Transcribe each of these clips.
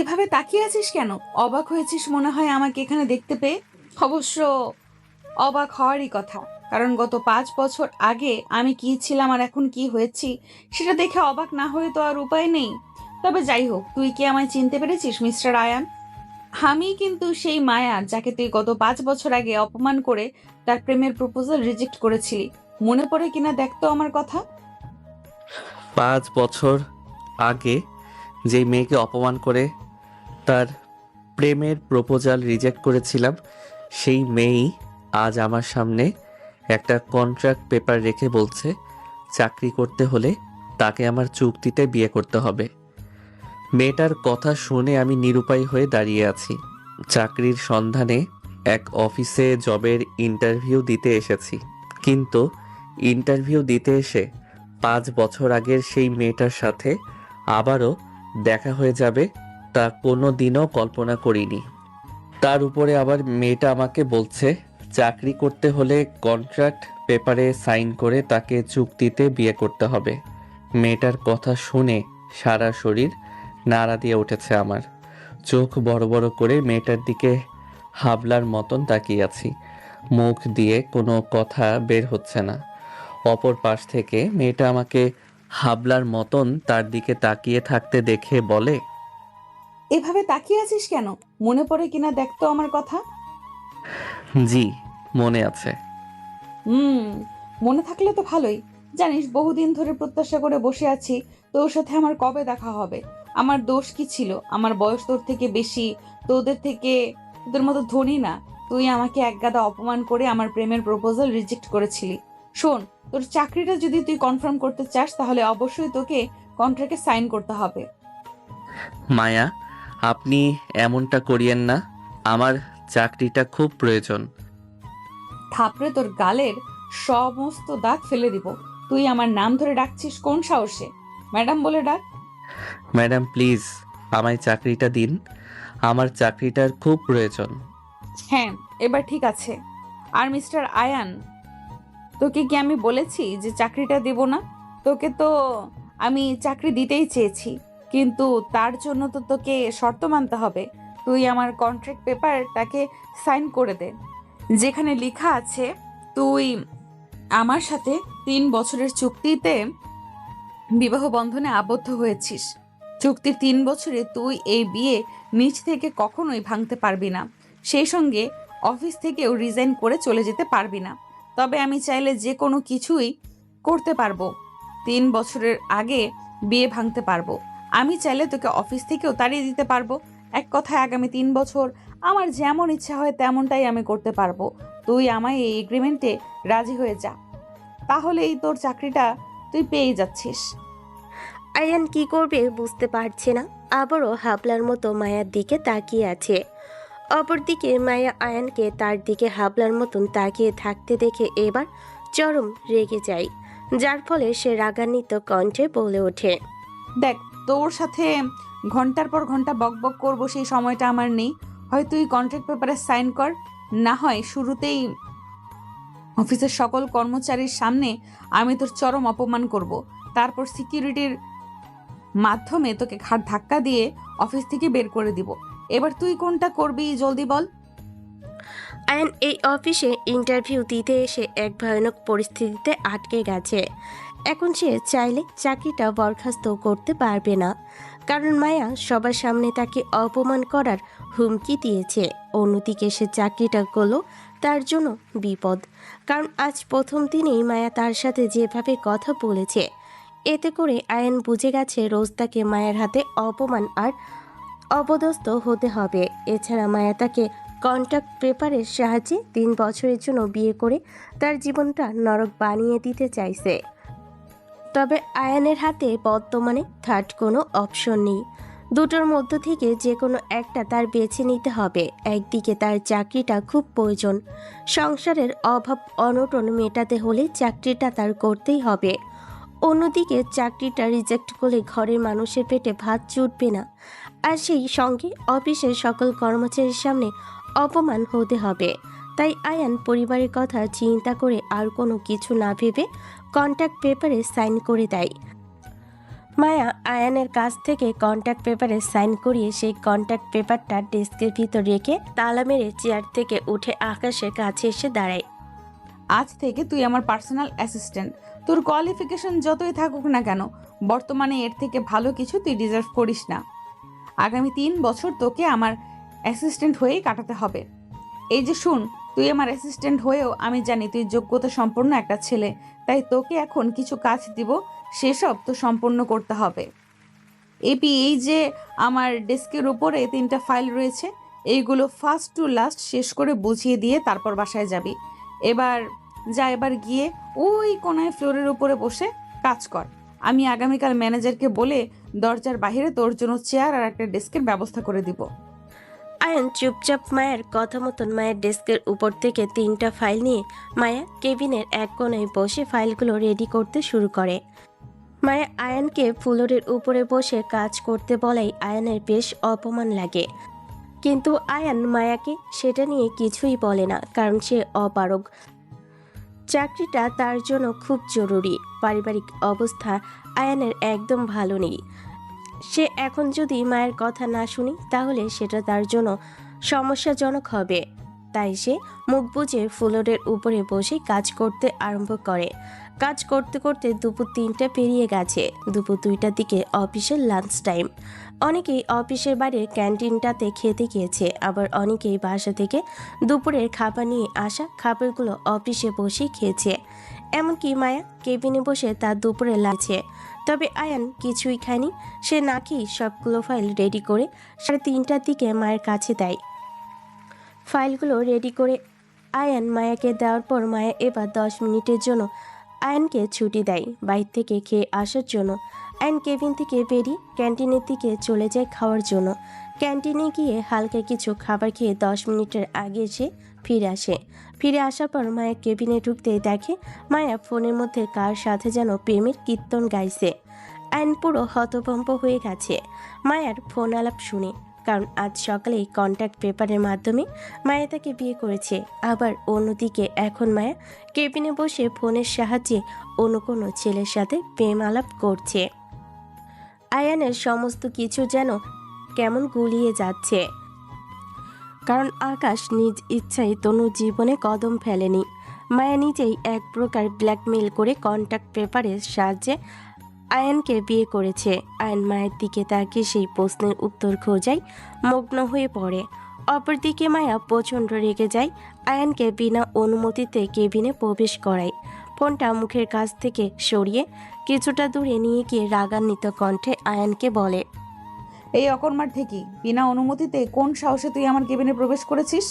এভাবে তাকিয়ে আছিস কেন? অবাক হয়েছিস মনে হয় আমাকে এখানে দেখতে পেয়ে। অবশ্য অবাক হওয়ারই কথা, কারণ গত 5 বছর আগে আমি কি ছিলাম আর এখন কি হয়েছি সেটা দেখে অবাক না হয়ে তো আর উপায় নেই। তবে যাই হোক, তুই কি আমায় চিনতে পেরেছিস মিস্টার আয়ান? আমি কিন্তু সেই মায়া যাকে তুই গত 5 বছর আগে অপমান করে তার প্রেমের প্রপোজাল রিজেক্ট করেছিলি। মনে পড়ে কিনা দেখতো আমার কথা। 5 বছর আগে যেই মেয়েকে অপমান করে তার প্রেমের প্রপোজাল রিজেক্ট করেছিলাম, সেই মেয়েই আজ আমার সামনে একটা কন্ট্রাক্ট পেপার রেখে বলছে চাকরি করতে হলে তাকে আমার চুক্তিতে বিয়ে করতে হবে। মেয়েটার কথা শুনে আমি নিরুপায় হয়ে দাঁড়িয়ে আছি। চাকরির সন্ধানে এক অফিসে জবের ইন্টারভিউ দিতে এসেছি, কিন্তু ইন্টারভিউ দিতে এসে 5 বছর আগের সেই মেয়েটার সাথে আবারও দেখা হয়ে যাবে তা কোনো দিনও কল্পনা করিনি। তার উপরে আবার মেয়েটা আমাকে বলছে চাকরি করতে হলে কন্ট্রাক্ট পেপারে সাইন করে তাকে চুক্তিতে বিয়ে করতে হবে। মেয়েটার কথা শুনে সারা শরীর নাড়া দিয়ে উঠেছে আমার। চোখ বড় বড় করে মেয়েটার দিকে হাবলার মতন তাকিয়ে আছি। মুখ দিয়ে কোনো কথা বের হচ্ছে না। অপর পাশ থেকে মেয়েটা আমাকে হাবলার মতন তার দিকে তাকিয়ে থাকতে দেখে বলে, এভাবে তাকিয়ে আছিস কেন? মনে পড়ে কিনা দেখতো আমার কথা। জি, মনে আছে। হুম, মনে থাকলে তো ভালোই। জানিস, বহুদিন ধরে প্রত্যাশা করে বসে আছি তোর সাথে আমার কবে দেখা হবে। আমার দোষ কি ছিল? আমার বয়স তোর থেকে বেশি, তোদের থেকে, তোদের মতো ধনী না। তুই আমাকে একগাদা অপমান করে আমার প্রেমের প্রপোজাল রিজেক্ট করেছিলি। শোন, তোর চাকরিটা যদি তুই কনফার্ম করতে চাস তাহলে অবশ্যই তোকে কন্ট্রাক্টে সাইন করতে হবে। মায়া, আপনি এমনটা করিয়েন না। আমার চাকরিটা খুব প্রয়োজন। থাপড়ে তোর গালের সমস্ত দাঁত ফেলে দিব। তুই আমার নাম ধরে ডাকছিস কোন সাহসে? ম্যাডাম বলে ডাক। ম্যাডাম প্লিজ আমায় চাকরিটা দিন, আমার চাকরিটার খুব প্রয়োজন। হ্যাঁ, এবার ঠিক আছে। আর মিস্টার আয়ান, তোকে কি আমি বলেছি যে চাকরিটা দেব না? তোকে তো আমি চাকরি দিতেই চেয়েছি, কিন্তু তার জন্য তো তোকে শর্ত মানতে হবে। তুই আমার কন্ট্রাক্ট পেপারটাকে সাইন করে দে, যেখানে লেখা আছে তুই আমার সাথে 3 বছরের চুক্তিতে বিবাহ বন্ধনে আবদ্ধ হয়েছিস। চুক্তির 3 বছরে তুই এই বিয়ে নিজ থেকে কখনোই ভাঙতে পারবি না। সেই সঙ্গে অফিস থেকেও রিজাইন করে চলে যেতে পারবি না। তবে আমি চাইলে যে কোনো কিছুই করতে পারবো। 3 বছরের আগে বিয়ে ভাঙতে পারবো। আমি চাইলে তোকে অফিস থেকেও তাড়িয়ে দিতে পারবো। এক কথায় আগামী 3 বছর আমার যেমন ইচ্ছা হয় তেমনটাই আমি করতে পারবো। তুই আমায় এই এগ্রিমেন্টে রাজি হয়ে যা, তাহলেই তোর চাকরিটা তুই পেয়ে যাচ্ছিস। আয়ান কি করবে বুঝতে পারছে না, আবারও হাবলার মতো মায়ার দিকে তাকিয়ে আছে। অপরদিকে মায়া আয়ানকে তার দিকে হাবলার মতন তাকিয়ে থাকতে দেখে এবার চরম রেগে যায়, যার ফলে সে রাগান্বিত কণ্ঠে বলে ওঠে, দেখ, তোর সাথে ঘন্টার পর ঘন্টা বকবক করবো সেই সময়টা আমার নেই। হয় তুই কন্ট্রাক্ট পেপারে সাইন কর, না হয় শুরুতেই অফিসের সকল কর্মচারীর সামনে আমি তোর চরম অপমান করব। তারপর সিকিউরিটির মাধ্যমে তোকে ঘাট ধাক্কা দিয়ে অফিস থেকে বের করে দিব। এবার তুই কোনটা করবি জলদি বল। আয়ান এই অফিসে ইন্টারভিউ দিতে এসে এক ভয়ানক পরিস্থিতিতে আটকে গেছে। এখন সে চাইলে চাকরিটা বরখাস্ত করতে পারবে না, কারণ মায়া সবার সামনে তাকে অপমান করার হুমকি দিয়েছে। অন্যদিকে সে চাকরিটা করলো তার জন্য বিপদ, কারণ আজ প্রথম দিনেই মায়া তার সাথে যেভাবে কথা বলেছে, এতে করে আয়ান বুঝে গেছে রোজ তাকে মায়ের হাতে অপমান আর অপদস্থ হতে হবে। এছাড়া মায়া তাকে কন্ট্রাক্ট পেপারের সাহায্যে 3 বছরের জন্য বিয়ে করে তার জীবনটা নরক বানিয়ে দিতে চাইছে। তবে আয়ানের হাতে বর্তমানে থার্ড কোনো অপশন নেই। দুটোর মধ্য থেকে যে কোনো একটা তার বেছে নিতে হবে। একদিকে তার চাকরিটা খুব প্রয়োজন, সংসারের অভাব অনটন মেটাতে হলে চাকরিটা তার করতেই হবে। অন্যদিকে চাকরিটা রিজেক্ট করলে ঘরের মানুষের পেটে ভাত জুটবে না, আর সেই সঙ্গে অফিসের সকল কর্মচারীর সামনে অপমান হতে হবে। তাই আয়ান পরিবারের কথা চিন্তা করে আর কোনো কিছু না ভেবে কন্ট্রাক্ট পেপারে সাইন করে দেয়। মায়া আয়ানের কাছ থেকে কন্ট্যাক্ট পেপারে সাইন করিয়ে সেই কন্ট্যাক্ট পেপারটা ডেস্কের ভিতর রেখে তালা মেরে চেয়ার থেকে উঠে আকাশের কাছে এসে দাঁড়ায়। আজ থেকে তুই আমার পার্সোনাল অ্যাসিস্ট্যান্ট। তোর কোয়ালিফিকেশন যতই থাকুক না কেন, বর্তমানে এর থেকে ভালো কিছু তুই ডিজার্ভ করিস না। আগামী 3 বছর তোকে আমার অ্যাসিস্ট্যান্ট হয়েই কাটাতে হবে। এই যে শুন, তুই আমার অ্যাসিস্ট্যান্ট হয়েও আমি জানি তুই যোগ্যতা সম্পন্ন একটা ছেলে, তাই তোকে এখন কিছু কাজ দিব, সেসব তো সম্পন্ন করতে হবে। এই যে আমার ডেস্কের উপরে 3টা ফাইল রয়েছে, এইগুলো ফার্স্ট টু লাস্ট শেষ করে বুঝিয়ে দিয়ে তারপর বাসায় যাবি। এবার গিয়ে ওই কোনায় ফ্লোরের উপরে বসে কাজ কর। আমি আগামীকাল ম্যানেজারকে বলে দরজার বাইরে তোর জন্য চেয়ার আর একটা ডেস্কের ব্যবস্থা করে দিব। আয়ান চুপচাপ মায়ের কথা মতন মায়ের ডেস্কের উপর থেকে 3টা ফাইল নিয়ে মায়া কেবিনের এক কোণায় বসে ফাইলগুলো রেডি করতে শুরু করে। মায়া আয়ানকে ফ্লোরের উপরে বসে কাজ করতে বলাই আয়ানের বেশ অপমান লাগে, কিন্তু আয়ান মায়াকে সেটা নিয়ে কিছুই বলে না, কারণ সে অপারগ। চাকরিটা তার জন্য খুব জরুরি। পারিবারিক অবস্থা আয়ানের একদম ভালো নেই। সে এখন যদি মায়ের কথা না শুনি তাহলে সেটা তার জন্য সমস্যাজনক হবে। তাই সে মুখ বুজে ফ্লোরের উপরে বসে কাজ করতে আরম্ভ করে। কাজ করতে করতে দুপুর 3টা পেরিয়ে গেছে। দুপুর 2টার দিকে অফিসের লাঞ্চ টাইম। অনেকেই অফিসের বাইরের ক্যান্টিনটাতে খেতে গিয়েছে, আবার অনেকেই বাসা থেকে দুপুরের খাবার নিয়ে আসা খাবারগুলো অফিসে বসেই খেয়েছে। এমনকি মায়া কেবিনে বসে তার দুপুরে লাগছে। তবে আয়ান কিছুই খায়নি। সে না খেয়ে সবগুলো ফাইল রেডি করে 3:30টার দিকে মায়ের কাছে দেয়। ফাইলগুলো রেডি করে আয়ান মায়াকে দেওয়ার পর মায়া এবার 10 মিনিটের জন্য আয়ানকে ছুটি দেয় বাইরে থেকে খেয়ে আসার জন্য। আয়ান কেবিন থেকে বেরিয়ে ক্যান্টিনের দিকে চলে যায় খাওয়ার জন্য। ক্যান্টিনে গিয়ে হালকা কিছু খাবার খেয়ে 10 মিনিটের আগে সে ফিরে আসে। ফিরে আসার পর মায়া কেবিনে ঢুকতেই দেখে মায়া ফোনের মধ্যে কার সাথে যেন প্রেমের কীর্তন গাইছে। আয়ান পুরো হতভম্ব হয়ে গেছে মায়ার ফোন আলাপ শুনে, কারণ আজ সকালেই কন্ট্যাক্ট পেপারের মাধ্যমে মায়া তাকে বিয়ে করেছে। আবার অন্যদিকে এখন মায়া কেবিনে বসে ফোনের সাহায্যে অন্য কোনো ছেলের সাথে প্রেম আলাপ করছে। আয়ানের সমস্ত কিছু যেন কেমন গুলিয়ে যাচ্ছে, কারণ আকাশ নিজ ইচ্ছায় তনুর জীবনে কদম ফেলেনি। মায়া নিজেই এক প্রকার ব্ল্যাকমেইল করে কন্ট্যাক্ট পেপারের সাহায্যে আয়ানকে বিয়ে করেছে। আয়ান মায়ের দিকে তাকিয়ে সেই প্রশ্নের উত্তর খোঁজায় মগ্ন হয়ে পড়ে। অপরদিকে মায়া প্রচণ্ড রেগে যায়, আয়ানকে বিনা অনুমতিতে কেবিনে প্রবেশ করায়। ফোনটা মুখের কাছ থেকে সরিয়ে কিছুটা দূরে নিয়ে গিয়ে রাগান্বিত কণ্ঠে আয়ানকে বলে, এই অকর্মার ঠিকই, বিনা অনুমতিতে কোন সাহসে তুই আমার কেবিনে প্রবেশ করেছিস?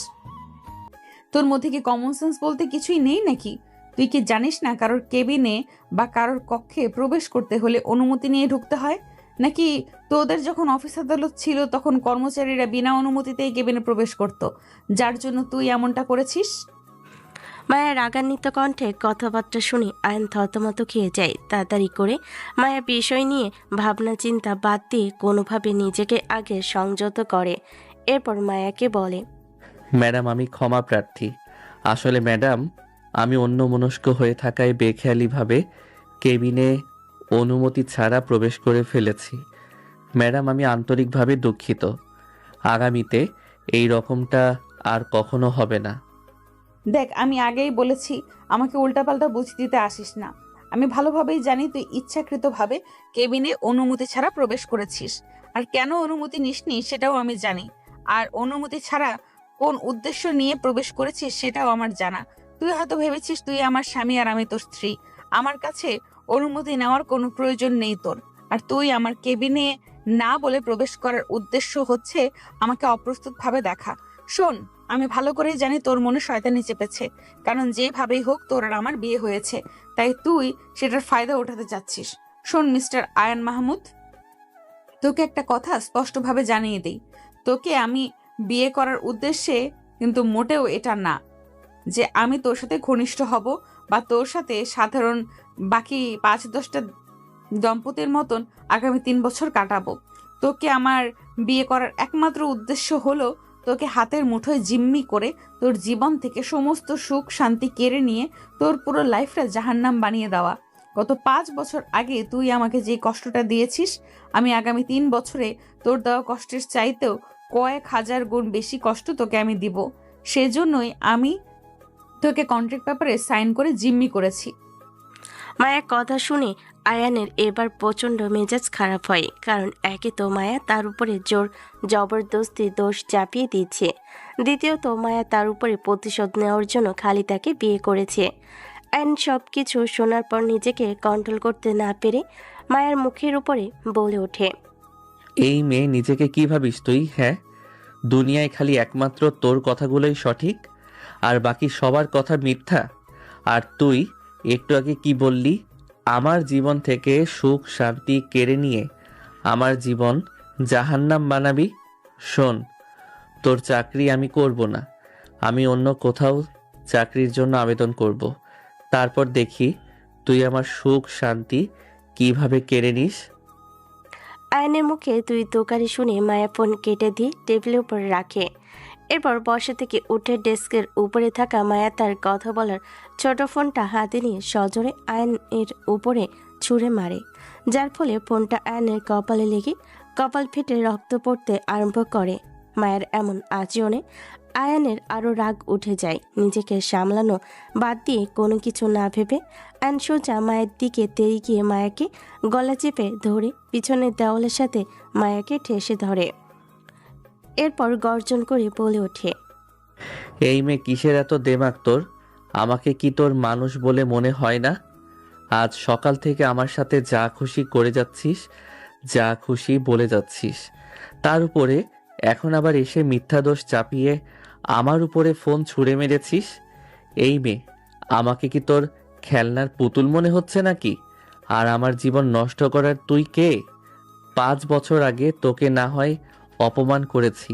তোর মধ্যে কি কমন সেন্স বলতে কিছুই নেই নাকি? তুই কি জানিস না কারোর কেবিনে বা কারোর কক্ষে প্রবেশ করতে হলে অনুমতি নিয়ে ঢুকতে হয়? নাকি তোদের যখন অফিস আদালত ছিল তখন কর্মচারীরা বিনা অনুমতিতেই কেবিনে প্রবেশ করত, যার জন্য তুই এমনটা করেছিস? মায়া রাগান্বিত কণ্ঠে কথাবার্তা শুনে আয়ন থতমত খেয়ে যায়। তাড়াতাড়ি করে মায়া বিষয় নিয়ে ভাবনা চিন্তা বাদ দিয়ে কোনোভাবে নিজেকে আগে সংযত করে। এরপর মায়াকে বলে, ম্যাডাম, আমি ক্ষমা প্রার্থী। আসলে ম্যাডাম, আমি অন্যমনস্ক হয়ে থাকায় বেখেয়ালিভাবে কেবিনে অনুমতি ছাড়া প্রবেশ করে ফেলেছি। ম্যাডাম, আমি আন্তরিকভাবে দুঃখিত। আগামীতে এই রকমটা আর কখনো হবে না। দেখ, আমি আগেই বলেছি আমাকে উল্টাপাল্টা বুঝ দিতে আসিস না। আমি ভালোভাবেই জানি তুই ইচ্ছাকৃতভাবে কেবিনে অনুমতি ছাড়া প্রবেশ করেছিস, আর কেন অনুমতি নিসনি সেটাও আমি জানি। আর অনুমতি ছাড়া কোন উদ্দেশ্য নিয়ে প্রবেশ করেছিস সেটাও আমার জানা। তুই হয়তো ভেবেছিস তুই আমার স্বামী আর আমি তোর স্ত্রী। আমার কাছে অনুমতি নেওয়ার কোনো প্রয়োজন নেই তোর। আর তুই আমার কেবিনে না বলে প্রবেশ করার উদ্দেশ্য হচ্ছে আমাকে অপ্রস্তুতভাবে দেখা। শোন, আমি ভালো করেই জানি তোর মনে শয়তানি চেপেছে, কারণ যেভাবেই হোক তোর আর আমার বিয়ে হয়েছে, তাই তুই সেটার ফায়দা ওঠাতে চাচ্ছিস। শোন মিস্টার আয়ান মাহমুদ, তোকে একটা কথা স্পষ্টভাবে জানিয়ে দিই, তোকে আমি বিয়ে করার উদ্দেশ্যে কিন্তু মোটেও এটা না যে আমি তোর সাথে ঘনিষ্ঠ হব বা তোর সাথে সাধারণ বাকি 5-10টা দম্পতির মতন আগামী 3 বছর কাটাবো। তোকে আমার বিয়ে করার একমাত্র উদ্দেশ্য হলো তোকে হাতের মুঠোয় জিম্মি করে তোর জীবন থেকে সমস্ত সুখ শান্তি কেড়ে নিয়ে তোর পুরো লাইফটা জাহান্নাম বানিয়ে দেওয়া। গত 5 বছর আগে তুই আমাকে যে কষ্টটা দিয়েছিস, আমি আগামী 3 বছরে তোর দেওয়া কষ্টের চাইতেও কয়েক হাজার গুণ বেশি কষ্ট তোকে আমি দিব। সেজন্যই আমি তোকে কন্ট্রাক্ট পেপারে সাইন করে জিম্মি করেছি। মায়া কথা শুনে আয়ানের এবার প্রচণ্ড মেজাজ খারাপ হয়, কারণ একে তো মায়া তার উপরে জোর জবরদস্তি দোষ চাপিয়ে দিচ্ছে, দ্বিতীয়ত মায়া তার উপরে প্রতিশোধ নেওয়ার জন্য খালি তাকে বিয়ে করেছে। আয়ন সব কিছু শোনার পর নিজেকে কন্ট্রোল করতে না পেরে মায়ের মুখের উপরে বলে ওঠে, এই মেয়ে নিজেকে কি ভাবিস তুই? হ্যাঁ, দুনিয়ায় খালি একমাত্র তোর কথাগুলোই সঠিক, আর বাকি সবার কথা মিথ্যা। আর তুই একটু আগে কি বললি? আমার জীবন থেকে সুখ শান্তি কেড়ে নিয়ে আমার জীবন জাহান্নাম বানাবি? শোন, তোর চাকরি আমি করব না, আমি অন্য কোথাও চাকরির জন্য আবেদন করব। তারপর দেখি তুই আমার সুখ শান্তি কিভাবে কেড়ে নিস। আয়নের মুখে তুই তোকারি শুনে মায়া ফোন কেটে দিয়ে টেবিলের উপর রাখে। এরপর বসা থেকে উঠে ডেস্কের উপরে থাকা মায়া তার কথা বলার ছোট ফোনটা হাতে নিয়ে সজোরে আয়নের উপরে ছুঁড়ে মারে, যার ফলে ফোনটা আয়নের কপালে লেগে কপাল ফেটে রক্ত পড়তে আরম্ভ করে। মায়ের এমন আচরণে আয়নের আরও রাগ উঠে যায়। নিজেকে সামলানো বাদ দিয়ে কোনো কিছু না ভেবে আয়ন সোজা মায়ের দিকে তেড়ে গিয়ে মায়াকে গলা চেপে ধরে পিছনের দেওয়ালের সাথে মায়াকে ঠেসে ধরে। এরপর গর্জন করে বলে ওঠে, এই মেয়ে, কিসের এত দেমাগ তোর? আমাকে কি তোর মানুষ বলে মনে হয় না? আজ সকাল থেকে আমার সাথে যা খুশি করে যাচ্ছিস, যা খুশি বলে যাচ্ছিস, তার উপরে এখন আবার এসে মিথ্যা দোষ চাপিয়ে আমার উপরে ফোন ছুঁড়ে মেরেছিস। এই মেয়ে, আমাকে কি তোর খেলনার পুতুল মনে হচ্ছে নাকি? আর আমার জীবন নষ্ট করার তুই কে? 5 বছর আগে তোকে না হয় অপমান করেছি,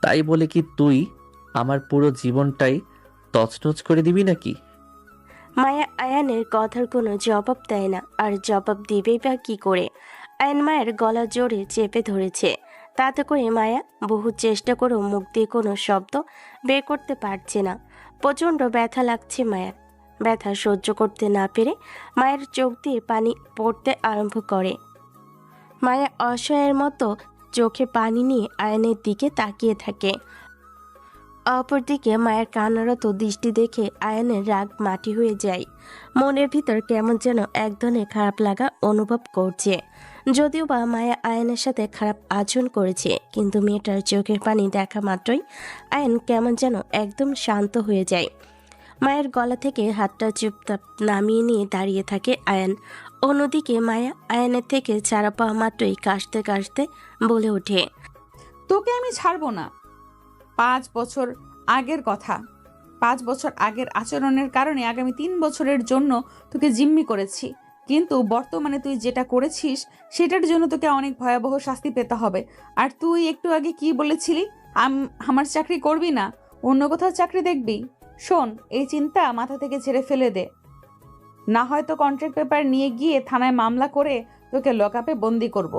তাই বলে কি তুই আমার পুরো জীবনটাই তছনছ করে দিবি নাকি? মায়া আয়ানের কথার কোনো জবাব দেয় না, আর জবাব দিবেই বা কি করে? আয়ন মায়ের গলা জোরে চেপে ধরেছে, তাতে করে মায়া বহু চেষ্টা করেও মুখ দিয়ে কোনো শব্দ বের করতে পারছে না। প্রচণ্ড ব্যথা লাগছে মায়ার। ব্যথা সহ্য করতে না পেরে মায়ের চোখ দিয়ে পানি পড়তে আরম্ভ করে। মায়া অসহায়ের মতো চোখে পানি নিয়ে আয়নের দিকে তাকিয়ে থাকে। অপরদিকে মায়ের কান্নারত দৃষ্টি দেখে আয়নের রাগ মাটি হয়ে যায়। মনের ভিতর কেমন যেন এক ধরনের খারাপ লাগা অনুভব করছে। যদিও বা মায়া আয়নের সাথে খারাপ আচরণ করেছে, কিন্তু মেয়েটার চোখের পানি দেখা মাত্রই আয়ন কেমন যেন একদম শান্ত হয়ে যায়। মায়ের গলা থেকে হাতটা চুপচাপ নামিয়ে নিয়ে দাঁড়িয়ে থাকে আয়ন। অন্যদিকে মায়া আয়নের থেকে ছাড়া পাওয়া মাত্রই কাশতে কাশতে বলে ওঠে, তোকে আমি ছাড়বো না। 5 বছর আগের কথা, 5 বছর আগের আচরণের কারণে আগামী 3 বছরের জন্য তোকে জিম্মি করেছি, কিন্তু বর্তমানে তুই যেটা করেছিস সেটার জন্য তোকে অনেক ভয়াবহ শাস্তি পেতে হবে। আর তুই একটু আগে কি বলেছিলি? আমার চাকরি করবি না, অন্য কোথাও চাকরি দেখবি? শোন, এই চিন্তা মাথা থেকে ঝেড়ে ফেলে দে, না হয়তো কন্ট্রাক্ট পেপার নিয়ে গিয়ে থানায় মামলা করে তোকে লকআপে বন্দি করব।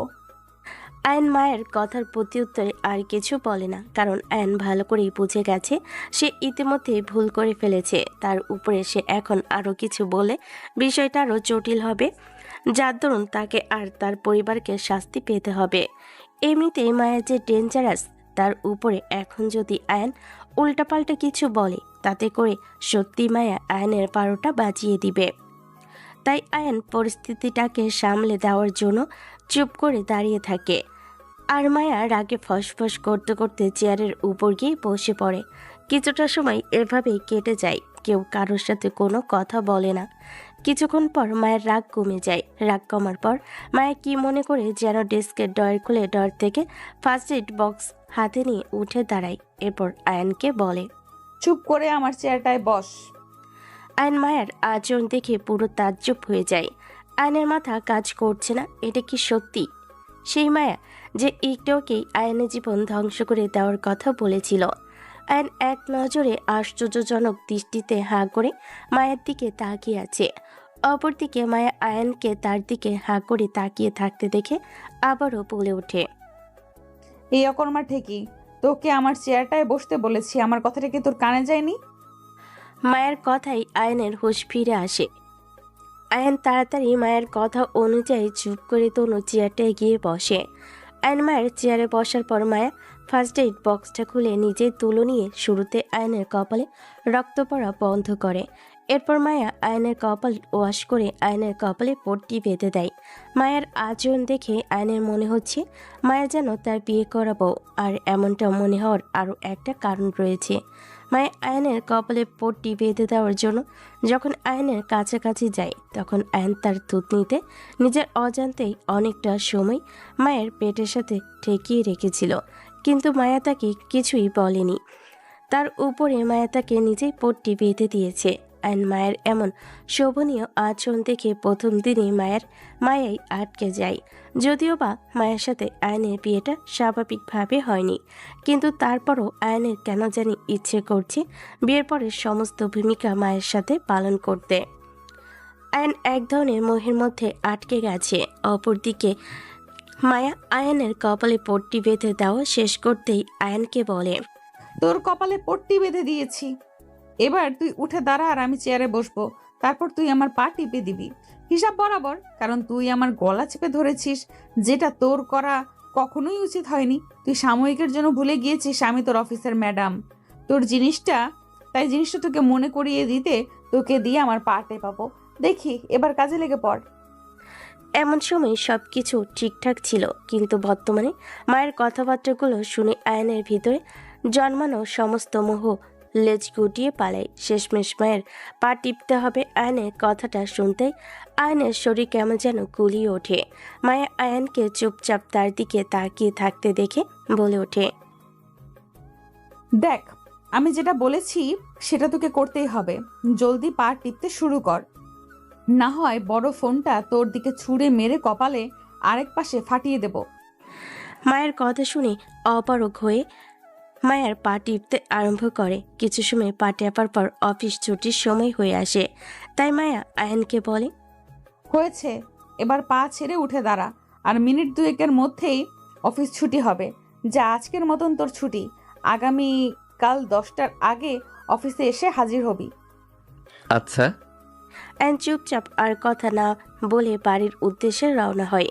আয়ন মায়ের কথার প্রত্যুত্তরে আর কিছু বলে না, কারণ আয়ন ভালো করেই বুঝে গেছে সে ইতিমধ্যে ভুল করে ফেলেছে। তার উপরে সে এখন আরও কিছু বলে বিষয়টা আরও জটিল হবে, যার দরুন তাকে আর তার পরিবারকে শাস্তি পেতে হবে। এমনিতেই মায়া যে ডেঞ্জারাস, তার উপরে এখন যদি আয়ন উল্টাপাল্টা কিছু বলে, তাতে করে সত্যি মায়া আয়নের 12টা বাজিয়ে দিবে। তাই আয়ন পরিস্থিতিটাকে সামলে দেওয়ার জন্য চুপ করে দাঁড়িয়ে থাকে। আর মায়া রাগে ফসফস করতে করতে চেয়ারের উপর গিয়ে বসে পড়ে। কিছুটা সময় এভাবেই কেটে যায়, কেউ কারোর সাথে কোনো কথা বলে না। কিছুক্ষণ পর মায়ের রাগ কমে যায়। রাগ কমার পর মায়া কি মনে করে যেন ডেস্কের ডয়ার খুলে ডয়ার থেকে ফার্স্ট এড বক্স হাতে নিয়ে উঠে দাঁড়ায়। এরপর আয়নকে বলে, চুপ করে আমার চেয়ারটায় বস। আয়ন মায়ের আচরণ দেখে পুরো তাজ্জব হয়ে যায়। আয়নের মাথা কাজ করছে না, এটা কি সত্যি সেই মায়া যে একটুকেই আয়নের জীবন ধ্বংস করে দেওয়ার কথা বলেছিল? আয়ন এক নজরে আশ্চর্যজনক দৃষ্টিতে হাঁ করে মায়ের দিকে তাকিয়ে আছে। অপরদিকে মায়া আয়নকে তার দিকে হাঁ করে তাকিয়ে থাকতে দেখে আবারও বলে ওঠে, এই অকর্মা ঠিকই তোকে আমার চেয়ারটায় বসতে বলেছি, আমার কথাটা কি তোর কানে যায়নি? মায়ের কথাই আয়নের হুঁশ ফিরে আসে। আয়ান তাড়াতাড়ি মায়ের কথা অনুযায়ী চুপ করে তনু চেয়ারটায় গিয়ে বসে। আয়ন মায়ের চেয়ারে বসার পর মায়া ফার্স্ট এইড বক্সটা খুলে নিজেই তুলো নিয়ে শুরুতে আয়নের কপালে রক্ত পড়া বন্ধ করে। এরপর মায়া আয়নের কপাল ওয়াশ করে আয়নের কপালে পট্টি বেঁধে দেয়। মায়ের আচরণ দেখে আয়নের মনে হচ্ছে মায়া যেন তার বিয়ে করা বউ, আর এমনটা মনে হওয়ার আরও একটা কারণ রয়েছে। মায়া আয়নের কপালে পট্টি বেঁধে দেওয়ার জন্য যখন আয়নের কাছাকাছি যায় তখন আয়ন তার দুধ নিতে নিজের অজান্তেই অনেকটা সময় মায়ের পেটের সাথে ঠেকিয়ে রেখেছিল, কিন্তু মায়া তাকে কিছুই বলেনি। তার উপরে মায়া তাকে নিজেই পট্টি বেঁধে দিয়েছে। আয়ন মায়ের এমন শোভনীয় আচরণ দেখে প্রথম দিনই মায়াই আটকে যায়। যদিও বা মায়ের সাথে আয়নের বিয়েটা স্বাভাবিকভাবে হয়নি, কিন্তু তারপরও আয়নের কেন জানি ইচ্ছে করছে বিয়ের পরের সমস্ত ভূমিকা মায়ের সাথে পালন করতে। আয়ন এক ধরনের মোহের মধ্যে আটকে গেছে। অপরদিকে মায়া আয়নের কপালে পট্টি বেঁধে দেওয়া শেষ করতেই আয়নকে বলে, তোর কপালে পট্টি বেঁধে দিয়েছি, এবার তুই উঠে দাঁড়া আর আমি চেয়ারে বসবো। তারপর তুই আমার পা টিপে দিবি হিসাব বরাবর, কারণ তুই আমার গলা চেপে ধরেছিস, যেটা তোর করা কখনোই উচিত হয়নি। তুই সাময়িকের জন্য ভুলে গিয়েছিস আমি তোর অফিসের ম্যাডাম। তাই জিনিসটা তোকে মনে করিয়ে দিতে তোকে দিয়ে আমার পা টেপাবো। দেখি এবার কাজে লেগে পড়। এমন সময় সবকিছু ঠিকঠাক ছিল, কিন্তু বর্তমানে মায়ের কথাবার্তাগুলো শুনে আয়নের ভিতরে জন্মানো সমস্ত মোহ লেজ গুটিয়ে পালায়। শেষমেশ মায়ের পা টিপতে হবে আয়নের কথাটা শুনতেই আয়নের শরীর কেমন যেন গুলিয়ে ওঠে। মায়া আয়নকে চুপচাপ তার দিকে তাকিয়ে থাকতে দেখে বলে ওঠে, দেখ, আমি যেটা বলেছি সেটা তোকে করতেই হবে। জলদি পা টিপতে শুরু কর, না হয় বড় ফোনটা তোর দিকে ছুঁড়ে মেরে কপালে আরেক পাশে ফাটিয়ে দেব। মায়ের কথা শুনে অপারগ হয়ে মায়ের পা টিপতে আরম্ভ করে। কিছু সময় পা টেপার পর অফিস ছুটির সময় হয়ে আসে, তাই মায়া আয়নকে বলে, হয়েছে, এবার পা ছেড়ে উঠে দাঁড়া, আর মিনিট দুয়েকের মধ্যেই অফিস ছুটি হবে। যা, আজকের মতন তোর ছুটি। আগামী কাল 10টার আগে অফিসে এসে হাজির হবি। আচ্ছা। আয়ন চুপচাপ আর কথা না বলে বাড়ির উদ্দেশ্যে রওনা হয়।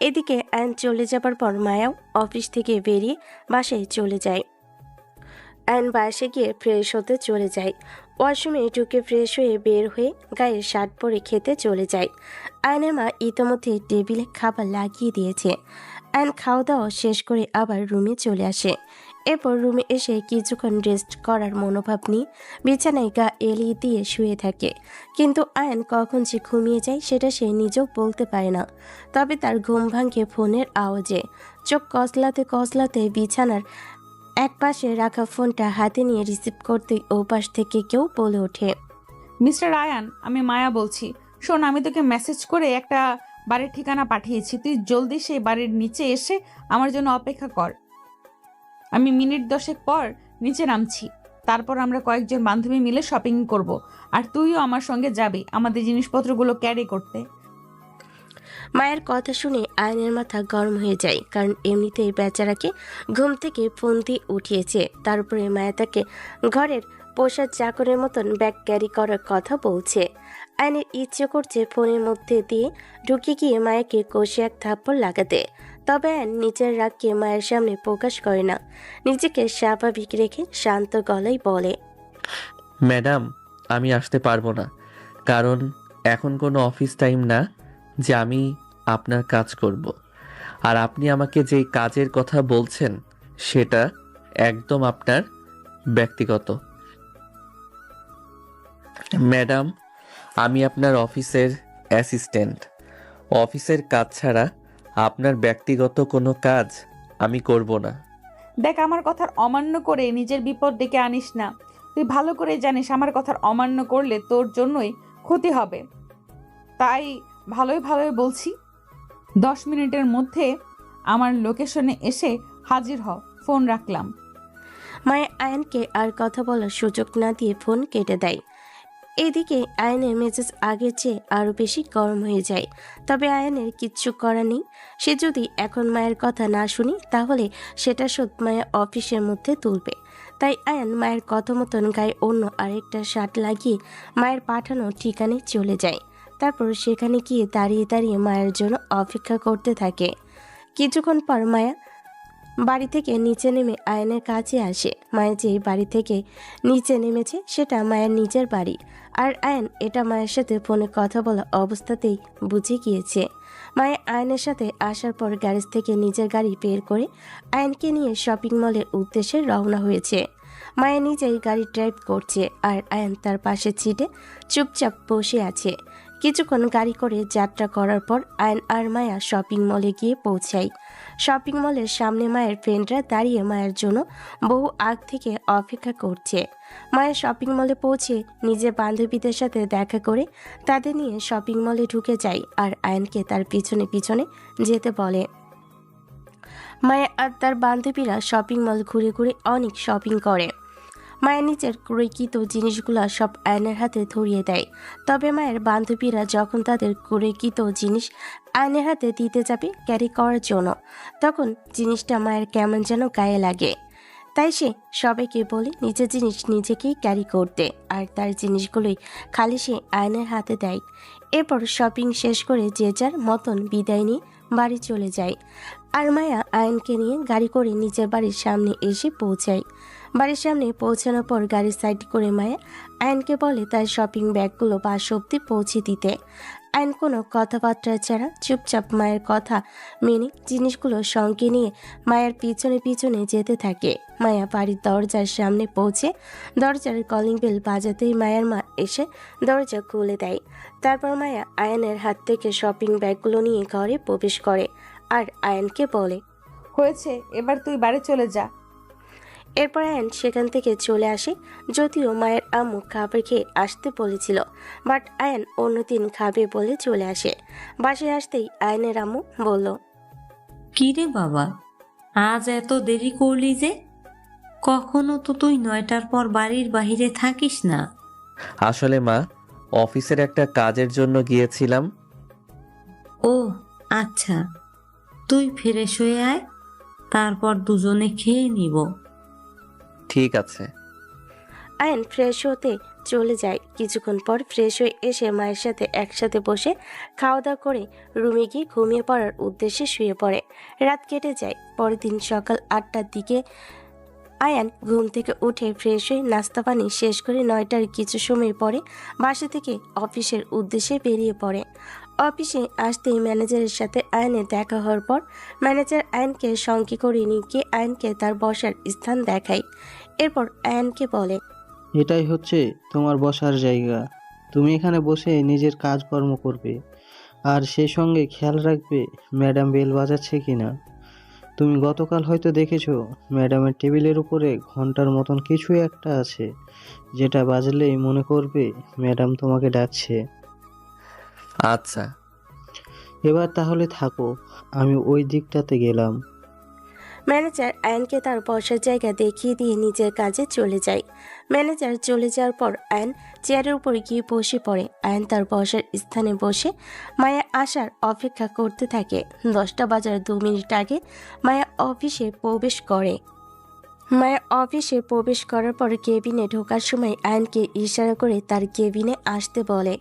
এদিকে আয়ন চলে যাবার পর মায়াও অফিস থেকে বেরিয়ে বাসায় চলে যায়। আয়ন বাসে গিয়ে ফ্রেশ হতে চলে যায়। ওয়াশরুমে ঢুকে ফ্রেশ হয়ে বের হয়ে গায়ে শার্ট পরে খেতে চলে যায়। আয়নের মা ইতিমধ্যে টেবিলে খাবার লাগিয়ে দিয়েছে। আয়ন খাওয়া দাওয়া শেষ করে আবার রুমে চলে আসে। এরপর রুমে এসে কিছুক্ষণ রেস্ট করার মনোভাব নিয়ে বিছানায় গা এলিয়ে দিয়ে শুয়ে থাকে। কিন্তু আয়ন কখন যে ঘুমিয়ে যায় সেটা সে নিজেও বলতে পারে না। তবে তার ঘুম ভাঙে ফোনের আওয়াজে। চোখ কসলাতে কসলাতে বিছানার এক পাশে রাখা ফোনটা হাতে নিয়ে রিসিভ করতেই ও পাশ থেকে কেউ বলে ওঠে, মিস্টার আয়ান, আমি মায়া বলছি। শোন, আমি তোকে মেসেজ করে একটা বাড়ির ঠিকানা পাঠিয়েছি। তুই জলদি সেই বাড়ির নিচে এসে আমার জন্য অপেক্ষা কর। আমি মিনিট 10 পর নিচে নামছি। তারপর আমরা কয়েকজন বান্ধবী মিলে শপিং করব, আর তুইও আমার সঙ্গে যাবি আমাদের জিনিসপত্রগুলো ক্যারি করতে। মায়ের কথা শুনে আয়নের মাথা গরম হয়ে যায়, কারণ এমনিতেই বেচারাকে ঘুম থেকে ফোন দিয়ে উঠিয়েছে। তার উপরে মায়া তাকে ঘরের পোষা চাকরের মতন ব্যাগ ক্যারি করার কথা বলছে। আয়নের ইচ্ছে করছে ফোনের মধ্যে দিয়ে ঢুকে গিয়ে মায়াকে কষে এক থাপ্পড় লাগাতে। তবে আয়ন নিজের রাগকে মায়ের সামনে প্রকাশ করে না। নিজেকে স্বাভাবিক রেখে শান্ত গলায় বলে, ম্যাডাম, আমি আসতে পারবো না, কারণ এখন কোনো অফিস টাইম না যে আমি আপনার কাজ করব। আর আপনি আমাকে যেই কাজের কথা বলছেন সেটা একদম আপনার ব্যক্তিগত। ম্যাডাম, আমি আপনার অফিসের অ্যাসিস্ট্যান্ট। অফিসের কাজ ছাড়া আপনার ব্যক্তিগত কোনো কাজ আমি করব না। দেখ, আমার কথার অমান্য করে নিজের বিপদ ডেকে আনিস না। তুই ভালো করে জানিস আমার কথার অমান্য করলে তোর জন্যই ক্ষতি হবে। তাই ভালোই ভালোই বলছি, 10 মিনিটের মধ্যে আমার লোকেশনে এসে হাজির হ। ফোন রাখলাম। মায়া আয়নকে আর কথা বলার সুযোগ না দিয়ে ফোন কেটে দেয়। এদিকে আয়নের মেজাজ আগের চেয়ে আরও বেশি গরম হয়ে যায়। তবে আয়নের কিচ্ছু করার নেই। সে যদি এখন মায়ের কথা না শুনি তাহলে সেটা শোধ মায়া অফিসের মধ্যে তুলবে। তাই আয়ন মায়ের কথা মতন গায়ে অন্য আরেকটা শার্ট লাগিয়ে মায়ের পাঠানো ঠিকানায় চলে যায়। তারপর সেখানে গিয়ে দাঁড়িয়ে দাঁড়িয়ে মায়ের জন্য অপেক্ষা করতে থাকে। কিছুক্ষণ পর মায়া বাড়ি থেকে নিচে নেমে আয়নের কাছে আসে। মায়া যেই বাড়ি থেকে নিচে নেমেছে সেটা মায়ের নিজের বাড়ি, আর আয়ন এটা মায়ের সাথে ফোনে কথা বলা অবস্থাতেই বুঝে গিয়েছে। মায়া আয়নের সাথে আসার পর গ্যারেজ থেকে নিজের গাড়ি বের করে আয়নকে নিয়ে শপিং মলের উদ্দেশ্যে রওনা হয়েছে। মায়া নিজেই গাড়ি ড্রাইভ করছে, আর আয়ন তার পাশে সিটে চুপচাপ বসে আছে। কিছুক্ষণ গাড়ি করে যাত্রা করার পর আয়ন আর মায়া শপিং মলে গিয়ে পৌঁছায়। শপিং মলের সামনে মায়ের ফ্রেন্ডরা দাঁড়িয়ে মায়ের জন্য বহু আগ থেকে অপেক্ষা করছে। মায়ের শপিং মলে পৌঁছে নিজের বান্ধবীদের সাথে দেখা করে তাদের নিয়ে শপিং মলে ঢুকে যায়, আর আয়নকে তার পিছনে পিছনে যেতে বলে। মায়া আর তার বান্ধবীরা শপিং মল ঘুরে ঘুরে অনেক শপিং করে। মায়ের নিজের ক্রয়কৃত জিনিসগুলো সব আয়নের হাতে ধরিয়ে দেয়। তবে মায়ের বান্ধবীরা যখন তাদের ক্রয়কৃত জিনিস আয়নের হাতে দিতে যাবে ক্যারি করার জন্য, তখন জিনিসটা মায়ের কেমন যেন গায়ে লাগে। তাই সে সবাইকে বলে নিজের জিনিস নিজেকেই ক্যারি করতে, আর তার জিনিসগুলোই খালি সে আয়নের হাতে দেয়। এরপর শপিং শেষ করে যে যার মতন বিদায় নিয়ে বাড়ি চলে যায়। আর মায়া আয়নকে নিয়ে গাড়ি করে নিজের বাড়ির সামনে এসে পৌঁছায়। বাড়ির সামনে পৌঁছানোর পর গাড়ি সাইড করে মায়া আয়নকে বলে তার শপিং ব্যাগগুলো বাস অব্দি পৌঁছে দিতে। আয়ন কোনো কথাবার্তা ছাড়া চুপচাপ মায়ের কথা মেনে জিনিসগুলো সঙ্গে নিয়ে মায়ের পিছনে পিছনে যেতে থাকে। মায়া বাড়ির দরজার সামনে পৌঁছে দরজার কলিং বেল বাজাতেই মায়ের মা এসে দরজা খুলে দেয়। তারপর মায়া আয়নের হাত থেকে শপিং ব্যাগগুলো নিয়ে ঘরে প্রবেশ করে, আর আয়নকে বলে, হয়েছে, এবার তুই বাড়ি চলে যা। এরপর আয়ন সেখান থেকে চলে আসে। যদিও মায়ের আম্মু খাবার খেয়ে আসতে বলেছিল, বাট আয়ন অন্যদিন খাবে বলে চলে আসে। বাসায় আসতেই আয়নের আম্মু বলল, কি রে বাবা, আজ এত দেরি করলি যে? কখনো তো তুই 9টার পর বাড়ির বাইরে থাকিস না। আসলে মা, অফিসের একটা কাজের জন্য গিয়েছিলাম। ও আচ্ছা, তুই ফ্রেশ হয়ে আয়, তারপর দুজনে খেয়ে নিব। ঠিক আছে। আয়ন ফ্রেশ হতে চলে যায়। কিছুক্ষণ পর ফ্রেশ হয়ে এসে মায়ের সাথে একসাথে বসে খাওয়া দাওয়া করে রুমে গিয়ে ঘুমিয়ে পড়ার উদ্দেশ্যে শুয়ে পড়ে। রাত কেটে যায়। পরের দিন সকাল 8টার দিকে আয়ান ঘুম থেকে উঠে ফ্রেশ হয়ে নাস্তা পানি শেষ করে 9টার কিছু সময় পরে বাসা থেকে অফিসের উদ্দেশ্যে বেরিয়ে পড়ে। অফিসে আসতেই ম্যানেজারের সাথে আয়নের দেখা হওয়ার পর ম্যানেজার আয়নকে সঙ্গে করে নিয়ে গিয়ে আয়নকে তার বসার স্থান দেখায়। এরপর আয়নকে বলে, এটাই হচ্ছে তোমার বসার জায়গা। তুমি এখানে বসে নিজের কাজকর্ম করবে, আর সেই সঙ্গে খেয়াল রাখবে ম্যাডাম বেল বাজাচ্ছে কিনা। তুমি গতকাল হয়তো দেখেছো ম্যাডামের টেবিলের উপরে ঘন্টার মতন কিছু একটা আছে, যেটা বাজলেই মনে করবে ম্যাডাম তোমাকে ডাকছে। আচ্ছা। এবার তাহলে থাকো, আমি ওই দিকটাতে গেলাম। ম্যানেজার আয়নকে তার বসার জায়গা দেখিয়ে দিয়ে নিজের কাজে চলে যায়। ম্যানেজার চলে যাওয়ার পর আয়ন চেয়ারের উপর গিয়ে বসে পড়ে। আয়ন তার বসার স্থানে বসে মায়া আসার অপেক্ষা করতে থাকে। 10টা বাজার 2 মিনিট আগে মায়া অফিসে প্রবেশ করে। মায়া অফিসে প্রবেশ করার পর কেবিনে ঢোকার সময় আয়নকে ইশারা করে তার কেবিনে আসতে বলে।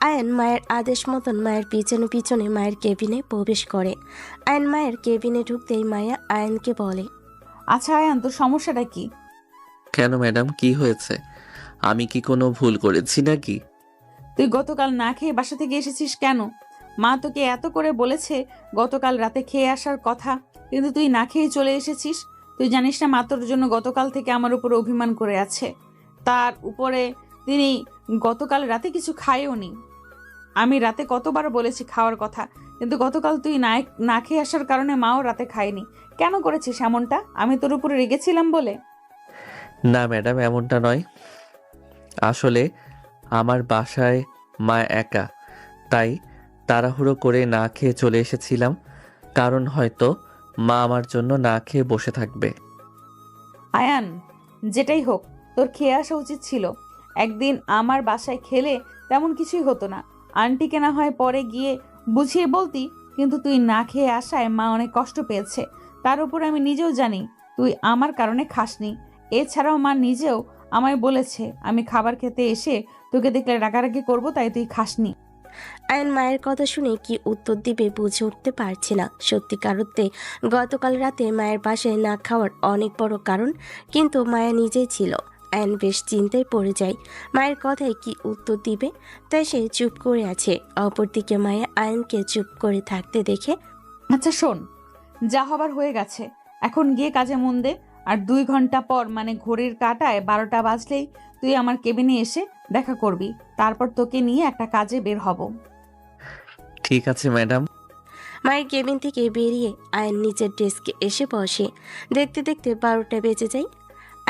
আয়ন মায়ের আদেশ মতন মায়ের পিছনে পিছনে মায়ের কেবিনে প্রবেশ করে। আয়ন মায়ের কেবিনে ঢুকতেই মায়া আয়নকে বলে, আচ্ছা আয়ান, তোর সমস্যাটা কি? কেন ম্যাডাম, কি হয়েছে? আমি কি কোনো ভুল করেছি নাকি? তুই গতকাল না খেয়ে বাসা থেকে এসেছিস কেন? মা তোকে এত করে বলেছে গতকাল রাতে খেয়ে আসার কথা, কিন্তু তুই না খেয়ে চলে এসেছিস। তুই জানিস না মা তোর জন্য গতকাল থেকে আমার উপর অভিমান করে আছে। তার উপরে তিনি গতকাল রাতে কিছু খায়ও নি। আমি রাতে কতবার বলেছি খাওয়ার কথা, কিন্তু গতকাল তুই না খেয়ে আসার কারণে মাও রাতে খায়নি। কেন করেছিস এমনটা? আমি তোর উপরে রেগেছিলাম বলে? না ম্যাডাম, এমনটা নয়। আসলে আমার বাসায় মা একা, তাই তাড়াহুড়ো করে না খেয়ে চলে এসেছিলাম, কারণ হয়তো মা আমার জন্য না খেয়ে বসে থাকবে। আয়ান, যেটাই হোক, তোর খেয়ে আসা উচিত ছিল। একদিন আমার বাসায় খেলে তেমন কিছুই হতো না। আন্টিকে না হয় পরে গিয়ে বুঝিয়ে বলতি, কিন্তু তুই না খেয়ে আসায় মা অনেক কষ্ট পেয়েছে। তার উপর আমি নিজেও জানি তুই আমার কারণে খাসনি। এছাড়াও মা নিজেও আমায় বলেছে আমি খাবার খেতে এসে তোকে দেখলে রাগারাগি করবো, তাই তুই খাসনি। আয়ন মায়ের কথা শুনে কি উত্তর দিবে বুঝে উঠতে পারছে না। সত্যিকার অর্থে গতকাল রাতে মায়ের বাসায় না খাওয়ার অনেক বড় কারণ কিন্তু মায়া নিজেই ছিল। আয়ন বেশ চিন্তায় পড়ে যায় মায়ের কথায় কি উত্তর দিবে, তাই সে চুপ করে আছে। অপরদিকে মায়া আয়নকে চুপ করে থাকতে দেখে আচ্ছা শোন, যা হবার হয়ে গেছে, এখন গিয়ে কাজে মন দে। আর 2 ঘন্টা পর মানে ঘড়ির কাঁটায় 12টা বাজলেই তুই আমার কেবিনে এসে দেখা করবি। তারপর তোকে নিয়ে একটা কাজে বের হব। ঠিক আছে ম্যাডাম। মায়ের কেবিন থেকে বেরিয়ে আয়ন নিচের ডেস্কে এসে বসে। দেখতে দেখতে 12টা বেজে যায়।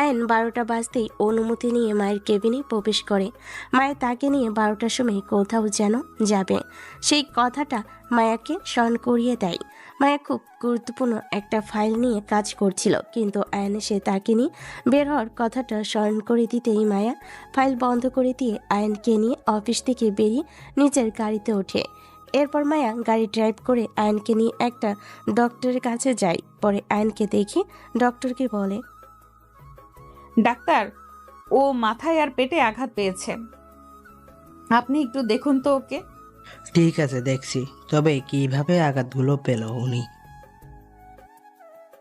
আয়ন 12টা বাজতেই অনুমতি নিয়ে মায়ের কেবিনে প্রবেশ করে। মায়া তাকে নিয়ে 12টার সময় কোথাও যেন যাবে, সেই কথাটা মায়াকে স্মরণ করিয়ে দেয়। মায়া খুব গুরুত্বপূর্ণ একটা ফাইল নিয়ে কাজ করছিল, কিন্তু আয়ন এসে তাকে নিয়ে বের হওয়ার কথাটা স্মরণ করে দিতেই মায়া ফাইল বন্ধ করে দিয়ে আয়নকে নিয়ে অফিস থেকে বেরিয়ে নিজের গাড়িতে ওঠে। এরপর মায়া গাড়ি ড্রাইভ করে আয়নকে নিয়ে একটা ডক্টরের কাছে যায়। পরে আয়নকে দেখে ডক্টরকে বলে, ডাক্তার, ও মাথায় আর পেটে আঘাত পেয়েছে, আপনি একটু দেখুন তো ওকে। ঠিক আছে, দেখছি। তবে কিভাবে আঘাতগুলো পেল উনি?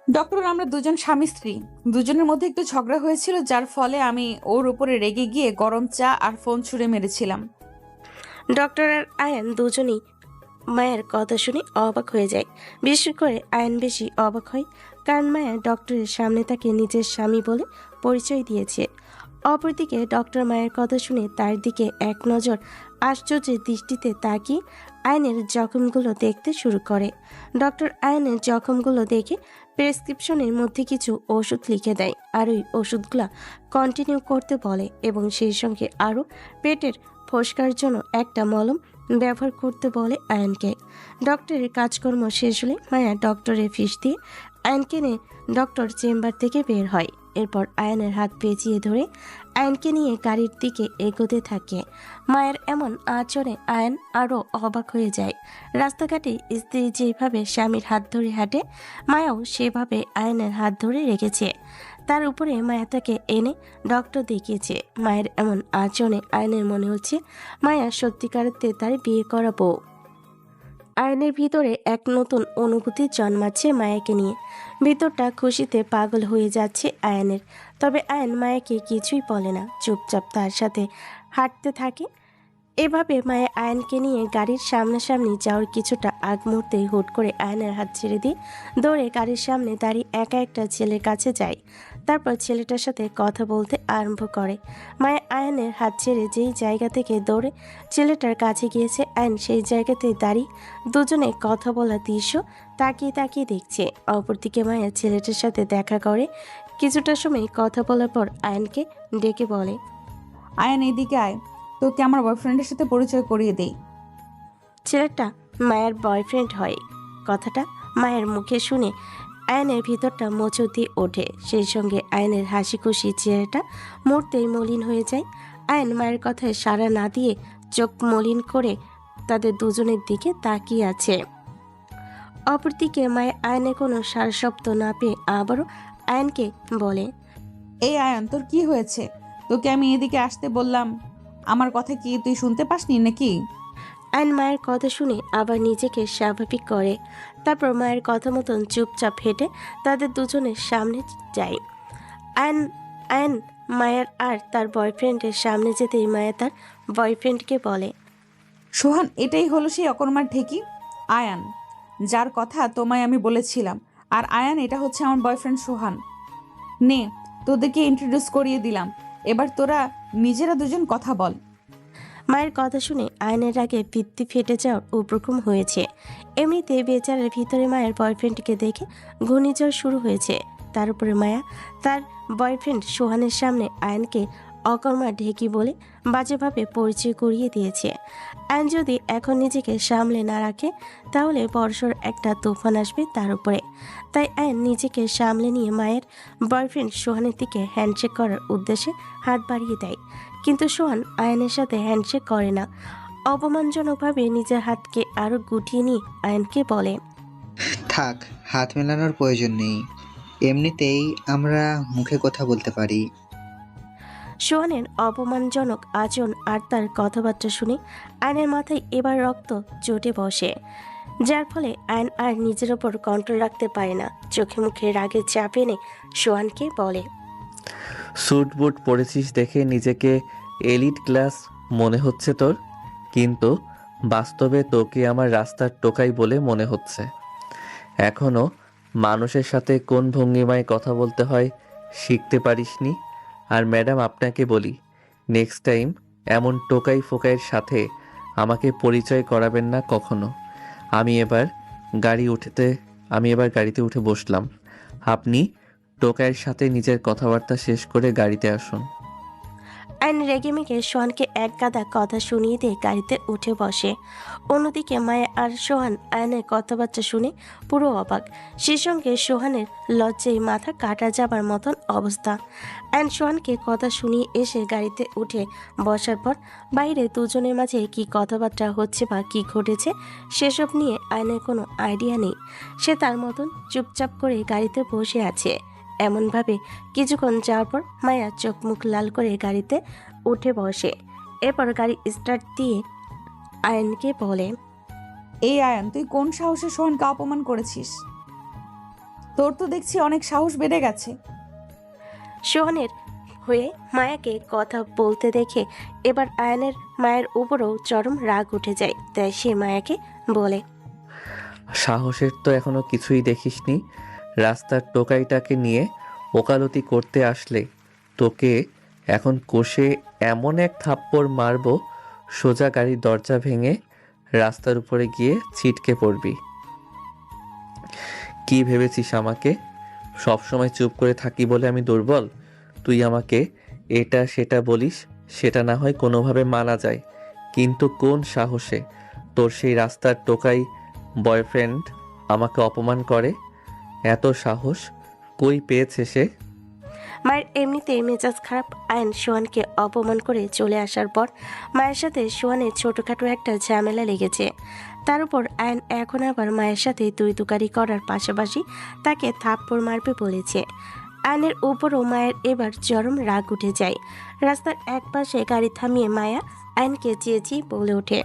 ডক্টর, আমরা দুজন স্বামী স্ত্রী, দুজনের মধ্যে একটু ঝগড়া হয়েছিল, যার ফলে আমি ওর উপরে রেগে গিয়ে গরম চা আর ফোন ছুঁড়ে মেরেছিলাম। ডক্টর আর আয়ন দুজনেই মায়ের কথা শুনে অবাক হয়ে যায়। বিশেষ করে আয়ন বেশি অবাক হয়, কারণ মায়া ডক্টরের সামনে তাকে নিজের স্বামী বলে পরিচয় দিয়েছে। অপরদিকে ডক্টর মায়ের কথা শুনে তার দিকে এক নজর আশ্চর্যের দৃষ্টিতে তাকিয়ে আয়নের জখমগুলো দেখতে শুরু করে। ডক্টর আয়নের জখমগুলো দেখে প্রেসক্রিপশনের মধ্যে কিছু ওষুধ লিখে দেয়, আর ওই ওষুধগুলো কন্টিনিউ করতে বলে এবং সেই সঙ্গে আরও পেটের ফোসকার জন্য একটা মলম ব্যবহার করতে বলে আয়নকে। ডক্টরের কাজকর্ম শেষ হলে মায়া ডক্টরের ফিস দিয়ে আয়নকে নিয়ে ডক্টর চেম্বার থেকে বের হয়। এরপর আয়নের হাত পেঁচিয়ে ধরে আয়নকে নিয়ে গাড়ির দিকে এগোতে থাকে। মায়ের এমন আচরণে আয়ন আরও অবাক হয়ে যায়। রাস্তাঘাটে স্ত্রী যেভাবে স্বামীর হাত ধরে হাঁটে, মায়াও সেভাবে আয়নের হাত ধরে রেখেছে। তার উপরে মায়া তাকে এনে ডক্টর দেখিয়েছে। মায়ের এমন আচরণে আয়নের মনে হচ্ছে মায়া সত্যিকারতে তার বিয়ে করা বউ। আয়নের ভিতরে এক নতুন অনুভূতি জন্মাচ্ছে মায়াকে নিয়ে। ভিতরটা খুশিতে পাগল হয়ে যাচ্ছে আয়নের। তবে আয়ন মায়াকে কিছুই বলে না, চুপচাপ তার সাথে হাঁটতে থাকে। এভাবে মায়া আয়নকে নিয়ে গাড়ির সামনাসামনি যাওয়ার কিছুটা আগ মুহূর্তে হুট করে আয়নের হাত ছেড়ে দিয়ে দৌড়ে গাড়ির সামনে দাঁড়িয়ে একা একটা ছেলের কাছে যায়। তারপর ছেলেটার সাথে কথা বলতে আরম্ভ করে। মায়া আয়নের হাত ছেড়ে যেই জায়গা থেকে দৌড়ে ছেলেটার কাছে গিয়েছে, আয়ন সেই জায়গাতে দাঁড়িয়ে দুজনে কথা বলার দৃশ্য তাকিয়ে তাকিয়ে দেখছে। অপরদিকে মায়া ছেলেটার সাথে দেখা করে কিছুটা সময় কথা বলার পর আয়নকে ডেকে বলে, আয়ান, এদিকে আয়, তোকে আমার বয়ফ্রেন্ডের সাথে পরিচয় করিয়ে দেই। ছেলেটা মায়ের বয়ফ্রেন্ড হয়। কথাটা মায়ের মুখে শুনে আয়নের ভিতরটা মোচড় দিয়ে ওঠে। সেই সঙ্গে আয়নের হাসি খুশি চেহারাটা মুহূর্তেই মলিন হয়ে যায়। আয়ন মায়ের কথায় সাড়া না দিয়ে চোখ মলিন করে তাদের দুজনের দিকে তাকিয়ে আছে। অপরদিকে মায়ের আয়নের কোনো সারা শব্দ না পেয়ে আবারও আয়নকে বলে, এই আয়ান, তোর কি হয়েছে? তোকে আমি এদিকে আসতে বললাম, আমার কথা কি তুই শুনতে পাসনি নাকি? আয়ন মায়ের কথা শুনে আবার নিজেকে স্বাভাবিক করে। তারপর মায়ের কথা মতন চুপচাপ হেঁটে তাদের দুজনের সামনে যায়। আয়ন মায়ের আর তার বয়ফ্রেন্ডের সামনে যেতেই মায়া তার বয়ফ্রেন্ডকে বলে, সোহান, এটাই হলো সেই অকর্মার ঢেকি আয়ান, যার কথা তোমায় আমি বলেছিলাম। আর আয়ান, এটা হচ্ছে আমার বয়ফ্রেন্ড সোহান। নে, তোদেরকে ইন্ট্রোডিউস করিয়ে দিলাম, এবার তোরা নিজেরা দুজন কথা বল। মায়ের কথা শুনে আয়নের আগে ভিত্তি ফেটে যাওয়ার উপক্রম হয়েছে। এমনিতে বেচারার ভিতরে মায়ের বয়ফ্রেন্ডকে দেখে ঘূর্ণিঝড় শুরু হয়েছে। তার উপরে মায়া তার বয়ফ্রেন্ড সোহানের সামনে আয়নকে অকর্মা ঢেকি বলে বাজেভাবে পরিচয় করিয়ে দিয়েছে। আয়ন যদি এখন নিজেকে সামলে না রাখে তাহলে বর্ষর একটা তুফান আসবে তার উপরে। তাই আয়ন নিজেকে সামলে নিয়ে মায়ের বয়ফ্রেন্ড সোহানের দিকে হ্যান্ডশেক করার উদ্দেশ্যে হাত বাড়িয়ে দেয়, কিন্তু সোহান আয়নের সাথে হ্যান্ডশেক করে না। অপমানজনকভাবে নিজের হাতকে আরো গুটিয়ে নিয়ে আয়নকে বলে, থাক, হাত মেলানোর প্রয়োজন নেই, এমনিতেই আমরা মুখে কথা বলতে পারি। সোহানের অপমানজনক আচরণ আর তার কথাবার্তা শুনে আয়নের মাথায় এবার রক্ত চটে বসে, যার ফলে আয়ন আর নিজের ওপর কন্ট্রোল রাখতে পারে না। চোখে মুখে রাগে চাপ এনে সোহানকে বলে, স্যুট বুট পরেছিস দেখে নিজেকে এলিট ক্লাস মনে হচ্ছে তোর, কিন্তু বাস্তবে তোকে আমার রাস্তার টোকাই বলে মনে হচ্ছে। এখনো মানুষের সাথে কোন ভঙ্গিমায় কথা বলতে হয় শিখতে পারিসনি। আর ম্যাডাম, আপনাকে বলি, নেক্সট টাইম এমন টোকাই ফোকাইয়ের সাথে আমাকে পরিচয় করাবেন না কখনো। আমি এবার গাড়িতে উঠে বসলাম। আপনি টোকাইয়ের সাথে নিজের কথাবার্তা শেষ করে গাড়িতে আসুন। আয়ন রেগেমেগে সোহানকে এক গাদা কথা শুনিয়ে দিয়ে গাড়িতে উঠে বসে। অন্যদিকে মায়া আর সোহান আয়নের কথাবার্তা শুনে পুরো অবাক। সে সঙ্গে সোহানের লজ্জায় মাথা কাটা যাবার মতন অবস্থা। আয়ন সোহানকে কথা শুনিয়ে এসে গাড়িতে উঠে বসার পর বাইরে দুজনের মাঝে কি কথাবার্তা হচ্ছে বা কি ঘটেছে সেসব নিয়ে আয়নের কোনো আইডিয়া নেই। সে তার মতন চুপচাপ করে গাড়িতে বসে আছে। এমনভাবে কিছুক্ষণ যাওয়ার পর মায়া চোখ মুখ লাল করে গাড়িতে উঠে বসে। এরপর গাড়ি স্টার্ট দিয়ে আয়নকে বলে, এই আয়ান, তুই কোন সাহসে সোহানকে অপমান করেছিস? তোর তো দেখছি অনেক সাহস বেড়ে গেছে। সোহানের হয়ে মায়াকে কথা বলতে দেখে এবার আয়নের মায়ের উপরও চরম রাগ উঠে যায়। তাই সে মায়াকে বলে, সাহসের তো এখনো কিছুই দেখিসনি। রাস্তার টোকাইটাকে নিয়ে ওকালতি করতে আসলে তোকে এখন কষে এমন এক থাপ্পড় মারবো, সোজা গাড়ির দরজা ভেঙে রাস্তার উপরে গিয়ে ছিটকে পড়বি। কি ভেবেছিস আমাকে? সবসময় চুপ করে থাকি বলে আমি দুর্বল? তুই আমাকে এটা সেটা বলিস, সেটা না হয় কোনোভাবে মানা যায়, কিন্তু কোন সাহসে তোর সেই রাস্তার টোকাই বয়ফ্রেন্ড আমাকে অপমান করে? এত সাহস কই পেয়েছে সে? মায়ের এমনিতেই মেজাজ খারাপ। আয়ন সোহানকে অপমান করে চলে আসার পর মায়ের সাথে সোহানের ছোটখাটো একটা ঝামেলা লেগেছে। তার উপর আয়ন এখন আবার মায়ের সাথে তুই তুকারি করার পাশাপাশি তাকে থাপ্পড় মারবে বলেছে। আয়নের উপরও মায়ের এবার চরম রাগ উঠে যায়। রাস্তার এক পাশে গাড়ি থামিয়ে মায়া আয়নকে চেঁচিয়ে বলে ওঠে,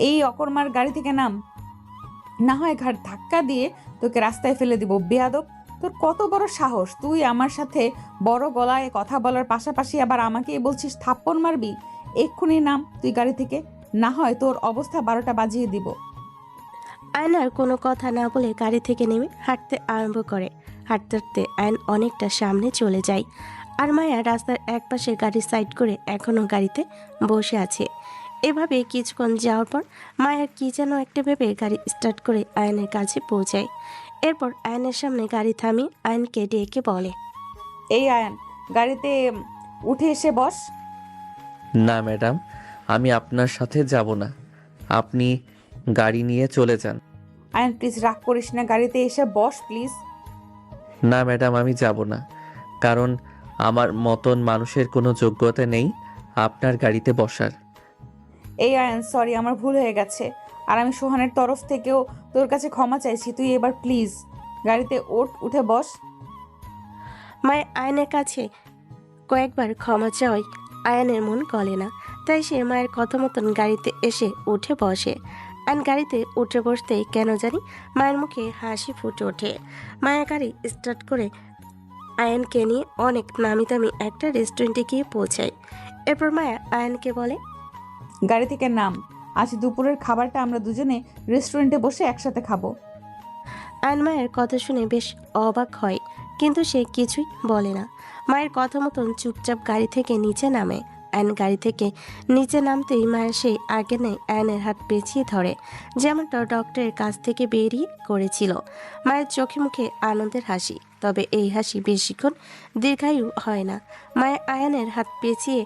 এই অকর্মার গাড়ি থেকে নাম, না হয় ঘাট ধাক্কা দিয়ে তোকে রাস্তায় ফেলে দিব। বেয়াদব, তোর কত বড় সাহস! তুই আমার সাথে বড় গলায় কথা বলার পাশাপাশি আবার আমাকেই বলছিস থাপ্পড় মারবি? এক্ষুনি নাম তুই গাড়ি থেকে, না হয় তোর অবস্থা 12টা বাজিয়ে দিব। আয়ন আর কোনো কথা না বলে গাড়ি থেকে নেমে হাঁটতে আরম্ভ করে। হাঁটতে হাঁটতে আয়ন অনেকটা সামনে চলে যায় আর মায়া রাস্তার একপাশে গাড়ি সাইড করে এখনো গাড়িতে বসে আছে। এভাবে কিছুক্ষণ যাওয়ার পর মায়ার কি যেন একটা ভেবে গাড়ি স্টার্ট করে আয়নের কাছে পৌঁছায়। এরপর আয়নের সামনে গাড়ি থামিয়ে আয়নকে ডেকে বলে, এই আয়ান, গাড়িতে উঠে এসে বস। না ম্যাডাম, আমি আপনার সাথে যাব না। আপনি গাড়ি নিয়ে চলে যান। আয়ান প্লিজ রাগ করিস না, গাড়িতে এসে বস প্লিজ। না ম্যাডাম, আমি যাব না, কারণ আমার মতন মানুষের কোনো যোগ্যতা নেই আপনার গাড়িতে বসার। এই আয়ান, সরি, আমার ভুল হয়ে গেছে। আর আমি সোহানের তরফ থেকেও তোর কাছে ক্ষমা চাইছি। তুই এবার প্লিজ গাড়িতে উঠে বস। মায়া আয়নের কাছে কয়েকবার ক্ষমা চাওয়াই আয়নের মন গলে না। তাই সে মায়ের কথা মতন গাড়িতে এসে উঠে বসে। আয়ন গাড়িতে উঠে বসতেই কেন জানি মায়ের মুখে হাসি ফুটে ওঠে। মায়া গাড়ি স্টার্ট করে আয়নকে নিয়ে অনেক নামি দামি একটা রেস্টুরেন্টে গিয়ে পৌঁছায়। এরপর মায়া আয়নকে বলে, গাড়ি থেকে নাম, আজ দুপুরের খাবারটা আমরা দুজনে রেস্টুরেন্টে বসে একসাথে খাবো। আয়ন মায়ের কথা শুনে বেশ অবাক হয়, কিন্তু সে কিছুই বলে না। মায়ের কথা মতন চুপচাপ গাড়ি থেকে নিচে নামে। আয়ন গাড়ি থেকে নিচে নামতেই মায়ের সেই আগে নেই আয়নের হাত পেঁচিয়ে ধরে, যেমনটা ডক্টরের কাছ থেকে বেরিয়ে করেছিল। মায়ের চোখে মুখে আনন্দের হাসি, তবে এই হাসি বেশিক্ষণ দীর্ঘায়ু হয় না। মায়ের আয়নের হাত পেঁচিয়ে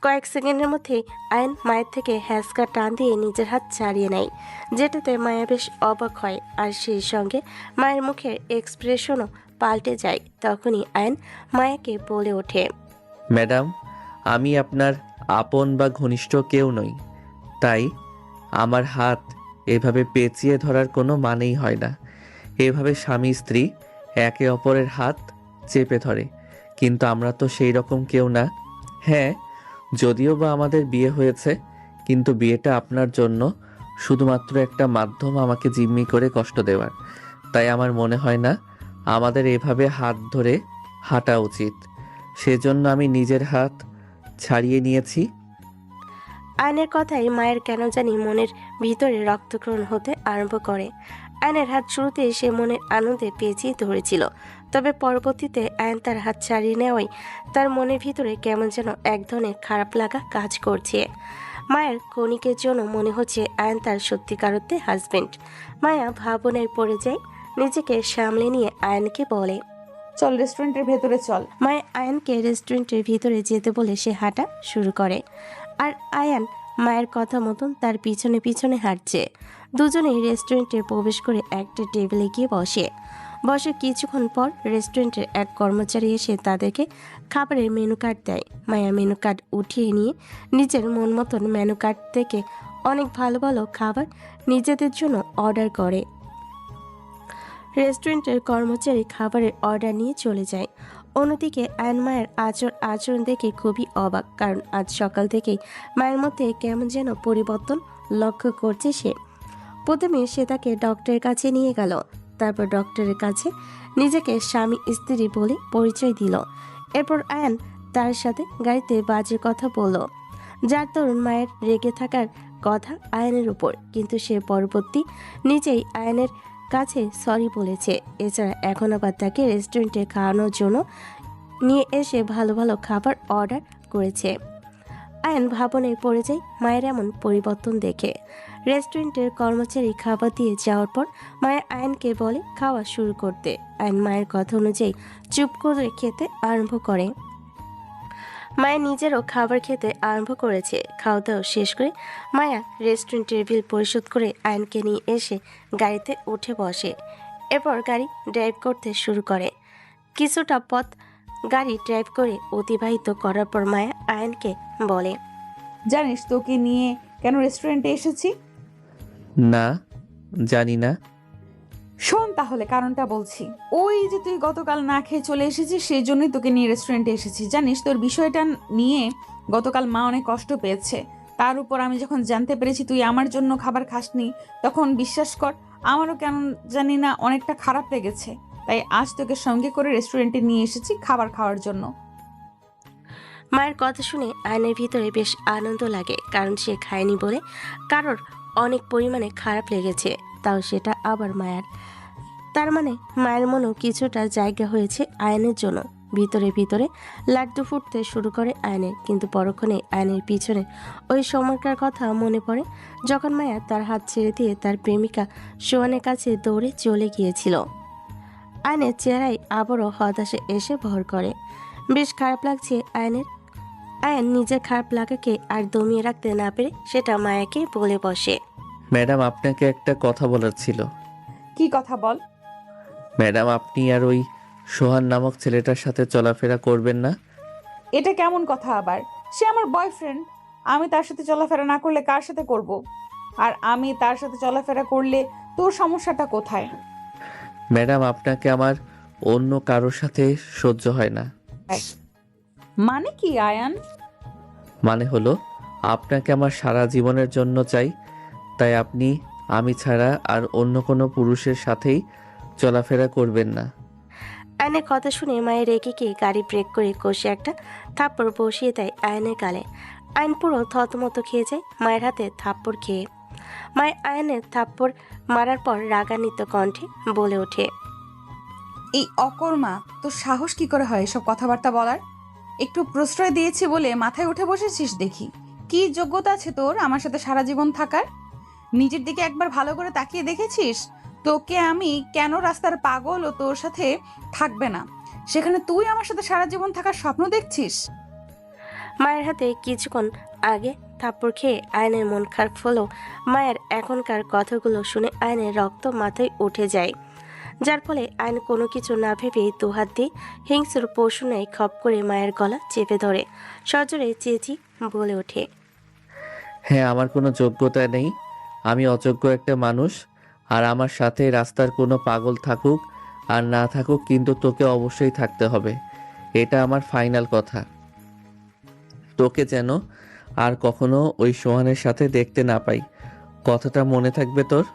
কয়েক সেকেন্ডের মধ্যে আয়ন মায়ের থেকে হ্যাঁচকা টান দিয়ে নিজের হাত ছাড়িয়ে নেয়, যেটাতে মায়া বেশ অবাক হয়। আর সেই সঙ্গে মায়ের মুখের এক্সপ্রেশনও পাল্টে যায়। তখনই আয়ন মায়াকে বলে ওঠে, ম্যাডাম, আমি আপনার আপন বা ঘনিষ্ঠ কেউ নই, তাই আমার হাত এভাবে পেঁচিয়ে ধরার কোনো মানেই হয় না। এভাবে স্বামী স্ত্রী একে অপরের হাত চেপে ধরে, কিন্তু আমরা তো সেই রকম কেউ না। হ্যাঁ, যদিও বা আমাদের বিয়ে হয়েছে, কিন্তু বিয়েটা আপনার জন্য শুধুমাত্র একটা মাধ্যম আমাকে জিম্মি করে কষ্ট দেওয়ার। তাই আমার মনে হয় না আমাদের এভাবে হাত ধরে হাঁটা উচিত। সেজন্য আমি নিজের হাত ছাড়িয়ে নিয়েছি। আয়নের কথাই মায়ের কেন জানি মনের ভিতরে রক্তক্ষরণ হতে আরম্ভ করে। আয়নের হাত শুরুতে সে মনের আনন্দে পেঁচিয়ে ধরেছিল, তবে পরবর্তীতে আয়ন তার হাত ছাড়িয়ে নেওয়াই তার মনের ভিতরে কেমন যেন এক ধরনের খারাপ লাগা কাজ করছে। মায়ের ক্ষণিকের জন্য মনে হচ্ছে আয়ন তার সত্যিকারত্বে হাজবেন্ড। মায়া ভাবনায় পড়ে যায়, নিজেকে সামলে নিয়ে আয়নকে বলে। চল রেস্টুরেন্টের ভেতরে চল। মায়া আয়ানকে রেস্টুরেন্টের ভিতরে যেতে বলে সে হাঁটা শুরু করে, আর আয়ান মায়ের কথা মতন তার পিছনে পিছনে হাঁটছে। দুজনেই রেস্টুরেন্টে প্রবেশ করে একটা টেবিলে গিয়ে বসে কিছুক্ষণ পর রেস্টুরেন্টের এক কর্মচারী এসে তাদেরকে খাবারের মেনু কার্ড দেয়। মায়া মেনু কার্ড উঠিয়ে নিয়ে নিজের মন মতন মেনু কার্ড থেকে অনেক ভালো ভালো খাবার নিজেদের জন্য অর্ডার করে। রেস্টুরেন্টের কর্মচারী খাবারের অর্ডার নিয়ে চলে যায়। অন্যদিকে আয়ন মায়ের আচরণ দেখে খুবই অবাক, কারণ আজ সকাল থেকেই মায়ের মধ্যে কেমন যেন পরিবর্তন লক্ষ্য করছে সে। প্রথমে সে তাকে ডক্টরের কাছে নিয়ে গেল, তারপর ডক্টরের কাছে নিজেকে স্বামী স্ত্রী বলে পরিচয় দিল। এরপর আয়ন তার সাথে গাড়িতে বাজে কথা বলল, যার দরুন মায়ের রেগে থাকার কথা আয়নের উপর, কিন্তু সে পরবর্তী নিজেই আয়নের কাছে সরি বলেছে। এছাড়া এখন আবার তাকে রেস্টুরেন্টে খাওয়ানোর জন্য নিয়ে এসে ভালো ভালো খাবার অর্ডার করেছে। আয়ন ভাবনায় পড়ে যায় মায়ের এমন পরিবর্তন দেখে। রেস্টুরেন্টের কর্মচারী খাবার দিয়ে যাওয়ার পর মায়ের আয়নকে বলে খাওয়া শুরু করতে। আয়ন মায়ের কথা অনুযায়ী চুপ করে খেতে আরম্ভ করে। মায়া নিজেরও খাবার খেতে আরম্ভ করেছে। খাওয়া দাওয়া শেষ করে মায়া রেস্টুরেন্টের বিল পরিশোধ করে আয়নকে নিয়ে এসে গাড়িতে উঠে বসে। এরপর গাড়ি ড্রাইভ করতে শুরু করে। কিছুটা পথ গাড়ি ড্রাইভ করে অতিবাহিত করার পর মায়া আয়নকে বলে, জানিস তোকে নিয়ে কেন রেস্টুরেন্টে এসেছি? না, জানি না। শোন তাহলে কারণটা বলছি। ওই যে তুই গতকাল না খেয়ে চলে এসেছিস, সেই জন্যই তোকে নিয়ে রেস্টুরেন্টে এসেছি। জানিস তোর বিষয়টা নিয়ে গতকাল মা অনেক কষ্ট পেয়েছে। তার উপর আমি যখন জানতে পেরেছি তুই আমার জন্য খাবার খাসনি, তখন বিশ্বাস কর আমারও কেন জানি না অনেকটা খারাপ লেগেছে। তাই আজ তোকে সঙ্গে করে রেস্টুরেন্টে নিয়ে এসেছি খাবার খাওয়ার জন্য। মায়ের কথা শুনে আয়নের ভিতরে বেশ আনন্দ লাগে, কারণ সে খায়নি বলে কারোর অনেক পরিমাণে খারাপ লেগেছে, তাও সেটা আবার মায়ের। তার মানে মায়ের মনেও কিছুটা জায়গা হয়েছে আয়নের জন্য। ভিতরে ভিতরে লাড্ডু ফুটতে শুরু করে আয়নের, কিন্তু পরক্ষণে আয়নের পিছনে ওই সময়কার কথা মনে পড়ে, যখন মায়া তার হাত ছেড়ে দিয়ে তার প্রেমিকা সোহানের কাছে দৌড়ে চলে গিয়েছিল। আয়নের চেহারায় আবারও হতাশা এসে ভর করে। বেশ খারাপ লাগছে আয়নের। আয়ন নিজের খারাপ লাগাকে আর দমিয়ে রাখতে না পেরে সেটা মায়াকে বলে বসে, ম্যাডাম, আপনাকে একটা কথা বলার ছিল। কি কথা বল। ম্যাডাম, আপনি আর ওই সোহান নামক ছেলেটার সাথে চলাফেরা করবেন না। এটা কেমন কথা আবার? সে আমার বয়ফ্রেন্ড। আমি তার সাথে চলাফেরা না করলে কার সাথে করব? আর আমি তার সাথে চলাফেরা করলে তোর সমস্যাটা কোথায়? ম্যাডাম, আপনাকে আমার অন্য কারোর সাথে সহ্য হয় না। মানে কি আয়ান? মানে হলো, আপনাকে আমার সারা জীবনের জন্য চাই। তাই আপনি আমি ছাড়া আর অন্য কোনো পুরুষের সাথেই চলাফেরা করবেন না। আয়নের কথা শুনে মায়ের রেগে গিয়ে গাড়ি ব্রেক করে কষে একটা থাপ্পড় বসিয়ে দেয় আয়নের গালে। আয়ন পুরো থতমত খেয়ে যায় মায়ের হাতে থাপ্পড় খেয়ে। মায়ের আয়নের থাপ্পড় মারার পর রাগান্বিত কণ্ঠে বলে ওঠে, এই অকর্মা, তোর সাহস কি করে হয় এসব কথাবার্তা বলার? একটু প্রশ্রয় দিয়েছি বলে মাথায় উঠে বসেছিস দেখি। কি যোগ্যতা আছে তোর আমার সাথে সারা জীবন থাকার? নিজের দিকে একবার ভালো করে তাকিয়ে দেখেছিস তোকে আমি কেন রাস্তার পাগল ও তোর সাথে থাকবে না, সেখানে তুই আমার সাথে সারা জীবন থাকার স্বপ্ন দেখছিস? মায়ের হাতে কিছুক্ষণ আগে থাপ্পড় খেয়ে আয়নের মন খারাপ হলেও মায়ের এখনকার কথাগুলো শুনে আয়নের রক্ত মাথায় উঠে যায়, যার ফলে আয়ন কোনো কিছু না ভেবেই দুহাত দিয়ে হিংস্র পশু ন্যায় খপ করে মায়ের গলা চেপে ধরে সজোরে চেঁচি বলে ওঠে, হ্যাঁ, আমার কোনো যোগ্যতা নেই। আমি অযোগ্য একটা মানুষ। আর আমার সাথে রাস্তার কোনো পাগল থাকুক আর না থাকুক, কিন্তু তোকে অবশ্যই থাকতে হবে। এটা আমার ফাইনাল কথা। তোকে যেন আর কখনো ওই সোহানের সাথে দেখতে না পাই। কথাটা মনে থাকবে তোর?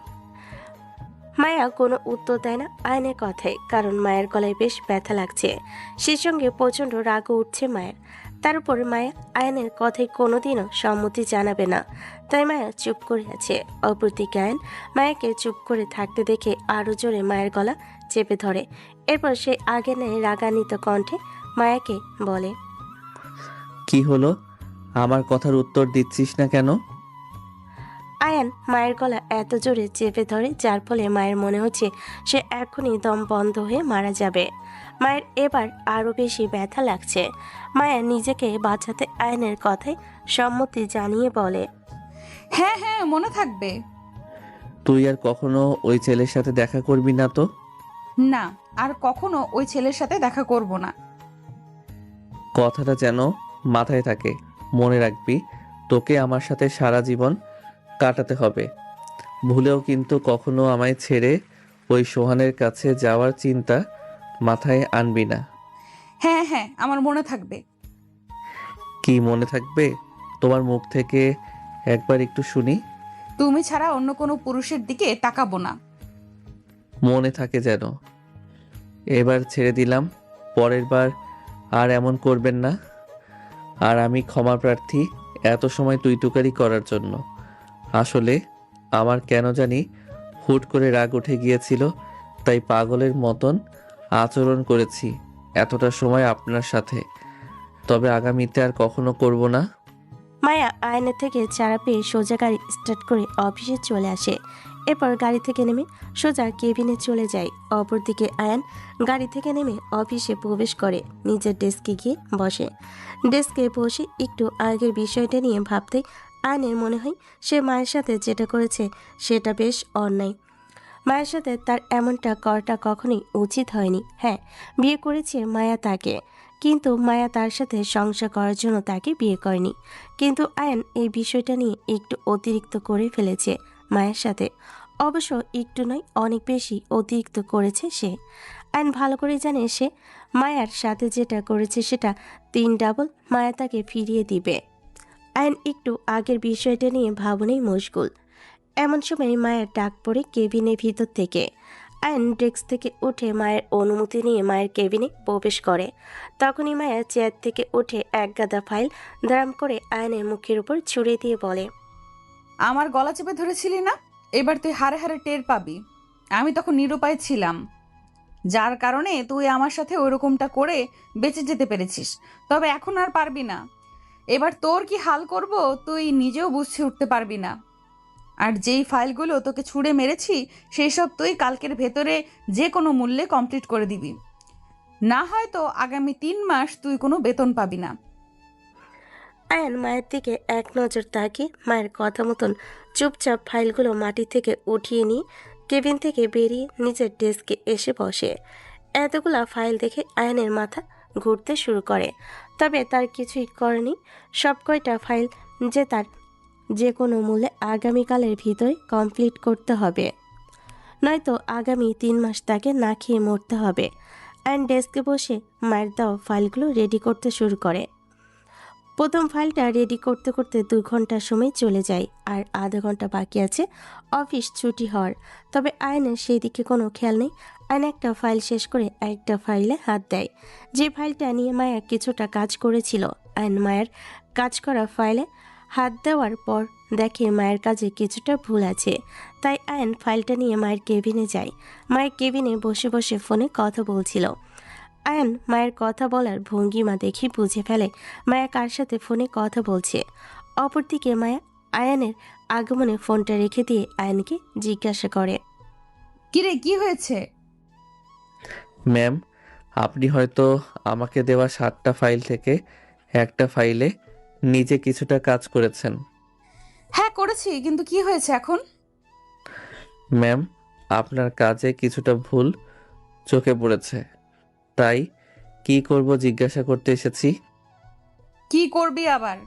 মায়া কোনো উত্তর দেয় না আয়নের কথায়, কারণ মায়ের গলায় বেশ ব্যথা লাগছে। সেই সঙ্গে প্রচণ্ড রাগও উঠছে মায়ের। তার উপর মায়া আয়নের কথায় কোনোদিনও সম্মতি জানাবে না, তাই মায়া চুপ করে আছে। অপরদিকে আয়ন মায়াকে চুপ করে থাকতে দেখে আরও জোরে মায়ের গলা চেপে ধরে। এরপর সে আগে নেয় রাগান্বিত কণ্ঠে মায়াকে বলে, কি হলো? আমার কথার উত্তর দিচ্ছিস না কেন? আয়ান মায়ের গলা এত জোরে চেপে ধরে যার ফলে মায়ের মনে হচ্ছে সে এখনই দম বন্ধ হয়ে মারা যাবে। মায়ের এবার আরও বেশি ব্যথা লাগছে। মায়া নিজেকে বাঁচাতে আয়নের কথায় সম্মতি জানিয়ে বলে, হ্যাঁ হ্যাঁ, মনে থাকবে। তুই আর কখনো ওই ছেলের সাথে দেখা করবি না তো? না, আর কখনো ওই ছেলের সাথে দেখা করব না। কথাটা যেন মাথায় থাকে। মনে রাখবি, তোকে আমার সাথে সারা জীবন কাটাতে হবে। ভুলেও কিন্তু কখনো আমায় ছেড়ে ওই সোহানের কাছে যাওয়ার চিন্তা মাথায় আনবি না। হ্যাঁ হ্যাঁ, আমার মনে থাকবে। কি মনে থাকবে? তোমার মুখ থেকে একবার একটু শুনি। তুমি ছাড়া অন্য কোনো পুরুষের দিকে তাকাবো না। মনে থাকে যেন। এবার ছেড়ে দিলাম, পরের বার আর এমন করবেন না। আর আমি ক্ষমা প্রার্থী এত সময় তুই তুকারি করার জন্য। আসলে আমার কেন জানি হুট করে রাগ উঠে গিয়েছিল, তাই পাগলের মতন আচরণ করেছি এতটা সময় আপনার সাথে। তবে আগামীতে আর কখনো করব না। মায়া আয়নের থেকে চারা পেয়ে সোজা গাড়ি স্টার্ট করে অফিসে চলে আসে। এরপর গাড়ি থেকে নেমে সোজা কেবিনে চলে যায়। অপরদিকে আয়ান গাড়ি থেকে নেমে অফিসে প্রবেশ করে, নিজের ডেস্কে গিয়ে বসে। ডেস্কে বসে একটু আগের বিষয়টা নিয়ে ভাবতেই আয়নের মনে হয় সে মায়ের সাথে যেটা করেছে সেটা বেশ অন্যায়। মায়ের সাথে তার এমনটা করাটা কখনোই উচিত হয়নি। হ্যাঁ, বিয়ে করেছে মায়া তাকে, কিন্তু মায়া তার সাথে সংসার করার জন্য তাকে বিয়ে করেনি। কিন্তু আয়ান এই বিষয়টা নিয়ে একটু অতিরিক্ত করে ফেলেছে মায়ের সাথে। অবশ্য একটু নয়, অনেক বেশি অতিরিক্ত করেছে সে। আয়ান ভালো করে জানে সে মায়ার সাথে যেটা করেছে সেটা 3 ডাবল মায়া তাকে ফিরিয়ে দিবে। আয়ান একটু আগের বিষয়টা নিয়ে ভাবনেই মশগুল। এমন সময় মায়ের ডাক পড়ে কেবিনের ভিতর থেকে। আয়ন ডেস্ক থেকে উঠে মায়ের অনুমতি নিয়ে মায়ের কেবিনে প্রবেশ করে। তখনই মায়া চেয়ার থেকে উঠে এক গাদা ফাইল দাঁড়াম করে আয়নের মুখের উপর ছুড়ে দিয়ে বলে, আমার গলা চেপে ধরেছিলি না? এবার তুই হারে হারে টের পাবি। আমি তখন নিরুপায় ছিলাম, যার কারণে তুই আমার সাথে ওইরকমটা করে বেঁচে যেতে পেরেছিস। তবে এখন আর পারবি না। এবার তোর কি হাল করব তুই নিজেও বুঝে উঠতে পারবি না। আর যেই ফাইলগুলো তোকে ছুঁড়ে মেরেছি সেই সব তুই কালকের ভেতরে যে কোনো মূল্যে কমপ্লিট করে দিবি। না হয়তো আগামী 3 মাস তুই কোনো বেতন পাবি না। আয়ন মায়ের দিকে এক নজর তাকিয়ে মায়ের কথা মতন চুপচাপ ফাইলগুলো মাটি থেকে উঠিয়ে নিয়ে কেবিন থেকে বেরিয়ে নিজের ডেস্কে এসে বসে। এতগুলা ফাইল দেখে আয়নের মাথা ঘুরতে শুরু করে, তবে তার কিছুই করেনি। সব কয়টা ফাইল যে তার যে কোনো মূল্যে আগামীকালের ভিতরে কমপ্লিট করতে হবে, নয়তো আগামী 3 মাস তাকে না খেয়ে মরতে হবে। আয়ন ডেস্কে বসে মায়ের দেওয়া ফাইলগুলো রেডি করতে শুরু করে। প্রথম ফাইলটা রেডি করতে করতে 2 ঘন্টা সময় চলে যায়, আর আধা ঘন্টা বাকি আছে অফিস ছুটি হওয়ার। তবে আয়নের সেই দিকে কোনো খেয়াল নেই। আয়ন একটা ফাইল শেষ করে আরেকটা ফাইলে হাত দেয়, যে ফাইলটা নিয়ে মায়া কিছুটা কাজ করেছিল। আয়ন মায়ের কাজ করা ফাইলে হাত দেওয়ার পর দেখে মায়ের কাজে কিছুটা ভুল আছে, তাই আয়ন ফাইলটা নিয়ে মায়ের কেবিনে যায়। মায়ের কেবিনে বসে বসে ফোনে কথা বলছিল। আয়ন মায়ের কথা বলার ভঙ্গিমা দেখে বুঝে ফেলে মায়া কার সাথে ফোনে কথা বলছে। অপরদিকে মায়া আয়নের আগমনে ফোনটা রেখে দিয়ে আয়নকে জিজ্ঞাসা করে, কিরে, কি হয়েছে? ম্যাম, আপনি হয়তো আমাকে দেওয়া 7টা ফাইল থেকে একটা ফাইলে নিজে কিছুটা কাজ করেছেন। হ্যাঁ করেছি, কিন্তু কি হয়েছে এখন? ম্যাম, আপনার কাজে কিছুটা ভুল চোখে পড়েছে, তাই কি করব জিজ্ঞাসা করতে এসেছি। কি করবি আবার?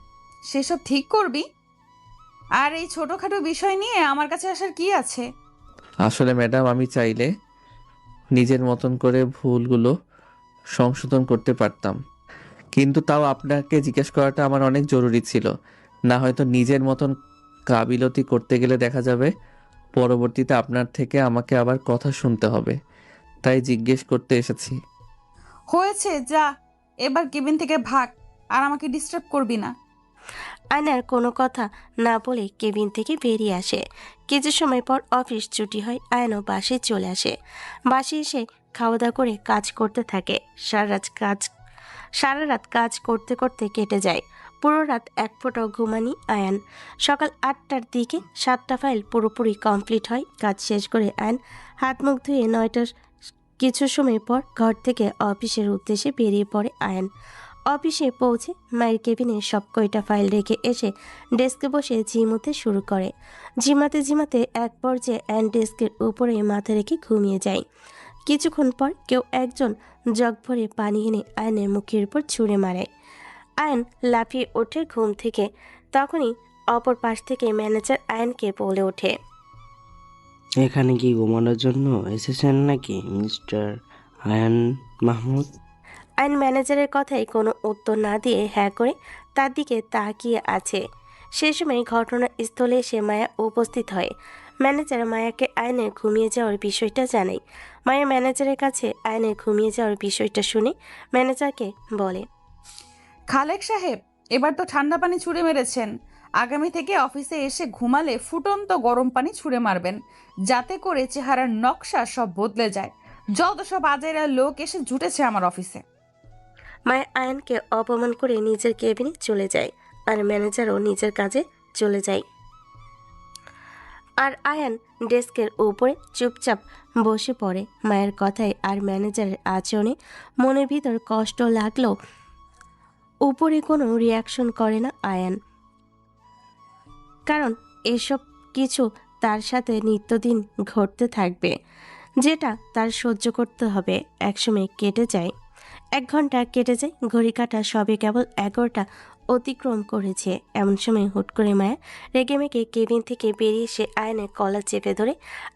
সেসব ঠিক করবি? আর এই ছোটখাটো বিষয় নিয়ে আমার কাছে আসার কি আছে? আসলে ম্যাডাম, আমি চাইলে নিজের মতন করে ভুলগুলো সংশোধন করতে পারতাম, কিন্তু তাও আপনাকে জিজ্ঞেস করাটা আমার অনেক জরুরি ছিল। না হয়তো নিজের মতন কাবিলতি করতে গেলে দেখা যাবে পরবর্তীতে আপনার থেকে আমাকে আবার কথা শুনতে হবে, তাই জিজ্ঞেস করতে এসেছি। হয়েছে, যা এবার কেবিন থেকে ভাগ, আর আমাকে ডিস্টার্ব করবি না। আয়নার কোনো কথা না বলে কেবিন থেকে বেরিয়ে আসে। কিছু সময় পর অফিস ছুটি হয়, আয়নও বাসে চলে আসে। বাসে এসে খাওয়া দাওয়া করে কাজ করতে থাকে। সারা রাত কাজ করতে করতে কেটে যায়। পুরো রাত এক ফোঁটাও ঘুমানি আয়ান। সকাল 8টার দিকে 7টা ফাইল পুরোপুরি কমপ্লিট হয়। কাজ শেষ করে আয়ান হাত মুখ ধুয়ে 9টার কিছু সময় পর ঘর থেকে অফিসের উদ্দেশ্যে বেরিয়ে পড়ে আয়ান। অফিসে পৌঁছে মায়ের কেবিনে সব কয়টা ফাইল রেখে এসে ডেস্কে বসে ঝিমোতে শুরু করে। ঝিমাতে এক পর্যায়ে আয়ন ডেস্কের উপরে মাথা রেখে ঘুমিয়ে যায়। কিছুক্ষণ পর কেউ একজন জগ ভরে পানি এনে আয়নের মুখের উপর ছুঁড়ে মারে। আয়ন লাফিয়ে ওঠে ঘুম থেকে। তখনই অপর পাশ থেকে ম্যানেজার আয়নকে বলে ওঠে, এখানে কি ঘুমানোর জন্য এসেছেন নাকি মিস্টার আয়ান মাহমুদ? আয়ন ম্যানেজারের কথায় কোনো উত্তর না দিয়ে হ্যাঁ করে তার দিকে তাকিয়ে আছে। সে সময় ঘটনাস্থলে এসে মায়া উপস্থিত হয়। ম্যানেজার মায়াকে আয়নের ঘুমিয়ে যাওয়ার বিষয়টা জানায়। মায়া ম্যানেজারের কাছে আয়নের ঘুমিয়ে যাওয়ার বিষয়টা শুনে ম্যানেজারকে বলে, খালেক সাহেব, এবার তো ঠান্ডা পানি ছুঁড়ে মেরেছেন। আগামী থেকে অফিসে এসে ঘুমালে ফুটন্ত গরম পানি ছুঁড়ে মারবেন, যাতে করে চেহারার নকশা সব বদলে যায়। যত সব আজেরা লোক এসে জুটেছে আমার অফিসে। মায়া আয়নকে অপমান করে নিজের কেবিনে চলে যায়, আর ম্যানেজারও নিজের কাজে চলে যায়। আর আয়ান ডেস্কের উপরে চুপচাপ বসে পড়ে। মায়ের কথায় আর ম্যানেজারের আচরণে মনের ভিতর কষ্ট লাগলেও উপরে কোনো রিয়াকশন করে না আয়ান, কারণ এসব কিছু তার সাথে নিত্যদিন ঘটতে থাকবে, যেটা তার সহ্য করতে হবে। একসময় কেটে যায়, 1 ঘন্টা কেটে যায়, ঘড়ি কাটা সবে কেবল 11টা অতিক্রম করেছে। এমন সময় হুট করে মায়া রেগেমেগে কেবিন থেকে বেরিয়ে এসে আয়নের কলার চেপে ধরে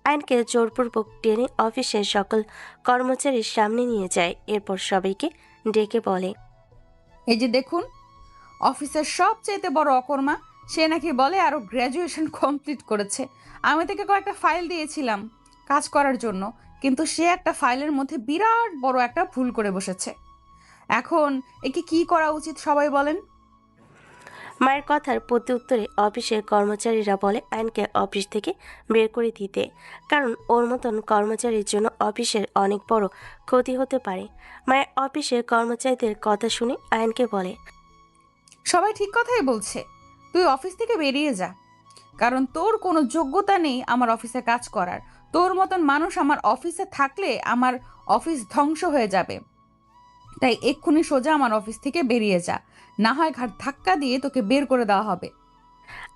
আয়নকে জোরপূর্বক টেনে অফিসের সকল কর্মচারীর সামনে নিয়ে যায়। এরপর সবাইকে ডেকে বলে, এই যে দেখুন, অফিসের সবচেয়ে বড় অকর্মা, সে নাকি বলে আরো গ্র্যাজুয়েশন কমপ্লিট করেছে। আমি তাকে কয়েকটা ফাইল দিয়েছিলাম কাজ করার জন্য, কিন্তু সে একটা ফাইলের মধ্যে বিরাট বড় একটা ভুল করে বসেছে। এখন একে কি করা উচিত সবাই বলেন? মায়ের কথার প্রতি উত্তরে অফিসের কর্মচারীরা বলে আয়নকে অফিস থেকে বের করে দিতে, কারণ ওর মতন কর্মচারীর জন্য অফিসের অনেক বড় ক্ষতি হতে পারে। মায়ের অফিসের কর্মচারীদের কথা শুনে আয়নকে বলে, সবাই ঠিক কথাই বলছে, তুই অফিস থেকে বেরিয়ে যা, কারণ তোর কোনো যোগ্যতা নেই আমার অফিসে কাজ করার। তোর মতন মানুষ আমার অফিসে থাকলে আমার অফিস ধ্বংস হয়ে যাবে। তাই এক্ষুনি সোজা আমার অফিস থেকে বেরিয়ে যা, না হয় ঘাট ধাক্কা দিয়ে তোকে বের করে দেওয়া হবে।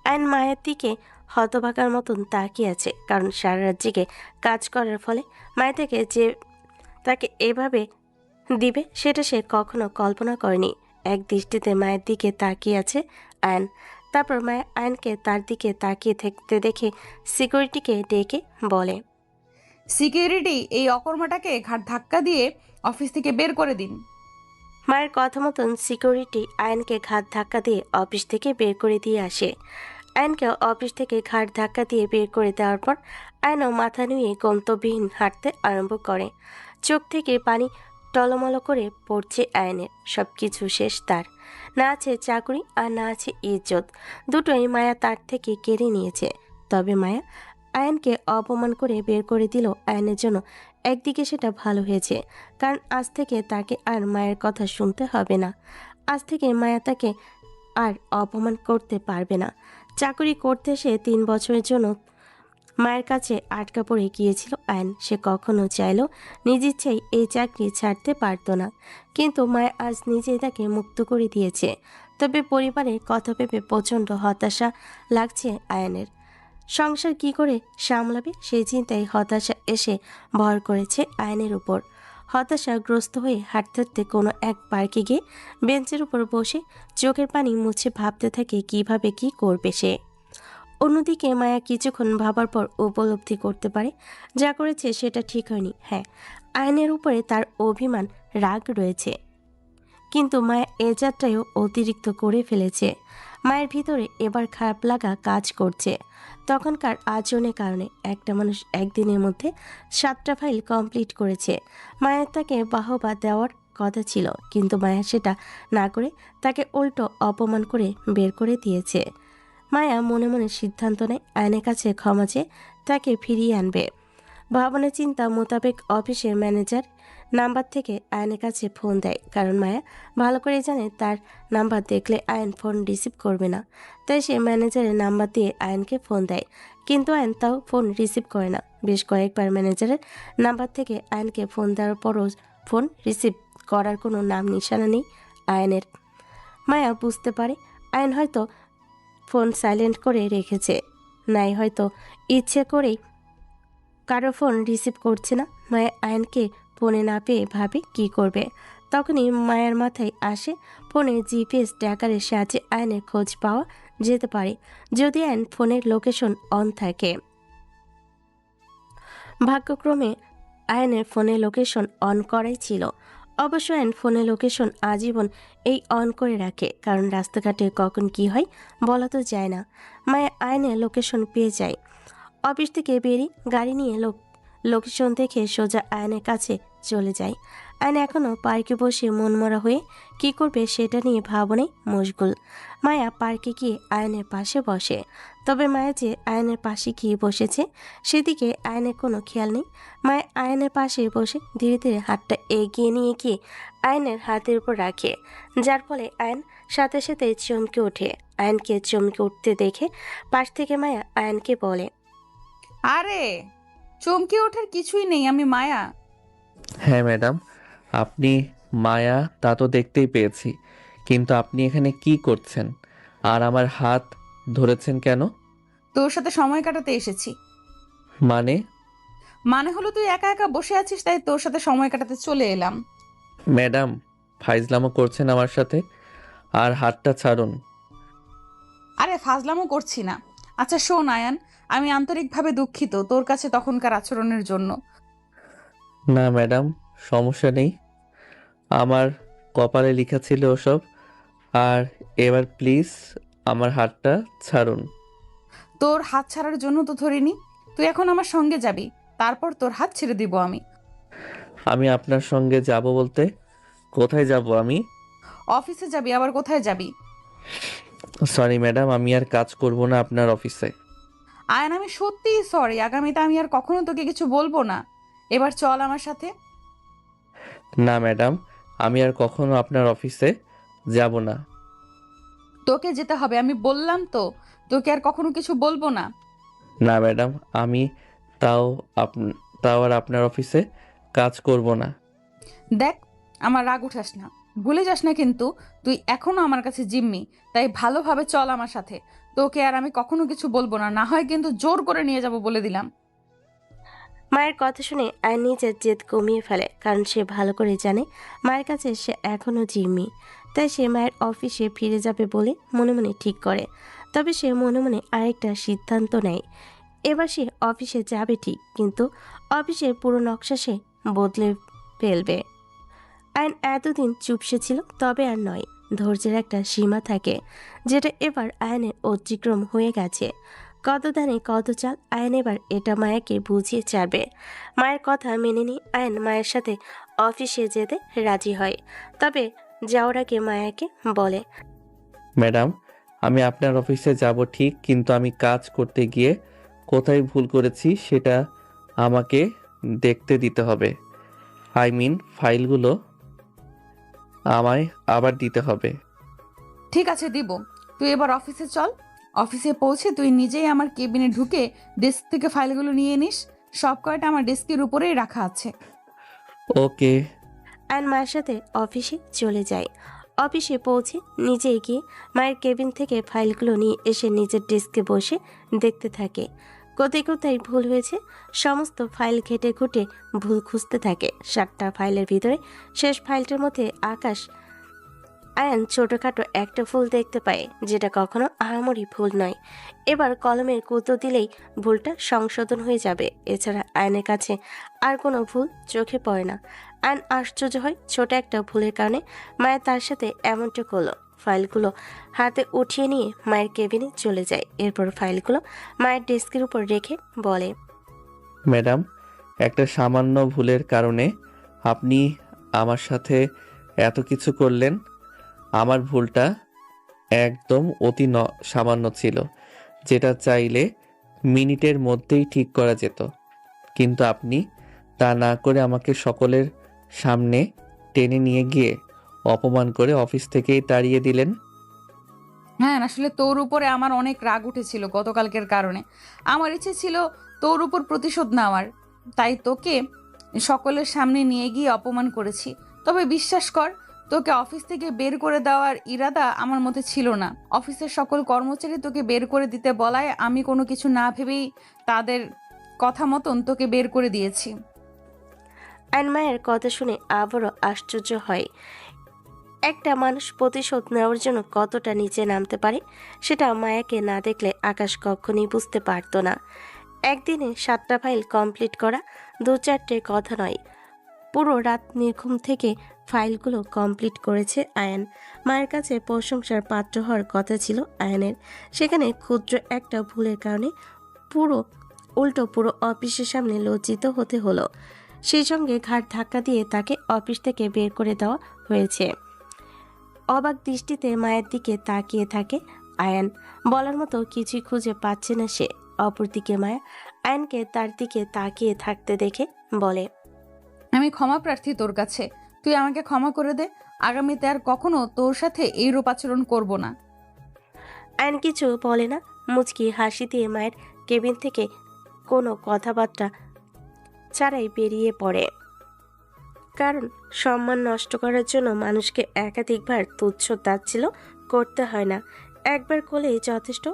আয়ন মায়ের দিকে হতভাগার মতন তাকিয়ে আছে, কারণ সারা রাত জেগে কাজ করার ফলে মায়ের থেকে যে তাকে এভাবে দিবে সেটা সে কখনো কল্পনা করেনি। এক দৃষ্টিতে মায়ের দিকে তাকিয়ে আছে আয়ন। তারপর মায়া আয়নকে তার দিকে তাকিয়ে থাকতে দেখে সিকিউরিটিকে ডেকে বলে, সিকিউরিটি, এই অকর্মাটাকে ঘাট ধাক্কা দিয়ে অফিস থেকে বের করে দিন। মায়ের কথা মতন সিকিউরিটি আয়নকে ঘাট ধাক্কা দিয়ে অফিস থেকে বের করে দিয়ে আসে। আয়নকে অফিস থেকে ঘাট ধাক্কা দিয়ে বের করে দেওয়ার পর আয়নও মাথা নুয়ে গন্তব্যহীন হাঁটতে আরম্ভ করে। চোখ থেকে পানি টলমল করে পড়ছে আয়নের। সব কিছু শেষ তার। না আছে চাকরি আর না আছে ইজ্জত, দুটোই মায়া তার থেকে কেড়ে নিয়েছে। তবে মায়া আয়নকে অপমান করে বের করে দিল আয়নের জন্য একদিকে সেটা ভালো হয়েছে, কারণ আজ থেকে তাকে আর মায়ের কথা শুনতে হবে না। আজ থেকে মায়া তাকে আর অপমান করতে পারবে না। চাকরি করতে সে 3 বছরের জন্য মায়ের কাছে আটকা পড়ে গিয়েছিল আয়ন। সে কখনো চাইলেও নিজ ইচ্ছাই এই চাকরি ছাড়তে পারত না, কিন্তু মায়া আজ নিজেই তাকে মুক্ত করে দিয়েছে। তবে পরিবারের কথা ভেবে প্রচণ্ড হতাশা লাগছে আয়নের। সংসার কি করে সামলাবে সেই চিন্তায় হতাশা এসে ভর করেছে আয়নের উপর। হতাশাগ্রস্ত হয়ে হাঁটতে হাঁটতে কোনো এক পার্কে গিয়ে বেঞ্চের উপর বসে চোখের পানি মুছে ভাবতে থাকে কিভাবে কি করবে সে। অন্যদিকে মায়া কিছুক্ষণ ভাবার পর উপলব্ধি করতে পারে যা করেছে সেটা ঠিক হয়নি। হ্যাঁ, আয়নের উপরে তার অভিমান, রাগ রয়েছে, কিন্তু মায়া এ যাত্রায়ও অতিরিক্ত করে ফেলেছে। মায়ের ভিতরে এবার খারাপ লাগা কাজ করছে। তখনকার আচরণের কারণে একটা মানুষ একদিনের মধ্যে 7টা ফাইল কমপ্লিট করেছে। মায়ের তাকে বাহবা দেওয়ার কথা ছিল, কিন্তু মায়া সেটা না করে তাকে উল্টো অপমান করে বের করে দিয়েছে। মায়া মনে মনে সিদ্ধান্ত নেয় আয়নের কাছে ক্ষমা চেয়ে তাকে ফিরিয়ে আনবে। ভাবনা চিন্তা মোতাবেক অফিসের ম্যানেজার নাম্বার থেকে আয়নের কাছে ফোন দেয়, কারণ মায়া ভালো করে জানে তার নাম্বার দেখলে আয়ন ফোন রিসিভ করবে না। তাই সে ম্যানেজারের নাম্বার দিয়ে আয়নকে ফোন দেয়, কিন্তু আয়ন তাও ফোন রিসিভ করে না। বেশ কয়েকবার ম্যানেজারের নাম্বার থেকে আয়নকে ফোন দেওয়ার পরও ফোন রিসিভ করার কোনো নাম নিশানা নেই আয়নের। মায়া বুঝতে পারে আয়ন হয়তো ফোন সাইলেন্ট করে রেখেছে, নাই হয়তো ইচ্ছে করেই কারো ফোন রিসিভ করছে না। মায়া আয়নকে ফোনে না পেয়ে ভাবে কি করবে। তখনই মায়ের মাথায় আসে ফোনে জিপিএস ট্র্যাকারের সাহায্যে আয়নের খোঁজ পাওয়া যেতে পারে, যদি আয়ন ফোনের লোকেশন অন থাকে। ভাগ্যক্রমে আয়নের ফোনে লোকেশন অন করাই ছিল। অবশ্য আয়ন ফোনে লোকেশন আজীবন এই অন করে রাখে, কারণ রাস্তাঘাটে কখন কি হয় বলা তো যায় না। মায়া আয়নের লোকেশন পেয়ে যায়। অফিস থেকে বেরিয়ে গাড়ি নিয়ে লোকেশন দেখে সোজা আয়নের কাছে চলে যায়। আয়ন এখনও পার্কে বসে মনমরা হয়ে কি করবে সেটা নিয়ে ভাবনায় মশগুল। মায়া পার্কে গিয়ে আয়নের পাশে বসে, তবে মায়া যে আয়নের পাশে গিয়ে বসেছে সেদিকে আয়নের কোনো খেয়াল নেই। মায়া আয়নের পাশে বসে ধীরে ধীরে হাতটা এগিয়ে নিয়ে গিয়ে আয়নের হাতের উপর রাখে, যার ফলে আয়ন সাথে সাথে চমকে ওঠে। আয়নকে চমকে উঠতে দেখে পাশ থেকে মায়া আয়নকে বলে, আরে চমকে ওঠার কিছুই নেই, আমি মায়া। হ্যাঁ ম্যাডাম, আপনি মায়া তা তো দেখতেই পেয়েছি, কিন্তু আপনি এখানে কি করছেন আর আমার হাত ধরেছেন কেন? তোর সাথে সময় কাটাতে এসেছি। মানে? মানে হলো তুই একা একা বসে আছিস, তাই তোর সাথে সময় কাটাতে চলে এলাম। ম্যাডাম, ফাইজলামো করছেন আমার সাথে, আর হাতটা ছাড়ুন। আরে ফাজলামো করছি না। আচ্ছা শোন আয়ান, আমি আন্তরিকভাবে দুঃখিত তোর কাছে তখনকার আচরণের জন্য। না ম্যাডাম, সমস্যা নেই, আমার কপালে লেখা ছিল ওসব। আর এবার প্লিজ আমার হাতটা ছাড়ুন। তোর হাত ছাড়ার জন্য তো ধরিনি। তুই এখন আমার সঙ্গে যাবি, তারপর তোর হাত ছেড়ে দিব আমি। আমি আপনার সঙ্গে যাব বলতে কোথায় যাব আমি? অফিসে যাবি? আবার কোথায় যাবি? সরি ম্যাডাম, আমি আর কাজ করব না আপনার অফিসে। আয়ান আমি সত্যিই সরি, আগামীতে আমি আর কখনো তোকে কিছু বলবো না। এবার চল আমার সাথে। না ম্যাডাম, আমি আর কখনো আপনার অফিসে যাব না। তোকে যেতে হবে, আমি বললাম তো, তোকে আর কখনো কিছু বলবো না। না ম্যাডাম, আমি তাও তাও আর আপনার অফিসে কাজ করব না। দেখ, আমার রাগ উঠাস না, ভুলে যাস না কিন্তু তুই এখনো আমার কাছে জিম্মি। তাই ভালোভাবে চল আমার সাথে। তোকে আর আমি কখনো কিছু বলবো না, না হয় কিন্তু জোর করে নিয়ে যাব বলে দিলাম। মায়ের কথা শুনে আয়ন নিজের জেদ কমিয়ে ফেলে, কারণ সে ভালো করে জানে মায়ের কাছে সে এখনও জিম্মি। তাই সে মায়ের অফিসে ফিরে যাবে বলে মনে মনে ঠিক করে। তবে সে মনে মনে আরেকটা সিদ্ধান্ত নেয়। এবার সে অফিসে যাবে ঠিক, কিন্তু অফিসের পুরো নকশা সে বদলে ফেলবে। আয়ন এতদিন চুপসে ছিল, তবে আর নয়। ধৈর্যের একটা সীমা থাকে, যেটা এবার আয়নের অতিক্রম হয়ে গেছে। কত দানে কত চাল, আয়ন এবার এটা মায়াকে বুঝিয়ে ছাড়বে। মায়ের কথা মেনে নিয়ে আয়ন মায়ের সাথে অফিসে যেতে রাজি হয়। তবে যাওয়ার আগে মায়াকে বলে, ম্যাডাম, আমি আপনার অফিসে যাব ঠিক, কিন্তু আমি কাজ করতে গিয়ে কোথায় ভুল করেছি সেটা আমাকে দেখতে দিতে হবে। আই মিন ফাইলগুলো আমায় আবার দিতে হবে। ঠিক আছে, দিব। তুই এবার অফিসে চল। অফিসে পৌঁছে তুই নিজেই আমার কেবিনে ঢুকে ডেস্ক থেকে ফাইলগুলো নিয়ে নিস। সব কয়টা আমার ডেস্কের উপরেই রাখা আছে। ওকে। আয়ন মায়ের সাথে অফিসে চলে যায়। অফিসে পৌঁছে নিজে গিয়ে মায়ের কেবিন থেকে ফাইলগুলো নিয়ে এসে নিজের ডেস্কে বসে দেখতে থাকে। কোথায় কোথায় ভুল হয়েছে সমস্ত ফাইল ঘেটে ঘুটে ভুল খুঁজতে থাকে। 7টা ফাইলের ভিতরে শেষ ফাইলটার মধ্যে আকাশ আয়ান ছোটখাটো একটা ফুল দেখতে পায়, যেটা কখনো আহামরি ভুল নয়। এবার কলমের কুতো দিলেই ভুলটা সংশোধন হয়ে যাবে। এছাড়া আয়নের কাছে আর কোনো ভুল চোখে পড়ে না। আয়ন আশ্চর্য হয়, ছোট একটা ভুলের কারণে মায়া তার সাথে এমনটা করলো। ফাইলগুলো হাতে উঠিয়ে নিয়ে মায়ের কেবিনে চলে যায়। এরপর ফাইলগুলো মায়ের ডেস্কের উপর রেখে বলে, ম্যাডাম, একটা সামান্য ভুলের কারণে আপনি আমার সাথে এত কিছু করলেন। আমার ভুলটা একদম অতি সামান্য ছিল, যেটা চাইলে মিনিটের মধ্যেই ঠিক করা যেত, কিন্তু আপনি তা না করে আমাকে সকলের সামনে টেনে নিয়ে গিয়ে অপমান করে অফিস থেকেই তাড়িয়ে দিলেন। হ্যাঁ, আসলে তোর উপরে আমার অনেক রাগ উঠেছিল গতকালকের কারণে। আমার ইচ্ছে ছিল তোর উপর প্রতিশোধ নেওয়ার, তাই তোকে সকলের সামনে নিয়ে গিয়ে অপমান করেছি। তবে বিশ্বাস কর, তোকে অফিস থেকে বের করে দেওয়ার ইরাদা আমার মধ্যে ছিল না। অফিসের সকল কর্মচারী তোকে বের করে দিতে বলায় আমি কোনো কিছু না ভেবেই তাদের কথা মতন তোকে বের করে দিয়েছি। আয়ন মায়ের কথা শুনে আবারও আশ্চর্য হয়। একটা মানুষ প্রতিশোধ নেওয়ার জন্য কতটা নিচে নামতে পারে, সেটা মায়াকে না দেখলে আকাশ কখনই বুঝতে পারতো না। একদিনে 7টা ফাইল কমপ্লিট করা 2-4টে কথা নয়, পুরো রাত নির্ঘুম থেকে ফাইলগুলো কমপ্লিট করেছে আয়ান। মায়ের কাছে প্রশংসার পাত্র হওয়ার কথা ছিল আয়ানের, সেখানে ক্ষুদ্র একটা ভুলের কারণে পুরো অফিসের সামনে লজ্জিত হতে হলো। সেই সঙ্গে ঘাড় ধাক্কা দিয়ে তাকে অফিস থেকে বের করে দেওয়া হয়েছে। অবাক দৃষ্টিতে মায়ের দিকে তাকিয়ে থাকে আয়ান। বলার মতো কিছুই খুঁজে পাচ্ছে না সে। অপরদিকে মায়া আয়ানকে তার দিকে তাকিয়ে থাকতে দেখে বলে, আমি ক্ষমা প্রার্থী তোর কাছে, তুই আমাকে ক্ষমা করে দে। আগামীতে আর কখনো তোর সাথে এইরূপ আচরণ করব না। আয়ান কিছু বলে না, মুচকি হাসি দিয়ে মায়ের কেবিন থেকে কোনো কথাবার্তা ছাড়াই বেরিয়ে পড়ে। কারণ সম্মান নষ্ট করার জন্য মানুষকে একাধিকবার তুচ্ছ তাচ্ছিল্য করতে হয় না, একবার করলেই যথেষ্ট।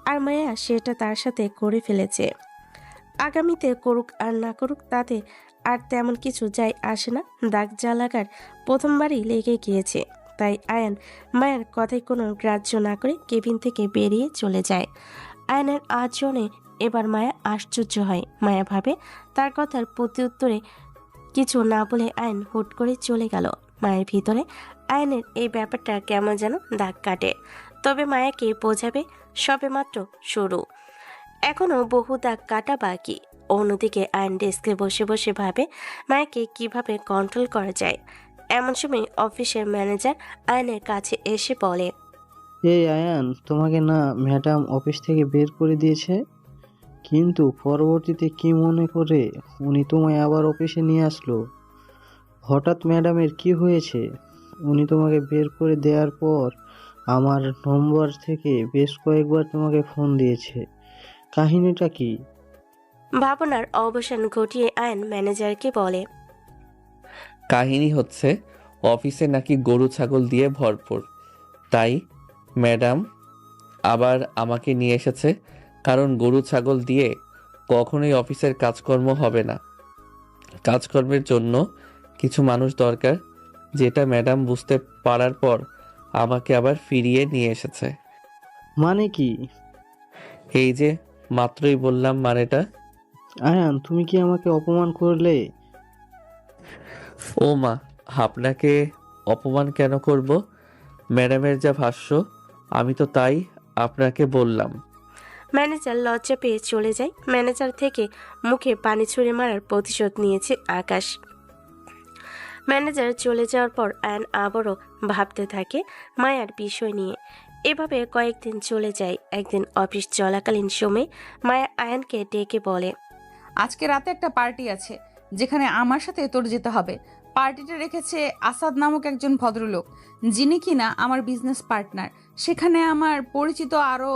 আর মায়া সেটা তার সাথে করে ফেলেছে। আগামীতে করুক আর না করুক তাতে আর তেমন কিছু যায় আসে না। দাগ যা লাগার প্রথমবারই লেগে গিয়েছে। তাই আয়ান মায়ের কথায় কোনো গ্রাহ্য না করে কেবিন থেকে বেরিয়ে চলে যায়। আয়ানের আচরণে এবার মায়া আশ্চর্য হয়। মায়া ভাবে তার কথার প্রতি উত্তরে কিছু না বলে আয়ন হুট করে চলে গেল। মায়ের ভিতরে আয়নের এই ব্যাপারটা কেমন যেন দাগ কাটে। তবে মায়াকে বোঝাবে সবেমাত্র শুরু, এখনো বহু দাগ কাটা বাকি। অন্যদিকে আয়ন ডেস্কে বসে বসে ভাবে মায়াকে কিভাবে কন্ট্রোল করা যায়। এমন সময় অফিসের ম্যানেজার আয়নের কাছে এসে বলে, এই আয়ান, তোমাকে না ম্যাডাম অফিস থেকে বের করে দিয়েছে, কিন্তু পরবর্তীতে কি মনে করে উনি তোমায় আবার অফিসে নিয়ে আসলো? হঠাৎ ম্যাডামের কি হয়েছে? উনি তোমাকে বের করে দেওয়ার পর আমার নম্বর থেকে বেশ কয়েকবার তোমাকে ফোন দিয়েছে, কাহিনীটা কি? ভাবনার অবসান ঘটিয়ে আয়ন ম্যানেজারকে বলে, কাহিনী হচ্ছে অফিসে নাকি গরু ছাগল দিয়ে ভরপুর, তাই ম্যাডাম আবার আমাকে নিয়ে এসেছে। কারণ গরু ছাগল দিয়ে কখনোই অফিসের কাজকর্ম হবে না। কাজকর্মের জন্য কিছু মানুষ দরকার, যেটা ম্যাডাম বুঝতে পারার পর আমাকে আবার ফিরিয়ে নিয়ে এসেছে। মানে কি? এই যে মাত্রই বললাম মানেটা। আয়ান, তুমি কি আমাকে অপমান করলে? ও মা, আপনাকে অপমান কেন করব? ম্যাডামের যা ভাষ্য আমি তো তাই আপনাকে বললাম। ম্যানেজার লজ্জা পেয়ে চলে যায়। ম্যানেজার থেকে মুখে পানি ছুঁড়ে মারার প্রতিশোধ নিয়েছে আকাশ। ম্যানেজার চলে যাওয়ার পর আয়ন আবারও ভাবতে থাকে মায়ার বিষয় নিয়ে। এভাবে কয়েকদিন চলে যায়। একদিন অফিস চলাকালীন সময়ে মায়া আয়নকে ডেকে বলে, আজকে রাতে একটা পার্টি আছে, যেখানে আমার সাথে তোর যেতে হবে। পার্টিটা রেখেছে আসাদ নামক একজন ভদ্রলোক, যিনি কিনা আমার বিজনেস পার্টনার। সেখানে আমার পরিচিত আরও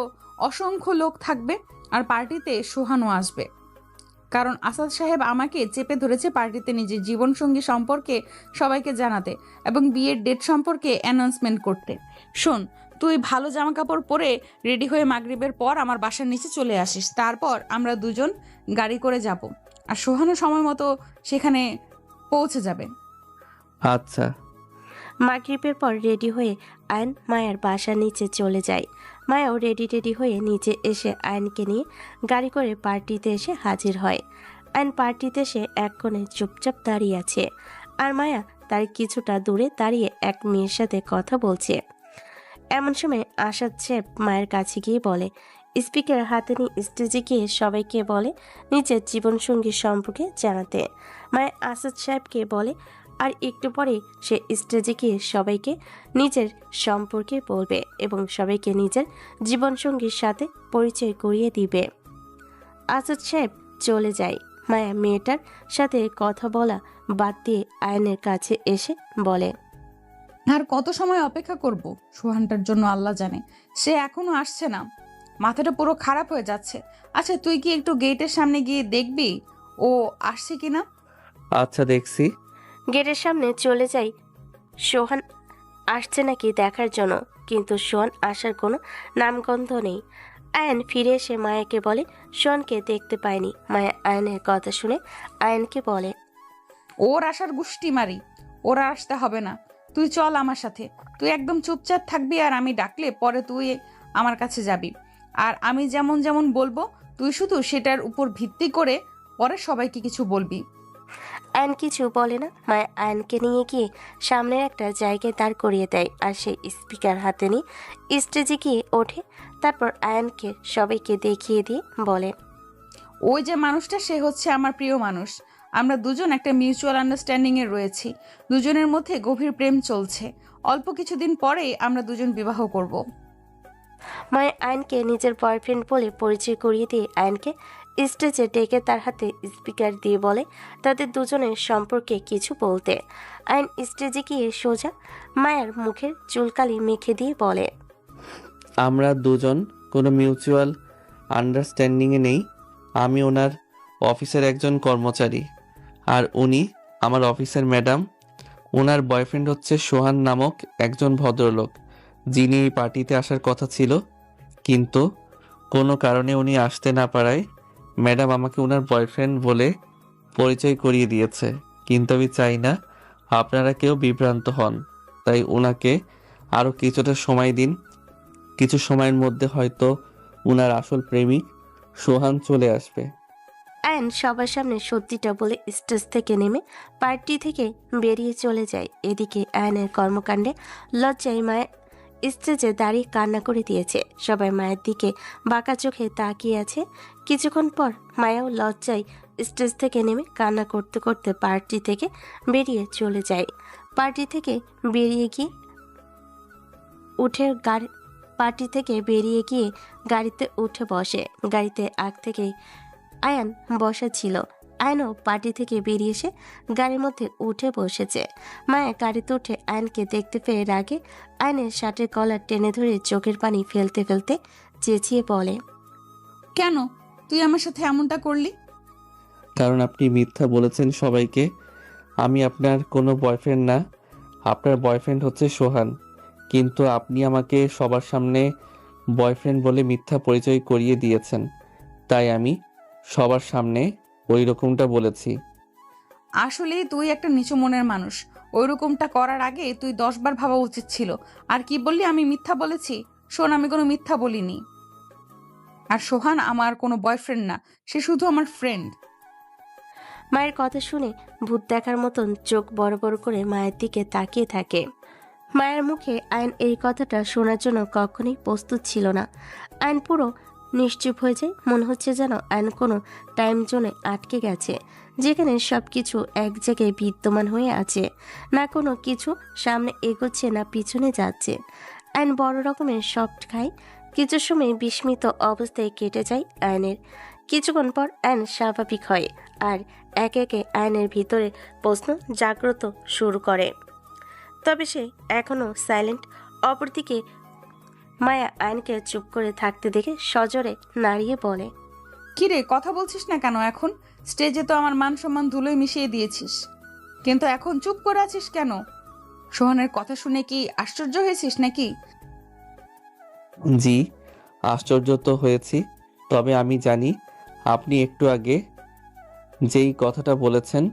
অসংখ্য লোক থাকবে, আর পার্টিতে সোহানও আসবে। কারণ আসাদ সাহেব আমাকে চেপে ধরেছে পার্টিতে নিজের জীবনসঙ্গী সম্পর্কে সবাইকে জানাতে এবং বিয়ের ডেট সম্পর্কে অ্যানাউন্সমেন্ট করতে। শোন, তুই ভালো জামা কাপড় পরে রেডি হয়ে মাগরিবের পর আমার বাসার নিচে চলে আসিস। তারপর আমরা দুজন গাড়ি করে যাব, আর সোহানও সময় মতো সেখানে পৌঁছে যাবে। আচ্ছা। মাগরিবের পর রেডি হয়ে আয়ন মায়ার বাসার নিচে চলে যায়। মায়াও রেডি হয়ে নিচে এসে আয়নকে নিয়ে গাড়ি করে পার্টিতে এসে হাজির হয়। আয়ন পার্টিতে এসে এক কোণে চুপচাপ দাঁড়িয়ে আছে, আর মায়া তার কিছুটা দূরে দাঁড়িয়ে এক মেয়ের সাথে কথা বলছে। এমন সময় আসাদ সাহেব মায়ের কাছে গিয়ে বলে, স্পিকার হাতে নিয়ে স্টেজে গিয়ে সবাইকে বলে নিজের জীবনসঙ্গী সম্পর্কে জানাতে। মায়া আসাদ সাহেবকে বলে, আর একটু পরে সে স্টেজে গিয়ে সবাইকে নিজের সম্পর্কে বলবে এবং সবাইকে নিজের জীবনসঙ্গীর সাথে পরিচয় করিয়ে দিবে। আসাদ সাহেব চলে যায়। মায়া মেয়েটার সাথে কথা বলা বাদ দিয়ে আয়নের কাছে এসে বলে, আর কত সময় অপেক্ষা করব সোহানটার জন্য আল্লাহ জানে। সে এখনো আসছে না, মাথাটা পুরো খারাপ হয়ে যাচ্ছে। আচ্ছা তুই কি একটু গেটের সামনে গিয়ে দেখবি ও আসছে কিনা? আচ্ছা দেখছি। গেটের সামনে চলে যাই সোহান আসছে নাকি দেখার জন্য, কিন্তু সোহান আসার কোনো নামগন্ধ নেই। আয়ন ফিরে এসে মায়াকে বলে সোহানকে দেখতে পায়নি। মায়া আয়নের কথা শুনে আয়নকে বলে, ওর আসার গুষ্টি মারি, ওরা আসতে হবে না। তুই চল আমার সাথে, তুই একদম চুপচাপ থাকবি আর আমি ডাকলে পরে তুই আমার কাছে যাবি। আর আমি যেমন যেমন বলবো তুই শুধু সেটার উপর ভিত্তি করে পরে সবাইকে কিছু বলবি। আয়ন কিছু বলে না। মায়া আয়নকে নিয়ে গিয়ে সামনের একটা জায়গায় দাঁড় করিয়ে দেয়, আর সেই স্পিকার হাতে নিয়ে স্টেজে গিয়ে ওঠে। তারপর আয়নকে সবাইকে দেখিয়ে দিয়ে বলে, ওই যে মানুষটা সে হচ্ছে আমার প্রিয় মানুষ। আমরা দুজন একটা মিউচুয়াল আন্ডারস্ট্যান্ডিংয়ে রয়েছি, দুজনের মধ্যে গভীর প্রেম চলছে। অল্প কিছুদিন পরেই আমরা দুজন বিবাহ করব। মায়া আয়নকে নিজের বয়ফ্রেন্ড বলে পরিচয় করিয়ে দিয়ে আয়নকে স্টেজে ডেকে তার হাতে স্পিকার দিয়ে বলে তাদের দুজনের সম্পর্কে কিছু বলতে। আয়ন স্টেজে গিয়ে সোজা মায়ার মুখের চুলকালি মেখে দিয়ে বলে, আমরা দুজন কোনো মিউচুয়াল আন্ডারস্ট্যান্ডিংয়ে নেই। আমি ওনার অফিসের একজন কর্মচারী, আর উনি আমার অফিসের ম্যাডাম। ওনার বয়ফ্রেন্ড হচ্ছে সোহান নামক একজন ভদ্রলোক, যিনি এই পার্টিতে আসার কথা ছিল, কিন্তু কোনো কারণে উনি আসতে না পারায় ম্যাডাম আমাকে ওনার বয়ফ্রেন্ড বলে পরিচয় করিয়ে দিয়েছে। কিন্তু আমি চাই না আপনারা কেউ বিভ্রান্ত হন, তাই ওনাকে আরও কিছুটা সময় দিন। কিছু সময়ের মধ্যে হয়তো ওনার আসল প্রেমিক সোহান চলে আসবে। আয়ন সবার সামনে সত্যিটা বলে স্টেজ থেকে নেমে পার্টি থেকে বেরিয়ে চলে যায়। এদিকে আয়নের কর্মকাণ্ডে লজ্জায় মায়া স্টেজে দাঁড়িয়ে কান্না করে দিয়েছে। সবাই মায়ের দিকে বাঁকা চোখে তাকিয়ে আছে। কিছুক্ষণ পর মায়াও লজ্জায় স্টেজ থেকে নেমে কান্না করতে করতে পার্টি থেকে বেরিয়ে চলে যায়। পার্টি থেকে বেরিয়ে গিয়ে গাড়িতে উঠে বসে। গাড়িতে আগ থেকে আয়ান বসা ছিল। আয়নও পার্টি থেকে বেরিয়ে এসে গাড়ির মধ্যে উঠে বসেছে। মায়া গাড়িতে উঠে আয়নকে দেখতে পেয়ে রাগে আয়নের শার্টের কলার টেনে ধরে চোখের পানি ফেলতে ফেলতে চেঁচিয়ে বলে, কেন তুই আমার সাথে এমনটা করলি? কারণ আপনি মিথ্যা বলেছেন সবাইকে। আমি আপনার কোনো বয়ফ্রেন্ড না, আপনার বয়ফ্রেন্ড হচ্ছে সোহান। কিন্তু আপনি আমাকে সবার সামনে বয়ফ্রেন্ড বলে মিথ্যা পরিচয় করিয়ে দিয়েছেন, তাই আমি সবার সামনে ওই রকমটা বলেছি। আসলেই তুই একটা নিচু মনের মানুষ। ওইরকমটা করার আগে তুই 10 বার ভাবা উচিত ছিল। আর কি বললি আমি মিথ্যা বলেছি? শোন, আমি কোনো মিথ্যা বলিনি। আর সোহান আমার কোনো বয়ফ্রেন্ড না, সে শুধু আমার ফ্রেন্ড। মায়ের কথা শুনে ভূত দেখার মতন চোখ বড় বড় করে মায়ের দিকে তাকিয়ে থাকে। মায়ের মুখে আয়ন এই কথাটা শোনার জন্য কখনোই প্রস্তুত ছিল না। আয়ন পুরো নিশ্চুপ হয়ে যায়। মনে হচ্ছে যেন আয়ন কোনো টাইম জোনে আটকে গেছে, যেখানে সবকিছু এক জায়গায় বিদ্যমান হয়ে আছে। না কোনো কিছু সামনে এগোচ্ছে না পিছনে যাচ্ছে। আয়ন বড় রকমের সফট খায়। কিছু সময় বিস্মিত অবস্থায় কেটে যায় আয়নের। কিছুক্ষণ পর আয়ন স্বাভাবিক হয়, আর একে একে আয়নের ভিতরে প্রশ্ন জাগ্রত শুরু করে। তবে সে এখনো সাইলেন্ট। অপরদিকে মায়া আয়নকে চুপ করে থাকতে দেখে সজোরে নাড়িয়ে বলে, কিরে কথা বলছিস না কেন এখন? স্টেজে তো আমার মান সম্মান ধুলোয় মিশিয়ে দিয়েছিস, কিন্তু এখন চুপ করে আছিস কেন? সোহানের কথা শুনে কি আশ্চর্য হয়েছিস নাকি? জি, আশ্চর্য তো হয়েছি, তবে আমি জানি আপনি একটু আগে যেই কথাটা বলেছেন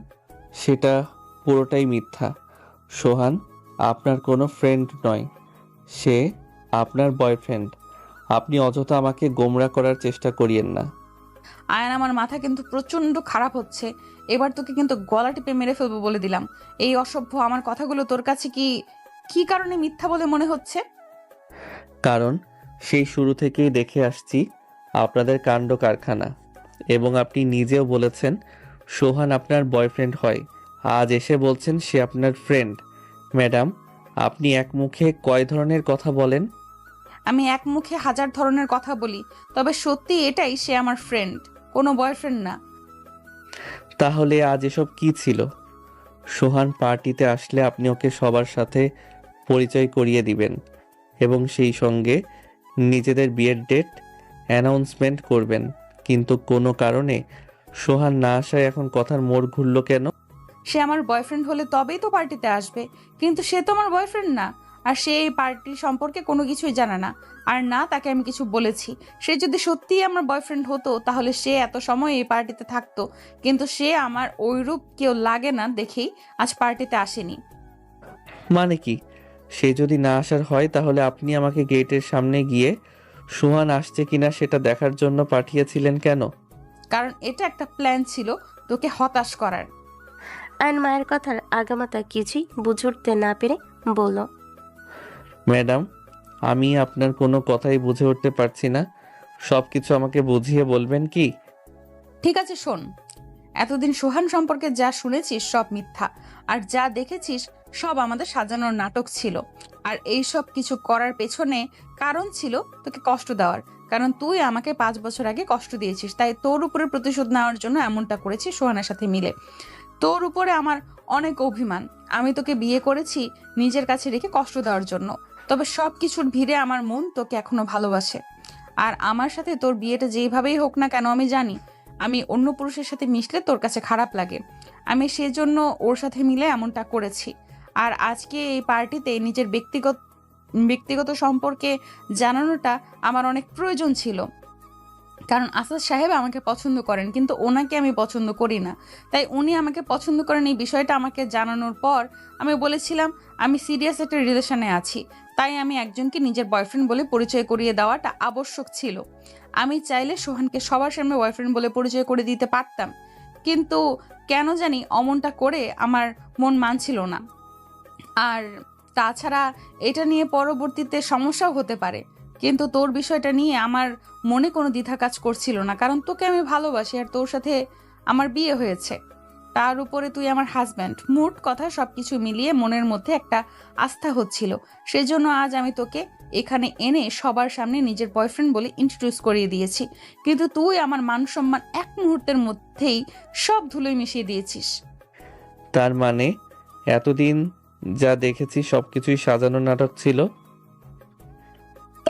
সেটা পুরোটাই মিথ্যা। সোহান আপনার কোনো ফ্রেন্ড নয়, সে আপনার বয়ফ্রেন্ড। আপনি অযথা আমাকে গোমরা করার চেষ্টা করিয়েন না। আয়ান, আমার মাথা কিন্তু প্রচন্ড খারাপ হচ্ছে। এবার তোকে কিন্তু গলা টিপে মেরে ফেলবো বলে দিলাম। এই অসভ্য আমার কথাগুলো তোর কাছে কি কি কারণে মিথ্যা বলে মনে হচ্ছে? কারণ সেই শুরু থেকেই দেখে আসছি আপনাদের কাণ্ড কারখানা, এবং আপনি নিজেও বলেছেন সোহান আপনার বয়ফ্রেন্ড হয়। আজ এসে বলছেন সে আপনার ফ্রেন্ড। ম্যাডাম, আপনি এক মুখে কয় ধরনের কথা বলেন? আমি এক মুখে হাজার ধরনের কথা বলি, তবে সত্যি এটাই, সে আমার ফ্রেন্ড, কোনো বয়ফ্রেন্ড না। তাহলে আজ এসব কি ছিল? সোহান পার্টিতে আসলে আপনি ওকে সবার সাথে পরিচয় করিয়ে দিবেন এবং সেই সঙ্গে নিজেদের বিয়ের ডেট অ্যানাউন্সমেন্ট করবেন, কিন্তু কোনো কারণে সোহান না আসায় এখন কথার মোড় ঘুরল কেন? সে আমার বয়ফ্রেন্ড হলে তবেই তো পার্টিতে আসবে, কিন্তু সে তো আমার বয়ফ্রেন্ড না। আর সে এই পার্টির সম্পর্কে কোনো কিছুই জানে না, আর না তাকে আমি কিছু বলেছি। সে যদি সত্যিই আমার বয়ফ্রেন্ড হতো তাহলে সে এত সময় এই পার্টিতে থাকতো, কিন্তু সে আমার ওইরূপ কেউ লাগে না দেখেই আজ পার্টিতে আসেনি। মানে কি? সে যদি না আসার হয় তাহলে আপনি আমাকে গেটের সামনে গিয়ে সোহান আসছে কিনা সেটা দেখার জন্য পাঠিয়েছিলেন কেন? কারণ এটা একটা প্ল্যান ছিল তোকে হতাশ করার। আয়ন মায়ের কথার আগামাতা কিছুই বুঝে উঠতে না পেরে বলল, ম্যাডাম, আমি আপনার কোনো কথাই বুঝে উঠতে পারছি না। সব কিছু আমাকে বুঝিয়ে বলবেন কি? ঠিক আছে, শোন। এতদিন সোহান সম্পর্কে যা শুনেছিস সব মিথ্যা, আর যা দেখেছিস সব আমাদের সাজানোর নাটক ছিল। আর এই সব কিছু করার পেছনে কারণ ছিল তোকে কষ্ট দেওয়ার, কারণ তুই আমাকে 5 বছর আগে কষ্ট দিয়েছিস, তাই তোর উপরে প্রতিশোধ নেওয়ার জন্য এমনটা করেছি সোহানের সাথে মিলে। তোর উপরে আমার অনেক অভিমান। আমি তোকে বিয়ে করেছি নিজের কাছে রেখে কষ্ট দেওয়ার জন্য, তবে সব কিছুর ভিড়ে আমার মন তোকে এখনো ভালোবাসে। আর আমার সাথে তোর বিয়েটা যেইভাবেই হোক না কেন, আমি জানি আমি অন্য পুরুষের সাথে মিশলে তোর কাছে খারাপ লাগে। আমি সেজন্য ওর সাথে মিলে এমনটা করেছি। আর আজকে এই পার্টিতে নিজের ব্যক্তিগত সম্পর্কে জানানোটা আমার অনেক প্রয়োজন ছিল, কারণ আসাদ সাহেব আমাকে পছন্দ করেন, কিন্তু ওনাকে আমি পছন্দ করি না। তাই উনি আমাকে পছন্দ করেন এই বিষয়টা আমাকে জানানোর পর আমি বলেছিলাম আমি সিরিয়াস একটা রিলেশনে আছি, তাই আমি একজনকে নিজের বয়ফ্রেন্ড বলে পরিচয় করিয়ে দেওয়াটা আবশ্যক ছিল। আমি চাইলে সোহানকে সবার সামনে বয়ফ্রেন্ড বলে পরিচয় করে দিতে পারতাম, কিন্তু কেন জানি অমনটা করে আমার মন মানছিল না। আর তাছাড়া এটা নিয়ে পরবর্তীতে সমস্যাও হতে পারে, কিন্তু তোর বিষয়টা নিয়ে আমার মনে কোনো দ্বিধা কাজ করছিল না, কারণ তোকে আমি ভালোবাসি আর তোর সাথে আমার বিয়ে হয়েছে। তার উপরে তুই আমার হাজব্যান্ড। মোট কথা সবকিছু মিলিয়ে মনের মধ্যে একটা আস্থা হচ্ছিল। সেজন্য আজ আমি তোকে এখানে এনে সবার সামনে নিজের বয়ফ্রেন্ড বলে ইন্ট্রোডিউস করিয়ে দিয়েছি, কিন্তু তুই আমার মান সম্মান এক মুহূর্তের মধ্যেই সব ধুলোয় মিশিয়ে দিয়েছিস। তার মানে এতদিন যা দেখেছি সবকিছুই সাজানো নাটক ছিল,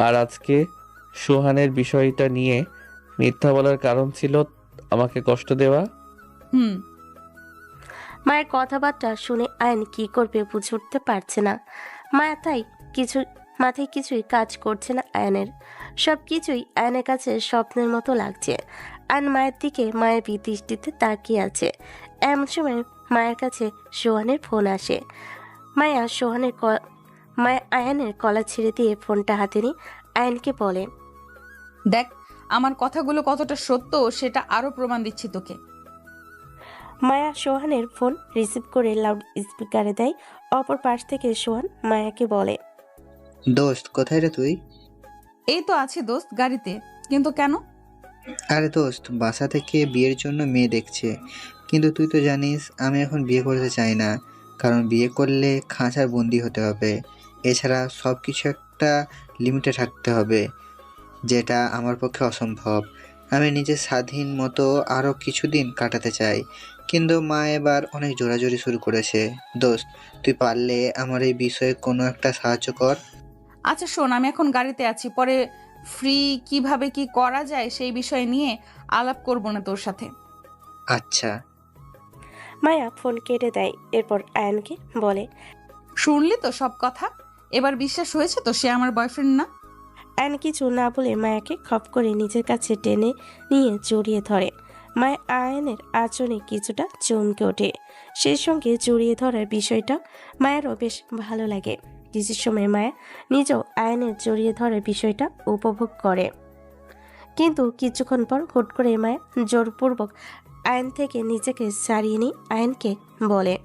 আর আজকে সোহানের বিষয়টা নিয়ে মিথ্যা বলার কারণ ছিল আমাকে কষ্ট দেওয়া? মায়ের কথাবার্তা শুনে আয়ন কি করবে বুঝে উঠতে পারছে না। মাথায় কিছুই কাজ করছে না আয়নের। সব কিছুই আয়নের কাছে স্বপ্নের মতো লাগছে। আয়ন মায়ের দিকে মায়াবী দৃষ্টিতে তাকিয়ে আছে। এমন সময় মায়ের কাছে সোহানের ফোন আসে। মায়া আয়নের কলা ছেড়ে দিয়ে ফোনটা হাতে নিয়ে আয়নকে বলে, দেখ, আমার কথাগুলো কতটা সত্য সেটা আরো প্রমাণ দিচ্ছি তোকে। মায়া সোহানের ফোন রিসিভ করে লাউড স্পিকারে দেয়। অপর পাশ থেকে সোহান মায়াকে বলে, দোস্ত কোথায় রে তুই? এই তো আছি দোস্ত, গাড়িতে। কিন্তু কেন? আরে দোস্ত, বাসা থেকে বিয়ের জন্য মেয়ে দেখছে, কিন্তু তুই তো জানিস আমি এখন বিয়ে করতে চাই না, কারণ বিয়ে করলে খাঁচার বন্দি হতে হবে। এছাড়া সব কিছু একটা লিমিটে থাকতে হবে, যেটা আমার পক্ষে অসম্ভব। আমি নিজের স্বাধীন মতো আরও কিছুদিন কাটাতে চাই, কিন্তু মা এবার অনেক জোরাজোরি শুরু করেছে। দোস্ত, তুই পারলে আমার এই বিষয়ে কোনো একটা সাহায্য কর। আচ্ছা শোন, আমি এখন গাড়িতে আছি, পরে ফ্রি কিভাবে কি করা যায় সেই বিষয় নিয়ে আলাপ করবো না তোর সাথে। আচ্ছা। মায়া ফোন কেটে দেয়। এরপর আয়নকে বলে, শুনলি তো সব কথা? এবার বিশ্বাস হয়েছে তো সে আমার বয়ফ্রেন্ড না? আয়ন কিছু না বলে মায়াকে খপ করে নিজের কাছে টেনে নিয়ে জড়িয়ে ধরে। মায়া আয়নের আচরণে কিছুটা চমকে ওঠে। সেই সঙ্গে জড়িয়ে ধরার বিষয়টা মায়েরও বেশ ভালো লাগে। কিছু সময় মায়া নিজেও আয়নের জড়িয়ে ধরার বিষয়টা উপভোগ করে, কিন্তু কিছুক্ষণ পর হুট করে মায়া জোরপূর্বক আয়ন থেকে নিজেকে ছাড়িয়ে নিয়ে আয়নকে বলে,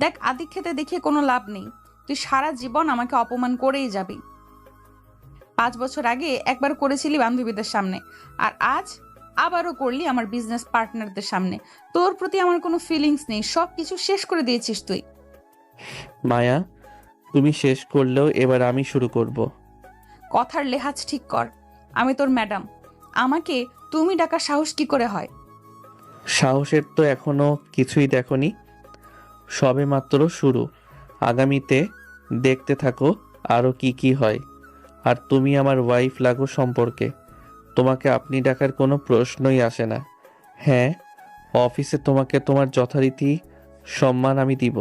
দেখ, আদিক্ষেতে দেখিয়ে কোনো লাভ নেই। তুই সারা জীবন আমাকে অপমান করেই যাবি। 5 বছর আগে একবার করেছিলি বান্ধবীদের সামনে, আর আজ আবারও করলি আমার বিজনেস পার্টনারদের সামনে। তোর প্রতি আমার কোনো ফিলিংস নেই, সব কিছু শেষ করে দিয়েছিস তুই। মায়া, তুমি শেষ করলেও এবার আমি শুরু করব। কথার লেহাজ ঠিক কর। আমি তোর ম্যাডাম, আমাকে তুমি ডাকার সাহস কি করে হয়? সাহসের তো এখনো কিছুই দেখনি, সবে মাত্র শুরু। আগামীতে দেখতে থাকো আরও কি কি হয়। আর তুমি আমার ওয়াইফ লাগো সম্পর্কে, তোমাকে আপনি ডাকার কোনো প্রশ্নই আসে না। হ্যাঁ, অফিসে তোমাকে তোমার যথারীতি সম্মান আমি দিব,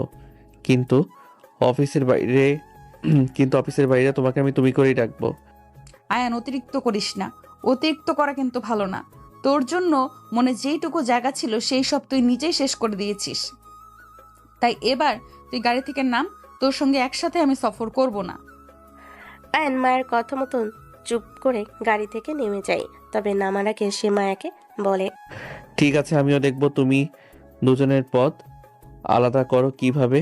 কিন্তু অফিসের বাইরে অফিসের বাইরে তোমাকে আমি তুমি করেই ডাকবো। আয়ান, অতিরিক্ত করিস না। অতিরিক্ত করা কিন্তু ভালো না। তোর জন্য মনে যেইটুকু জায়গা ছিল সেই সব তুই নিজেই শেষ করে দিয়েছিস। তাই এবার তুই গাড়ি থেকে নাম, তোর সঙ্গে একসাথে আমি সফর করব না। আয়ন মায়ের কথা মতন চুপ করে গাড়ি থেকে নেমে যায়। তবে নামার আগে সে মায়াকে বলে, ঠিক আছে, আমিও দেখবো তুমি দুজনের পথ আলাদা করো কিভাবে।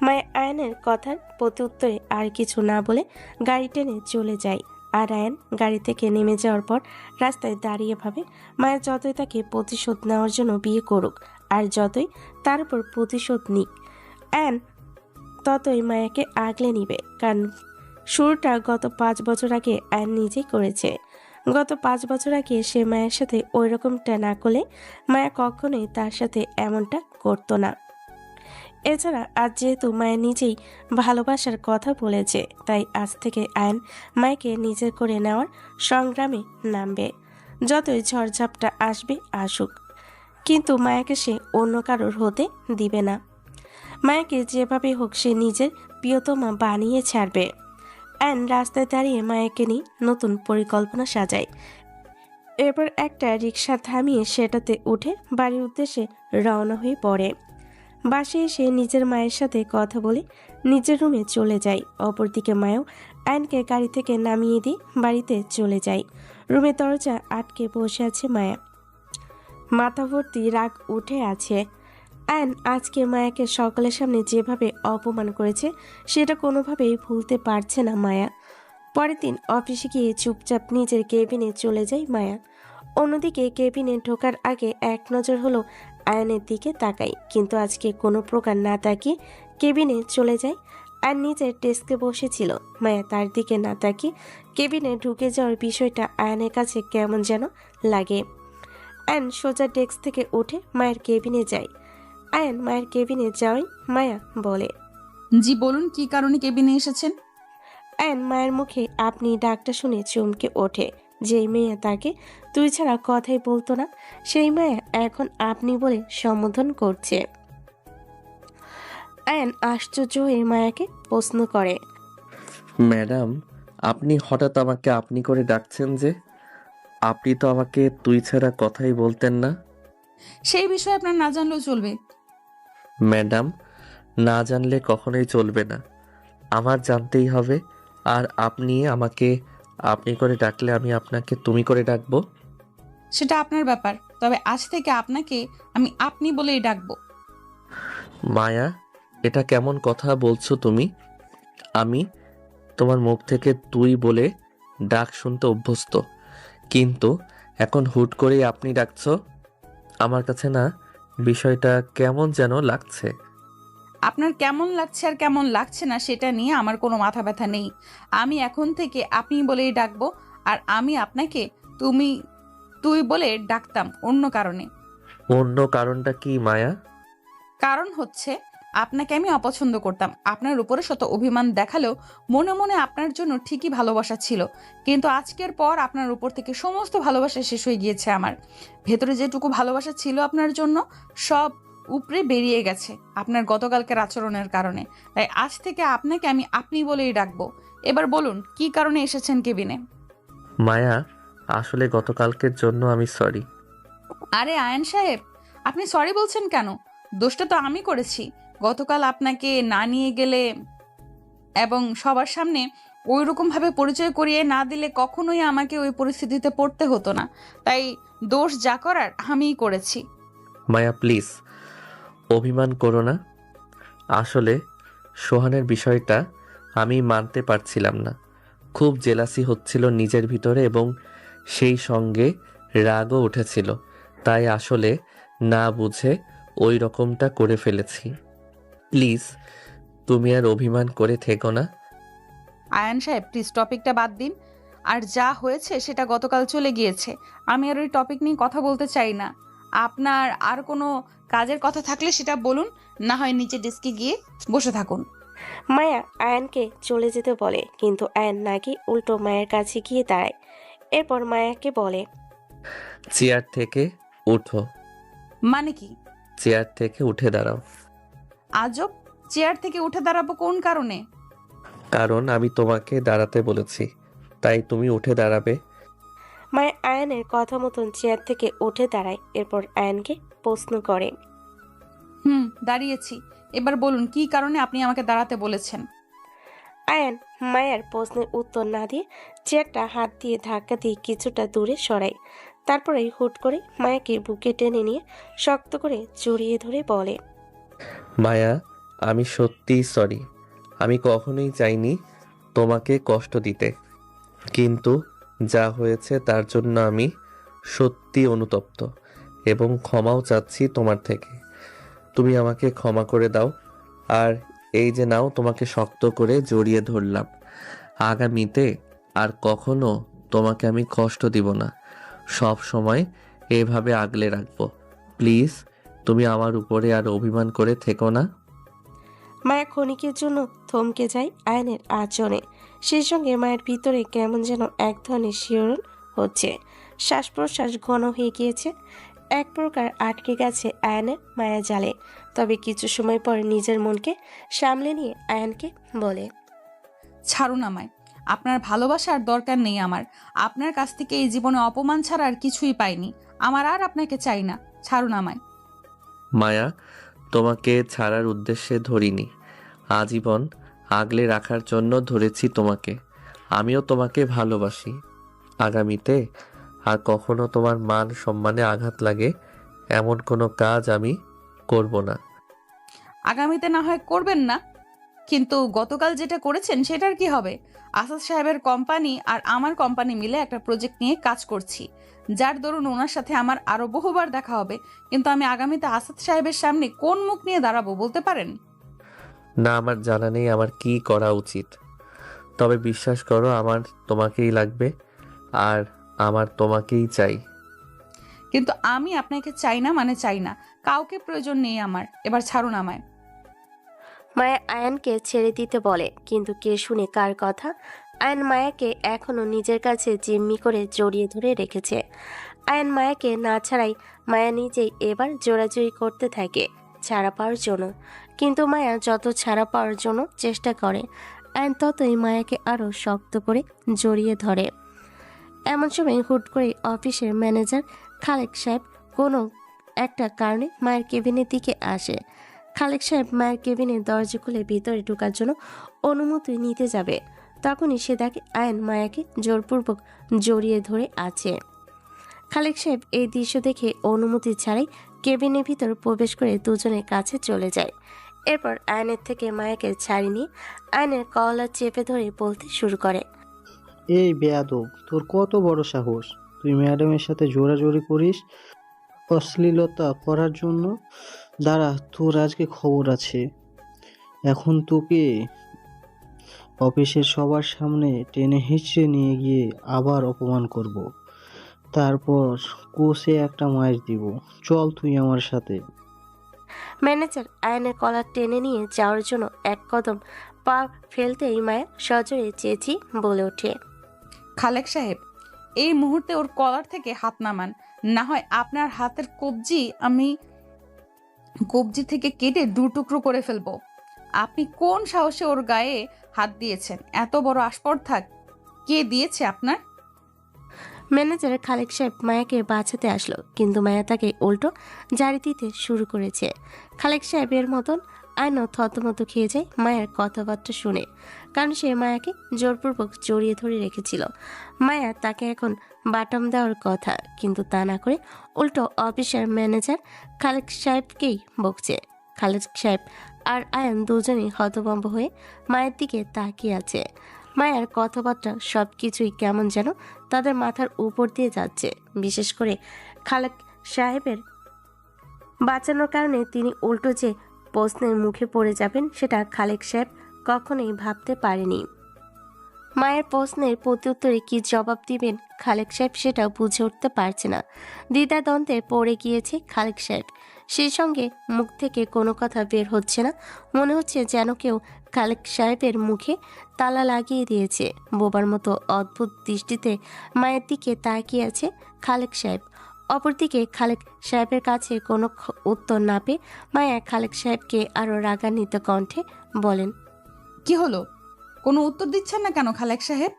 মায়া আয়নের কথার প্রত্যুত্তরে আর কিছু না বলে গাড়ি টেনে চলে যায়। আর আয়ন গাড়ি থেকে নেমে যাওয়ার পর রাস্তায় দাঁড়িয়ে ভাবে, মায়া যতই তাকে প্রতিশোধ নেওয়ার জন্য বিয়ে করুক, আর যতই তার উপর প্রতিশোধ নিক, আয়ন ততই মায়াকে আগলে নিবে। কারণ শুরুটা গত 5 বছর আগে আয়ন নিজেই করেছে। গত 5 বছর আগে সে মায়ের সাথে ওই রকমটা না করলে মায়া কখনোই তার সাথে এমনটা করতো না। এছাড়া আজ যেহেতু মায়া নিজেই ভালোবাসার কথা বলেছে, তাই আজ থেকে আয়ন মায়াকে নিজের করে নেওয়ার সংগ্রামে নামবে। যতই ঝড়ঝাপটা আসবে আসুক, কিন্তু মায়াকে সে অন্য কারোর হতে দিবে না। মায়াকে যেভাবে হোক সে নিজের প্রিয়তমা বানিয়ে ছাড়বে। আয়ন রাস্তায় দাঁড়িয়ে মায়াকে নিয়ে নতুন পরিকল্পনা সাজায়। এরপর একটা রিক্সা থামিয়ে সেটাতে উঠে বাড়ির উদ্দেশ্যে রওনা হয়ে পড়ে। বাসে এসে নিজের মায়ের সাথে কথা বলে নিজের রুমে চলে যায়। অপরদিকে মায়াও আয়নকে গাড়ি থেকে নামিয়ে দিয়ে বাড়িতে চলে যায়। রুমে দরজা আটকে বসে আছে মায়া, মাথা ভর্তি রাগ উঠে আছে। আয়ন আজকে মায়াকে সকলের সামনে যেভাবে অপমান করেছে সেটা কোনোভাবেই ভুলতে পারছে না মায়া। পরের দিন অফিসে গিয়ে চুপচাপ নিজের কেবিনে চলে যায় মায়া। অন্যদিকে কেবিনে ঢোকার আগে এক নজর হলো আয়নের দিকে তাকায়, কিন্তু আজকে কোনো প্রকার না তাকিয়ে কেবিনে চলে যায়। আর নিজের ডেস্কে বসেছিল। মায়া তার দিকে না তাকিয়ে কেবিনে ঢুকে যাওয়ার বিষয়টা আয়নের কাছে কেমন যেন লাগে। আয়ন সোজা ডেস্ক থেকে উঠে মায়ের কেবিনে যায়। আয়ন মায়ের কেবিনে যাওয়াই মায়া বলে, জি বলুন, কি কারণে কেবিনে এসেছেন? আয়ন মায়ের মুখে আপনি ডাকটা শুনে চমকে ওঠে। যেই মেয়ে তাকে তুই ছাড়া কথাই বলতো না, সেই মায়া এখন আপনি বলে সম্বোধন করছে। আয়ন আশ্চর্য হয়ে মায়াকে প্রশ্ন করে, ম্যাডাম, আপনি হঠাৎ আমাকে আপনি করে ডাকছেন যে? আপনি তো আমাকে তুই ছাড়া কথাই বলতেন না। সেই বিষয়ে আপনার না জানলেও চলবে। ম্যাডাম, না জানলে কখনোই চলবে না, আমার জানতেই হবে। আর আপনি আমাকে আপনি করে ডাকলে আমি আপনাকে তুমি করে ডাকবো। সেটা আপনার ব্যাপার, তবে আজ থেকে আপনাকে আমি আপনি বলেই ডাকবো। মায়া, এটা কেমন কথা বলছো তুমি? আমি তোমার মুখ থেকে তুই বলে ডাক শুনতে অভ্যস্ত, কিন্তু এখন হুট করেই আপনি ডাকছো। আমার কাছে না বিষয়টা কেমন যেন লাগছে। আপনার কেমন লাগছে আর কেমন লাগছে না সেটা নিয়ে আমার কোনো মাথা ব্যথা নেই। আমি এখন থেকে আপনি বলেই ডাকবো। আর আমি আপনাকে তুমি তুই বলে ডাকতাম অন্য কারণে। অন্য কারণটা কি মায়া? কারণ হচ্ছে আপনাকে আমি অপছন্দ করতাম। আপনার উপরে শত অভিমান দেখালেও মনে মনে আপনার জন্য ঠিকই ভালোবাসা ছিল, কিন্তু আজকের পর আপনার উপর থেকে সমস্ত ভালোবাসা শেষ হয়ে গিয়েছে। আমার ভেতরে যেটুকু ভালোবাসা ছিল আপনার জন্য সব উপরে বেরিয়ে গেছে আপনার গতকালকের আচরণের কারণে। তাই আজ থেকে আপনাকে আমি আপনি বলেই ডাকবো। এবার বলুন, কি কারণে এসেছেন কেবিনে? মায়া, আসলে গতকালকের জন্য আমি সরি। আরে আয়ন সাহেব, আপনি সরি বলছেন কেন? দোষটা তো আমি করেছি। গতকাল আপনাকে না নিয়ে গেলে এবং সবার সামনে ওই রকমভাবে পরিচয় করিয়ে না দিলে কখনোই আমাকে ওই পরিস্থিতিতে পড়তে হতো না। তাই দোষ যা করার আমিই করেছি। মায়া প্লিজ অভিমান করো না। আসলে সোহানের বিষয়টা আমি মানতে পারছিলাম না। খুব জেলাসি হচ্ছিল নিজের ভিতরে এবং সেই সঙ্গে রাগও উঠেছিল। তাই আসলে না বুঝে ওই রকমটা করে ফেলেছি। প্লিজ তুমি আর অভিমান করে থেকো না। আয়ান সাহেব প্লিজ টপিকটা বাদ দিন। আর যা হয়েছে সেটা গতকাল চলে গিয়েছে। আমি আর ওই টপিক নিয়ে কথা বলতে চাই না। আপনার আর কোনো কাজের কথা থাকলে সেটা বলুন, না হয় নিচে ডেস্কে গিয়ে বসে থাকুন। মায়া আয়ানকে চলে যেতে বলে, কিন্তু আয়ান নাকি উল্টো মায়ের কাছে গিয়ে দাঁড়ায়। এরপর মায়াকে বলে, চেয়ার থেকে উঠো। মানে কি? চেয়ার থেকে উঠে দাঁড়াও। আজব, চেয়ার থেকে উঠে দাঁড়াবো কোন কারণে? কারণ আমি তোমাকে দাঁড়াতে বলেছি, তাই তুমি উঠে দাঁড়াবে। মায়া আয়ানের কথা মতন চেয়ার থেকে উঠে দাঁড়ায়। এরপর আয়ানকে প্রশ্ন করে, দাঁড়িয়েছি। এবার বলুন কি কারণে আপনি আমাকে দাঁড়াতে বলেছেন? আয়ান মায়ার প্রশ্নের উত্তর না দিয়ে চেয়ারটা হাত দিয়ে ধাক্কা দিয়ে কিছুটা দূরে সরায়। তারপরেই হুট করে মায়াকে বুকে টেনে নিয়ে শক্ত করে জড়িয়ে ধরে বলে, মায়া আমি সত্যিই সরি। আমি কখনোই চাইনি তোমাকে কষ্ট দিতে, কিন্তু যা হয়েছে তার জন্য আমি সত্যি অনুতপ্ত এবং ক্ষমাও চাচ্ছি তোমার থেকে। তুমি আমাকে ক্ষমা করে দাও। আর এই যে নাও, তোমাকে শক্ত করে জড়িয়ে ধরলাম। আগামীতে আর কখনো তোমাকে আমি কষ্ট দিব না। সব সময় এভাবে আগলে রাখবো। প্লিজ তুমি আমার উপরে আর অভিমান করে থেকো না। মায়া ক্ষণিকের জন্য থমকে যায় আয়নের আচরণে। সেই সঙ্গে মায়ের ভিতরে কেমন যেন এক ধরনের শিহরণ হচ্ছে। শ্বাস প্রশ্বাস ঘন হয়ে গিয়েছে। এক প্রকার আটকে গেছে আয়নের মায়া জালে। তবে কিছু সময় পর নিজের মনকে সামলে নিয়ে আয়নকে বলে, ছাড়ুন আমায়। আপনার ভালোবাসার দরকার নেই আমার। আপনার কাছ থেকে এই জীবনে অপমান ছাড়া আর কিছুই পাইনি। আমার আর আপনাকে চাই না। ছাড়ুন আমায়। মায়া তোমাকে ছাড়ার উদ্দেশ্যে ধরিনি, আজীবন আগলে রাখার জন্য ধরেছি তোমাকে। আমিও তোমাকে ভালোবাসি। আগামীতে আর কখনো তোমার মান সম্মানে আঘাত লাগে এমন কোনো কাজ আমি করব না। আগামীতে না হয় করবেন না, কিন্তু গতকাল যেটা করেছেন সেটার কি হবে? আসাদ সাহেবের কোম্পানি আর আমার কোম্পানি মিলে একটা প্রজেক্ট নিয়ে কাজ করছি, যার দরুন ওনার সাথে আমার আরো বহুবার দেখা হবে। কিন্তু আমি আগামীতে আসাদ সাহেবের সামনে কোন মুখ নিয়ে দাঁড়াবো বলতে পারেন? না, আমার জানা নেই আমার কি করা উচিত। তবে বিশ্বাস করো, আমার তোমাকেই লাগবে আর আমার তোমাকেই চাই। কিন্তু আমি আপনাকে চাই না মানে চাই না। কাউকে প্রয়োজন নেই আমার। এবার ছাড়ুন আমায়। মায়া আয়ানকে ছেড়ে দিতে বলে, কিন্তু কে শুনে কার কথা। আয়ান মায়াকে এখনো নিজের কাছে জিম্মি করে জড়িয়ে ধরে রেখেছে। আয়ান মায়াকে না ছাড়াই মায়া নিজেই এবার জোরাজুরি করতে থাকে ছাড়া পাওয়ার জন্য। কিন্তু মায়া যত ছাড়া পাওয়ার জন্য চেষ্টা করে, আয়ান ততই মায়াকে আরও শক্ত করে জড়িয়ে ধরে। এমন সময় হুট করে অফিসের ম্যানেজার খালেক সাহেব কোনো একটা কারণে মায়ের কেবিনের দিকে আসে। খালেক সাহেব মায়ের কেবিনের দরজা খুলে ভিতরে ঢোকার জন্য অনুমতি নিতে যাবে, তখনই সে দেখে আয়ান মায়াকে জোরপূর্বক জড়িয়ে ধরে আছে। খালেক সাহেব এই দৃশ্য দেখে অনুমতি ছাড়াই কেবিনের ভিতর প্রবেশ করে দুজনের কাছে চলে যায়। এরপর আয়নের থেকে মায়াকে ছাড়িয়ে নিয়ে আয়নের কলার চেপে ধরে বলতে শুরু করে, এই বেয়াদব, তোর কত বড় সাহস! তুই ম্যাডামের সাথে জোরাজোরি করিস অশ্লীলতা করার জন্য? দাঁড়া, তোর আজকে খবর আছে। এখন তোকে অফিসের সবার সামনে টেনে হিঁচড়ে নিয়ে গিয়ে আবার অপমান করব। তারপর কোষে একটা মাইর দিব। চল তুই আমার সাথে। ম্যানেজার আয়নের কলার টেনে নিয়ে যাওয়ার জন্য এক কদম পা ফেলতেই মায়া সজোরে চেঁচি বলে ওঠে, খালেক সাহেব, এই মুহূর্তে ওর কলার থেকে হাত নামান, না হয় আপনার হাতের কবজি থেকে কেটে দু টুকরো করে ফেলবো। আপনি কোন সাহসে ওর গায়ে হাত দিয়েছেন? এত বড় আস্পর্ধা কে দিয়েছে আপনার? ম্যানেজার খালেক সাহেব মায়াকে বাঁচাতে আসলো, কিন্তু মায়া তাকে উল্টো জারি দিতে শুরু করেছে। খালেক সাহেবের মতন আয়নও থতমত খেয়ে যায় মায়ের কথাবার্তা শুনে, কারণ সে মায়াকে জোরপূর্বক জড়িয়ে ধরে রেখেছিল। মায়া তাকে এখন বাটাম দেওয়ার কথা, কিন্তু তা না করে উল্টো অফিসার ম্যানেজার খালেক সাহেবকেই বকছে। খালেক সাহেব আর আয়ন দুজনেই হতভম্ব হয়ে মায়ের দিকে তাকিয়ে আছে। মায়ের কথাবার্তা সব কিছুই কেমন যেন তাদের মাথার উপর দিয়ে যাচ্ছে। বিশেষ করে খালেক সাহেবের বাঁচানোর কারণে তিনি উল্টো যে প্রশ্নের মুখে পড়ে যাবেন, সেটা খালেক সাহেব কখনোই ভাবতে পারেনি। মায়ের প্রশ্নের প্রত্যুত্তরে কি জবাব দিবেন খালেক সাহেব সেটাও বুঝে উঠতে পারছে না। দ্বিধাদ্বন্দ্বে পড়ে গিয়েছে খালেক সাহেব। সেই সঙ্গে মুখ থেকে কোনো কথা বের হচ্ছে না। মনে হচ্ছে যেন কেউ খালেক সাহেবের মুখে তালা লাগিয়ে দিয়েছে। বোবার মতো অদ্ভুত দৃষ্টিতে মায়ের দিকে তাকিয়ে আছে খালেক সাহেব। অপরদিকে খালেক সাহেবের কাছে কোনো উত্তর না পেয়ে মায়া খালেক সাহেবকে আরও রাগান্বিত কণ্ঠে বলেন, কি হলো? কোনো উত্তর দিচ্ছেন না কেন খালেক সাহেব?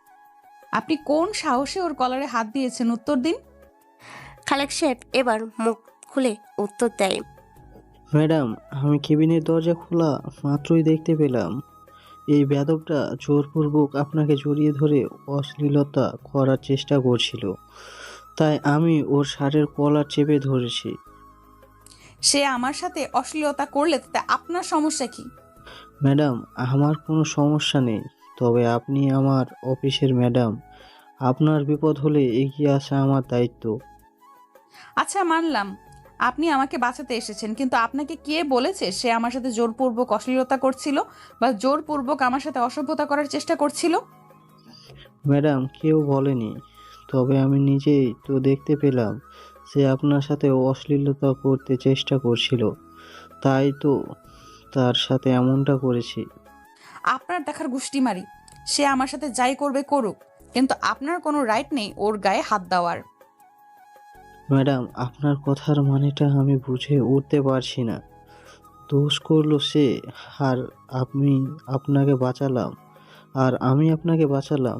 আপনি কোন সাহসে ওর কলারে হাত দিয়েছেন? উত্তর দিন। খালেক সাহেব এবার মুখ খুলে উত্তর দেয়, ম্যাডাম, আমি কেবিনের দরজা খোলা মাত্রই দেখতে পেলাম এই বেয়াদবটা জোরপূর্বক আপনাকে জড়িয়ে ধরে অশ্লীলতা করার চেষ্টা করছিল। তাই আমি ওর শার্টের কলার চেপে ধরেছি। সে আমার সাথে অশ্লীলতা করলে তাতে আপনার সমস্যা কি? ম্যাডাম, আমার কোনো সমস্যা নেই, তবে আপনি আমার অফিসের ম্যাডাম। আপনার বিপদ হলে এগিয়ে আসা আমার দায়িত্ব। আচ্ছা, মানলাম আপনি আমাকে বাঁচাতে এসেছেন, কিন্তু আপনাকে কে বলেছে সে আমার সাথে জোরপূর্বক অশ্লীলতা করছিল বা জোরপূর্বক আমার সাথে অসভ্যতা করার চেষ্টা করছিল? ম্যাডাম, কেউ বলেনি, তবে আমি নিজেই তো দেখতে পেলাম সে আপনার সাথে অশ্লীলতা করতে চেষ্টা করছিল, তাই তো তার সাথে এমনটা করেছি। আপনার দেখার গুষ্টি মারি। সে আমার সাথে যাই করবে করুক, কিন্তু আপনার কোনো রাইট নেই ওর গায়ে হাত দেওয়ার। ম্যাডাম, আপনার কথার মানেটা আমি বুঝে উঠতে পারছি না। দোষ করলো সে, আর আমি আপনাকে বাঁচালাম, আর আমি আপনাকে বাঁচালাম।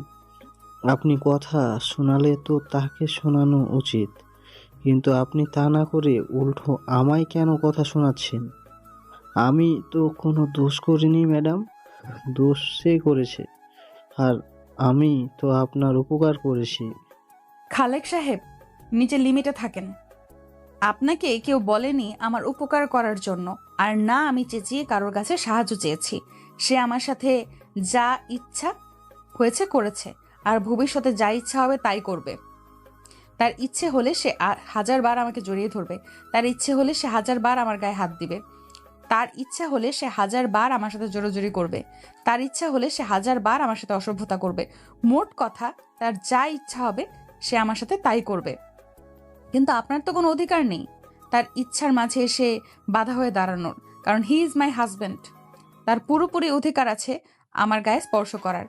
আপনি কথা শোনালে তো তাকে শোনানো উচিত, কিন্তু আপনি তা না করে উল্টো আমায় কেন কথা শোনাচ্ছেন? আমি তো কোনো দোষ করিনি ম্যাডাম, দোষ সে করেছে, আর আমি তো আপনার উপকার করেছি। খালেক সাহেব, নিচে লিমিটে থাকেন। আপনাকে কেউ বলেনি আমার উপকার করার জন্য, আর না আমি চেঁচিয়ে কারোর কাছে সাহায্য চেয়েছি। সে আমার সাথে যা ইচ্ছা হয়েছে করেছে, আর ভবিষ্যতে যা ইচ্ছা হবে তাই করবে। তার ইচ্ছে হলে সে 1000 বার আমাকে জড়িয়ে ধরবে, তার ইচ্ছে হলে সে 1000 বার আমার গায়ে হাত দিবে, তার ইচ্ছা হলে সে 1000 বার আমার সাথে জোরাজোরি করবে, তার ইচ্ছা হলে সে 1000 বার আমার সাথে অসভ্যতা করবে। মোট কথা, তার যা ইচ্ছা হবে সে আমার সাথে তাই করবে। কিন্তু আপনার তো কোনো অধিকার নেই তার ইচ্ছার মাঝে এসে বাধা হয়ে দাঁড়ানোর, কারণ হি ইজ মাই হাজব্যান্ড। তার পুরোপুরি অধিকার আছে আমার গায়ে স্পর্শ করার,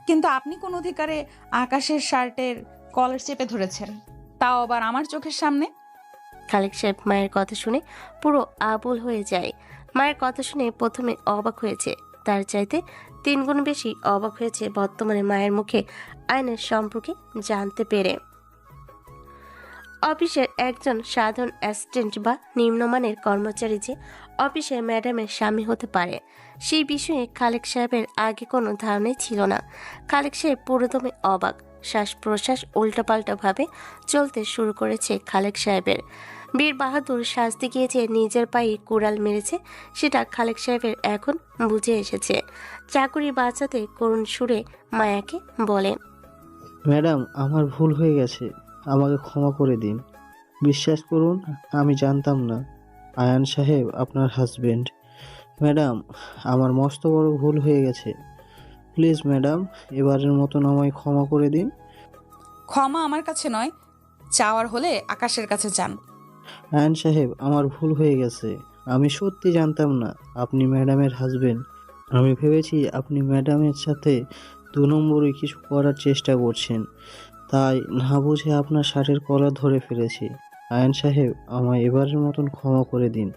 কিন্তু আপনি কোন অধিকারে আকাশের শার্টের কলার চেপে ধরেছেন, তাও আবার আমার চোখের সামনে? খালেক সাহেব মায়ের কথা শুনে পুরো আবুল হয়ে যায়। মায়ের কথা শুনে প্রথমে অবাক হয়েছে, তার চাইতে 3 গুণ বেশি অবাক হয়েছে বর্তমানে মায়ের মুখে আইনের সম্পর্কে জানতে পেরে। অফিসের একজন সাধারণ অ্যাসিস্ট্যান্ট বা নিম্নমানের কর্মচারী যে অফিসে ম্যাডামের স্বামী হতে পারে, সেই বিষয়ে খালেক সাহেবের আগে কোনো ধারণাই ছিল না। খালেক সাহেব পুরোদমে অবাক। শ্বাস প্রশ্বাস উল্টাপাল্টাভাবে চলতে শুরু করেছে খালেক সাহেবের। বীর বাহাদুর শাস্তি গিয়ে যে নিজের পায়ে কুড়াল মেরেছে, সেটা খালেক সাহেবের এখন বুঝে এসেছে। চাকুরি বাঁচাতে করুণ সুরে মায়াকে বলে, ম্যাডাম, আমার ভুল হয়ে গেছে, আমাকে ক্ষমা করে দিন। বিশ্বাস করুন, আমি জানতাম না আয়ান সাহেব আপনার হাজবেন্ড। ম্যাডাম, আমার মস্ত বড় ভুল হয়ে গেছে। প্লিজ ম্যাডাম, এবারের মতন আমায় ক্ষমা করে দিন। ক্ষমা আমার কাছে নয়, চাওয়ার হলে আকাশের কাছে যান। আয়ান সাহেব, আমার ভুল হয়ে গেছে। আমি সত্যি জানতাম না আপনি ম্যাডামের হাজবেন্ড। আমি ভেবেছি আপনি ম্যাডামের সাথে 2 নম্বরে কিছু করার চেষ্টা করছেন, তাই না বুঝে আপনার শার্টের কলার ধরে ফেলেছি। আয়ান সাহেব, আমায় এবারের মতন ক্ষমা করে দিন।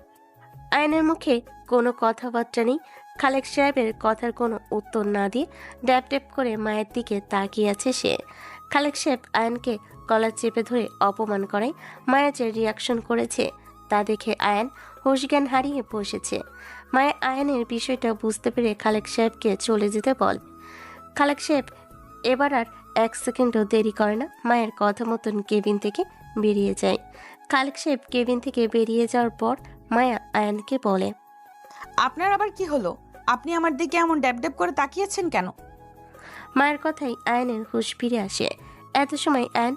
আয়নের মুখে কোনো কথাবার্তা নেই। খালেক সাহেবের কথার কোনো উত্তর না দিয়ে ড্যাপ ড্যাপ করে মায়ের দিকে তাকিয়ে আছে সে। খালেক সাহেব আয়ানকে গলা চেপে ধরে অপমান করায় মায়া যে রিয়াকশন করেছে তা দেখে আয়ান হুঁশজ্ঞান হারিয়ে বসেছে। মায়া আয়ানের বিষয়টা বুঝতে পেরে খালেক সাহেবকে চলে যেতে বল। খালেক সাহেব এবার আর 1 সেকেন্ডও দেরি করে না, মায়ের কথা মতন কেবিন থেকে বেরিয়ে যায়। খালেক সাহেব কেবিন থেকে বেরিয়ে যাওয়ার পর মায়া আয়ানকে বলে, আপনার আবার কি হলো? আপনি আমার দিকে এমন ড্যাব ড্যাব করে তাকিয়েছেন কেন? মায়ের কথাই আয়ানের হুঁশ ফিরে আসে। এত সময় আয়ান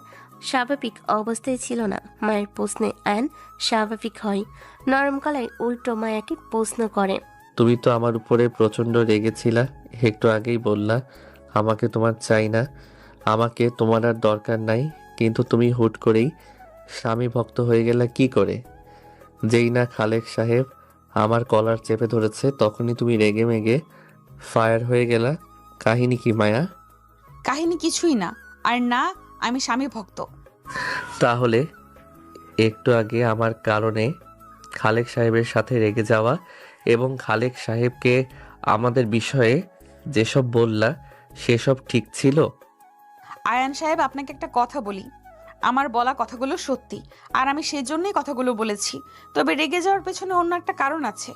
স্বাভাবিক অবস্থায় ছিল না। মায়ের প্রশ্নে আয়ান স্বাভাবিক হয়। নরম গলায় উল্টো মায়াকে প্রশ্ন করে, তুমি তো আমার উপরে প্রচণ্ড রেগেছিলা, একটু আগেই বললা আমাকে তোমার চাই না, আমাকে তোমার আর দরকার নাই, কিন্তু তুমি হুট করেই স্বামী ভক্ত হয়ে গেলা কি করে? যেই না খালেক সাহেব আমার কলার চেপে ধরেছে তখনই তুমি রেগে মেগে ফায়ার হয়ে গেলা। কাহিনী কি মায়া? কাহিনী কিছুই না, আর না আমি স্বামী ভক্ত। তাহলে একটু আগে আমার কারণে খালেক সাহেবের সাথে রেগে যাওয়া এবং খালেক সাহেবকে আমাদের বিষয়ে যেসব বললা সেসব ঠিক ছিল? আয়ান সাহেব, আপনাকে একটা কথা বলি, আমার বলা কথাগুলো সত্যি, আর আমি সেজন্যই কথাগুলো বলেছি। তবে রেগে যাওয়ার পেছনে অন্য একটা কারণ আছে।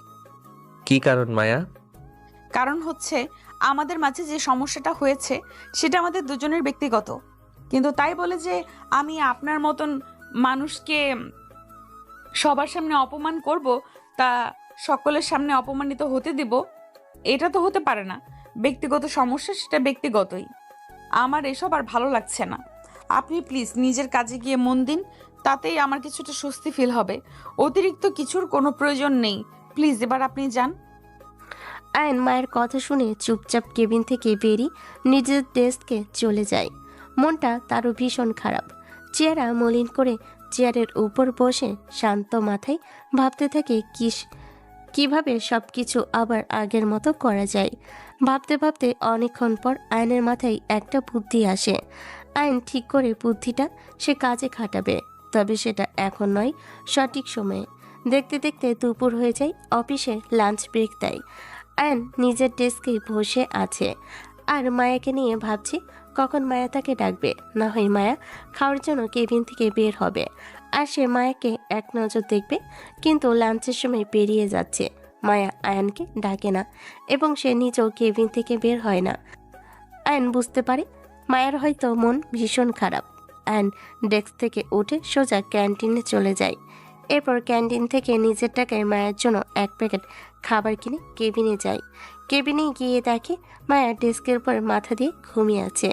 কি কারণ মায়া? কারণ হচ্ছে আমাদের মাঝে যে সমস্যাটা হয়েছে সেটা আমাদের দুজনের ব্যক্তিগত, কিন্তু তাই বলে যে আমি আপনার মতন মানুষকে সবার সামনে অপমান করব, তা সকলের সামনে অপমানিত হতে দিব, এটা তো হতে পারে না। ব্যক্তিগত সমস্যা, সেটা ব্যক্তিগতই। আমার এসব আর ভালো লাগছে না। আপনি প্লিজ নিজের কাজে গিয়ে মন দিন, তাতেই আমার কিছুটা স্বস্তি ফিল হবে। অতিরিক্ত কিছুর কোনো প্রয়োজন নেই। প্লিজ এবার আপনি যান। আয়ান মায়ের কথা শুনে চুপচাপ কেবিন থেকে বেরিয়ে নিজের ডেস্কে চলে যায়। মনটা তারও ভীষণ খারাপ। চেহারা মলিন করে চেয়ারের উপর বসে শান্ত মাথায় ভাবতে থাকে কিভাবে সবকিছু আবার আগের মতো করা যায়। ভাবতে ভাবতে অনেকক্ষণ পর আয়নের মাথায় একটা বুদ্ধি আসে। আয়ন ঠিক করে বুদ্ধিটা সে কাজে খাটাবে, তবে সেটা এখন নয়, সঠিক সময়ে। দেখতে দেখতে দুপুর হয়ে যায়। অফিসে লাঞ্চ ব্রেক দেয়। আয়ন নিজের ডেস্কে বসে আছে আর মায়াকে নিয়ে ভাবছি কখন মায়া তাকে ডাকবে। না হয় মায়া খাওয়ার জন্য কেবিন থেকে বের হবে আর সে মায়াকে এক নজর দেখবে, কিন্তু লাঞ্চের সময় পেরিয়ে যাচ্ছে, মায়া আয়নকে ডাকে না এবং সে নিজেও কেবিন থেকে বের হয় না। আয়ন বুঝতে পারে মায়ের হয়তো মন ভীষণ খারাপ। আয়ন ডেস্ক থেকে উঠে সোজা ক্যান্টিনে চলে যায়। এরপর ক্যান্টিন থেকে নিজের টাকায় মায়ের জন্য 1 প্যাকেট খাবার কিনে কেবিনে যায়। কেবিনে গিয়ে দেখে মায়া ডেস্কের উপর মাথা দিয়ে ঘুমিয়ে আছে।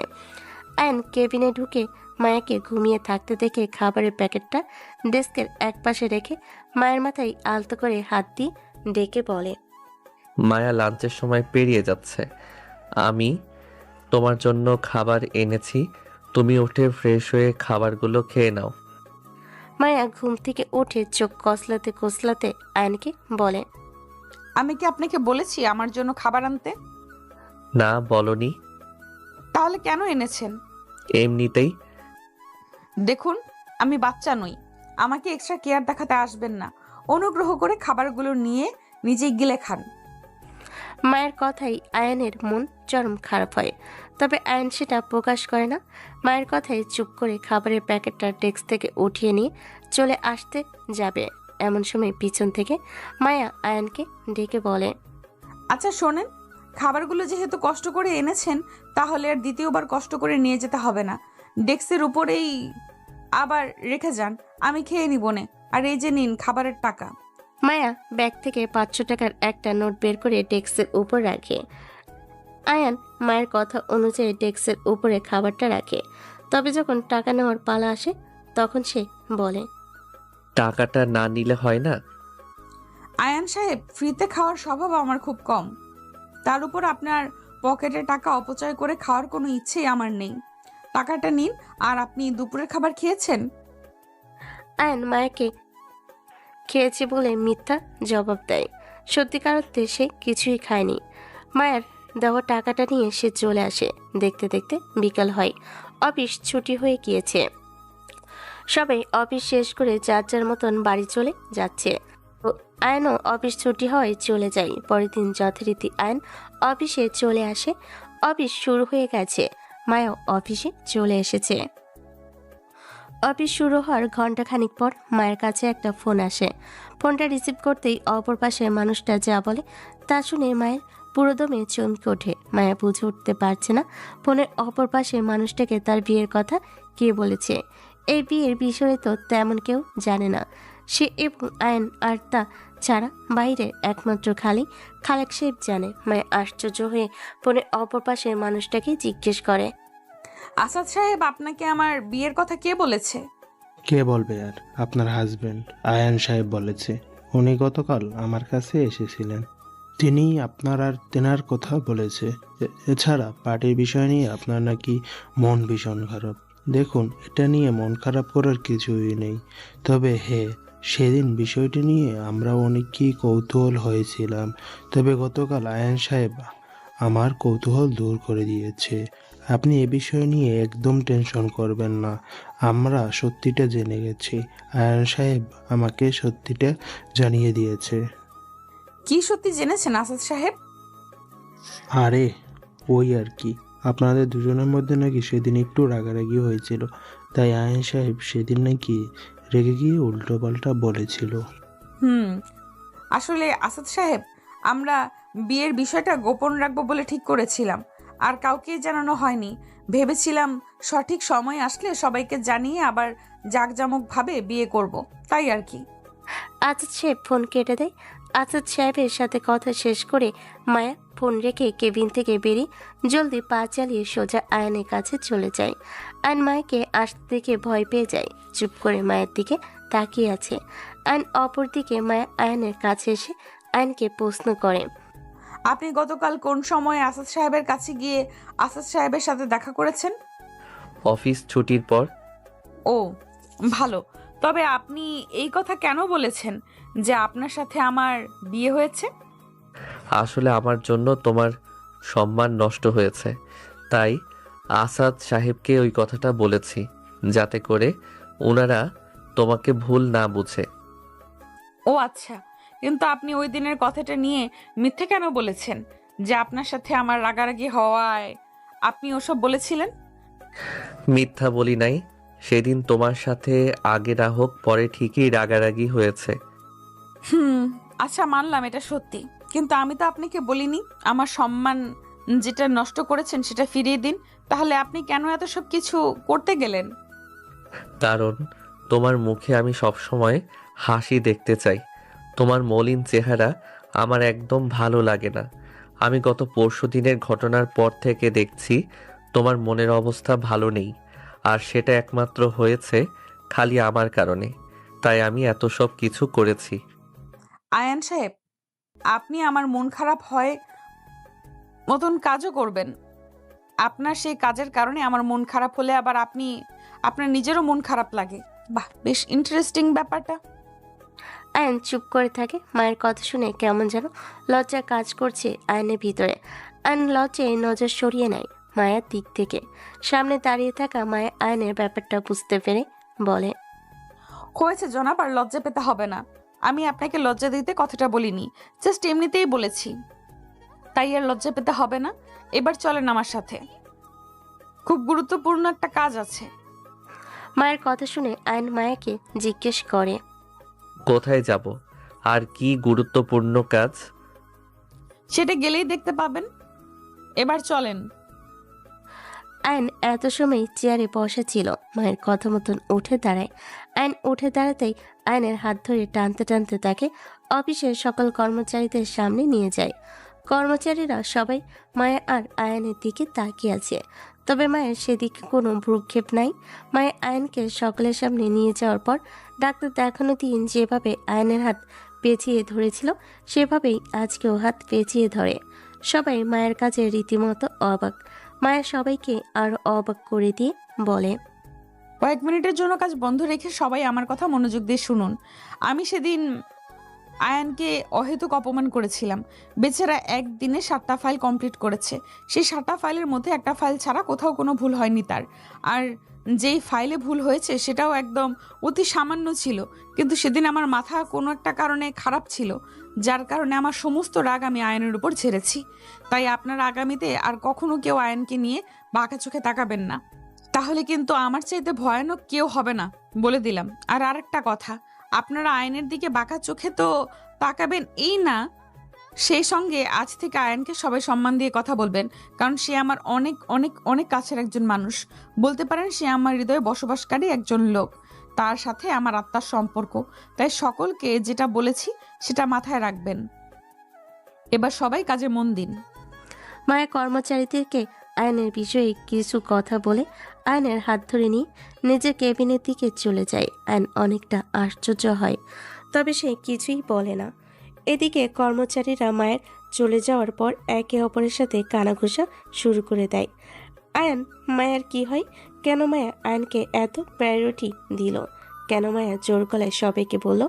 আয়ন কেবিনে ঢুকে মায়াকে ঘুমিয়ে থাকতে দেখে খাবারের প্যাকেটটা ডেস্কের একপাশে রেখে মায়ের মাথায় আলতো করে হাত দিয়ে ডেকে বলে, মায়া লাঞ্চের সময় পেরিয়ে যাচ্ছে, আমি তোমার জন্য খাবার এনেছি, তুমি উঠে ফ্রেশ হয়ে খাবারগুলো খেয়ে নাও। মায়া ঘুম থেকে উঠে চোখ কসলাতে কসলাতে আয়নকে বলে, আমি কি আপনাকে বলেছি আমার জন্য খাবার আনতে? না বলনি। তাহলে কেন এনেছেন? এমনিতেই। দেখুন, আমি বাচ্চা নই, আমাকে এক্সট্রা কেয়ার দেখাতে আসবেন না। অনুগ্রহ করে খাবারগুলো নিয়ে নিজেই গিলে খান। মায়ের কথাই আয়নের মন চরম খারাপ হয়, তবে আয়ন সেটা প্রকাশ করে না। মায়ের কথায় চুপ করে খাবারের প্যাকেটটা ডেস্ক থেকে উঠিয়ে নিয়ে চলে আসতে যাবে, এমন সময় পিছন থেকে মায়া আয়নকে ডেকে বলে, আচ্ছা শোনেন, খাবারগুলো যেহেতু কষ্ট করে এনেছেন, তাহলে আর দ্বিতীয়বার কষ্ট করে নিয়ে যেতে হবে না। ডেস্কের উপরেই আবার রেখে যান, আমি খেয়ে নিব নে। আর এই যে নিন খাবারের টাকা। মায়া ব্যাগ থেকে 500 টাকার একটা নোট বের করে ডেস্কের উপর রাখে। আয়ান মায়ের কথা অনুযায়ী ডেস্কের উপরে খাবারটা রাখে, তবে যখন টাকা নেওয়ার পালা আসে তখন সে বলে, টাকাটা না নিলে হয় না? আয়ান সাহেব, ফ্রিতে খাওয়ার স্বভাব আমার খুব কম। তার উপর আপনার পকেটে টাকা অপচয় করে খাওয়ার কোনো ইচ্ছেই আমার নেই। টাকাটা নিন। আর আপনি দুপুরের খাবার খেয়েছেন? আয়ান মায়াকে খেয়েছি বলে মিথ্যা জবাব দেয়। সত্যিকার অর্থে সে কিছুই খায়নি। মায়ের দেওয়া টাকাটা নিয়ে সে চলে আসে। দেখতে দেখতে বিকাল হয়। অফিস ছুটি হয়ে গিয়েছে। সবাই অফিস শেষ করে যার যার মতন বাড়ি চলে যাচ্ছে। আয়নও অফিস ছুটি হয় চলে যায়। পরের দিন যথারীতি আয়ন অফিসে চলে আসে। অফিস শুরু হয়ে গেছে। মায়াও অফিসে চলে এসেছে। অফিস শুরু হওয়ার ঘন্টাখানিক পর মায়ের কাছে একটা ফোন আসে। ফোনটা রিসিভ করতেই অপর পাশের মানুষটা যা বলে তা শুনে মায়ের পুরোদমে চমকে ওঠে। মায়া বুঝে উঠতে পারছে না ফোনের অপর পাশের মানুষটাকে তার বিয়ের কথা কে বলেছে। এই বিয়ের বিষয়ে তো তেমন কেউ জানে না। সে এবং আয়ন আর তা ছাড়া বাইরে একমাত্র খালেক সাহেব জানে। মায়া আশ্চর্য হয়ে ফোনের অপর পাশের মানুষটাকে জিজ্ঞেস করে, আসাদ সাহেব, আপনাকে আমার বিয়ের কথা কে বলেছে? কে বলবে আর? আপনার হাজবেন্ড আয়ান সাহেব বলেছে। উনি গতকাল আমার কাছে এসেছিলেন। তিনি আপনার আর তেনার কথা বলেছে। এছাড়া পার্টির বিষয় নিয়ে আপনার নাকি মন ভীষণ খারাপ। দেখুন, এটা নিয়ে মন খারাপ করার কিছুই নেই। তবে সেদিন বিষয়টি নিয়ে আমরা অনেকই কৌতূহল হয়েছিলাম। তবে গতকাল আয়ান সাহেব আমার কৌতূহল দূর করে দিয়েছে। আপনি এ বিষয় নিয়ে একদম টেনশন করবেন না। আমরা সত্যিটা জেনে গেছি। আয়ান সাহেব আমাকে সত্যিটা জানিয়ে দিয়েছে। কি সত্যি জেনেছেন আসাদ সাহেব? আরে ওই আর কি, আপনাদের দুজনের মধ্যে নাকি সেদিন একটু রাগারাগি হয়েছিল। তাই আয়ান সাহেব সেদিন নাকি রেগে গিয়ে উল্টোপাল্টা বলেছিল। আসলে আসাদ সাহেব, আমরা বিয়ের বিষয়টা গোপন রাখবো বলে ঠিক করেছিলাম, আর কাউকে জানানো হয়নি। ভেবেছিলাম সঠিক সময় আসলে সবাইকে জানিয়ে আবার জাঁকজমকভাবে বিয়ে করব, তাই আর কি। আসাদ সাহেব ফোন কেটে দেয়। আসাদ সাহেবের সাথে কথা শেষ করে মায়া ফোন রেখে কেবিন থেকে বেরিয়ে জলদি পা চালিয়ে সোজা আয়নের কাছে চলে যায়। আয়ন মায়াকে আসতে দেখে ভয় পেয়ে যায়। চুপ করে মায়ের দিকে তাকিয়ে আছে। আয়ন অপর দিকে মায়া আয়নের কাছে এসে আয়নকে প্রশ্ন করে, আপনি গতকাল কোন সময় আসাদ সাহেবের কাছে গিয়ে আসাদ সাহেবের সাথে দেখা করেছেন? অফিস ছুটির পর। ও ভালো। তবে আপনি এই কথা কেন বলেছেন যে আপনার সাথে আমার বিয়ে হয়েছে? আসলে আমার জন্য তোমার সম্মান নষ্ট হয়েছে, তাই আসাদ সাহেবকে ওই কথাটা বলেছি, যাতে করে ওনারা তোমাকে ভুল না বুঝে। ও আচ্ছা, কিন্তু আপনি ওই দিনের কথাটা নিয়ে মিথ্যে কেন বলেছেন যে আপনার সাথে আমার রাগারাগি হওয়ায় আপনি ওসব বলেছিলেন? মিথ্যা বলি নাই। সেদিন তোমার সাথে আগে না হোক পরে ঠিকই রাগারাগি হয়েছে। আচ্ছা, মানলাম এটা সত্যি, কিন্তু আমি তো আপনাকে বলিনি আমার সম্মান যেটা নষ্ট করেছেন সেটা ফিরিয়ে দিন। তাহলে আপনি কেন এত সব কিছু করতে গেলেন? কারণ তোমার মুখে আমি সবসময় হাসি দেখতে চাই। তোমার মলিন চেহারা আমার একদম ভালো লাগে না। আমি গত পরশুদিনের ঘটনার পর থেকে দেখছি তোমার মনের অবস্থা ভালো নেই, আর সেটা একমাত্র হয়েছে খালি আমার কারণে। তাই আমি এত সব কিছু করেছি। আয়ান সাহেব, আপনি আমার মন খারাপ হয় মতন কাজও করবেন। আপনার সেই কাজের কারণে আমার মন খারাপ হলে আবার আপনার নিজেরও মন খারাপ লাগে। বাহ, বেশ ইন্টারেস্টিং ব্যাপারটা। আয়ন চুপ করে থাকে। মায়ের কথা শুনে কেমন যেন লজ্জা কাজ করছে আয়নের ভিতরে। আয়ন লজ্জায় নজর সরিয়ে নেয় মায়ের দিক থেকে। সামনে দাঁড়িয়ে থাকা মায়া আয়নের ব্যাপারটা বুঝতে পেরে বলে, হয়েছে জনাব, আর লজ্জা পেতে হবে না। আমি আপনাকে লজ্জা দিতে কথাটা বলিনি, জাস্ট এমনিতেই বলেছি, তাই আর লজ্জা পেতে হবে না। এবার চলেন আমার সাথে, খুব গুরুত্বপূর্ণ একটা কাজ আছে। মায়ের কথা শুনে আয়ন মায়াকে জিজ্ঞেস করে, কোথায় যাব আর কি গুরুত্বপূর্ণ কাজ? সেটা গেলেই দেখতে পাবেন। এবার চলেন। আয়ন এত সময় চেয়ারে বসা ছিল। মায়ের কথা মতন উঠে দাঁড়ায়। আয়ন উঠে দাঁড়াতেই আয়নের হাত ধরে টানতে টানতে তাকে অফিসের সকল কর্মচারীদের সামনে নিয়ে যায়। কর্মচারীরা সবাই মায়া আর আয়নের দিকে তাকিয়ে আছে, তবে মায়ের সেদিকে কোনো ভ্রুক্ষেপ নাই। মায়ের আয়নকে সকলের সামনে নিয়ে যাওয়ার পর ডাক্তার দেখানো দিন যেভাবে আয়নের হাত পেঁচিয়ে ধরেছিল সেভাবেই আজকেও হাত পেঁচিয়ে ধরে। সবাই মায়ের কাছে রীতিমতো অবাক। মায়া সবাইকে আরো অবাক করে দিয়ে বলে, কয়েক মিনিটের জন্য কাজ বন্ধ রেখে সবাই আমার কথা মনোযোগ দিয়ে শুনুন। আমি সেদিন আয়ানকে অহেতুক অপমান করেছিলাম। বেচারা একদিনে 7টা ফাইল কমপ্লিট করেছে। সেই 7টা ফাইলের মধ্যে একটা ফাইল ছাড়া কোথাও কোনো ভুল হয়নি তার। আর যেই ফাইলে ভুল হয়েছে সেটাও একদম অতি সামান্য ছিল, কিন্তু সেদিন আমার মাথা কোনো একটা কারণে খারাপ ছিল, যার কারণে আমার সমস্ত রাগ আমি আয়নের উপর ছেড়েছি। তাই আপনারা আগামীতে আর কখনো কেউ আয়নকে নিয়ে বাঁকা চোখে তাকাবেন না, তাহলে কিন্তু আমার চাইতে ভয়ানক কেউ হবে না, বলে দিলাম। আর আরেকটা কথা, আপনারা আয়নের দিকে বাঁকা চোখে তো তাকাবেন এই না, সেই সঙ্গে আজ থেকে আয়নকে সবাই সম্মান দিয়ে কথা বলবেন, কারণ সে আমার অনেক অনেক অনেক কাছের একজন মানুষ। বলতে পারেন সে আমার হৃদয়ে বসবাসকারী একজন লোক, তার সাথে আমার আত্মার সম্পর্ক। তাই সকলকে যেটা বলেছি সেটা মাথায় রাখবেন। এবার সবাই কাজে মন দিন। মায়া কর্মচারীদেরকে আয়নের বিষয়ে কিছু কথা বলে আয়নের হাত ধরে নিয়ে নিজের কেবিনের দিকে চলে যায়। আয়ন অনেকটা আশ্চর্য হয়, তবে সে কিছুই বলে না। এদিকে কর্মচারীরা মায়ের চলে যাওয়ার পর একে অপরের সাথে কানাঘুষা শুরু করে দেয়। আয়ন মায়ার কি হয়, কেন মায়া আয়নকে এত প্রায়োরিটি দিল, কেন মায়া জোর গলায় সবাইকে বলল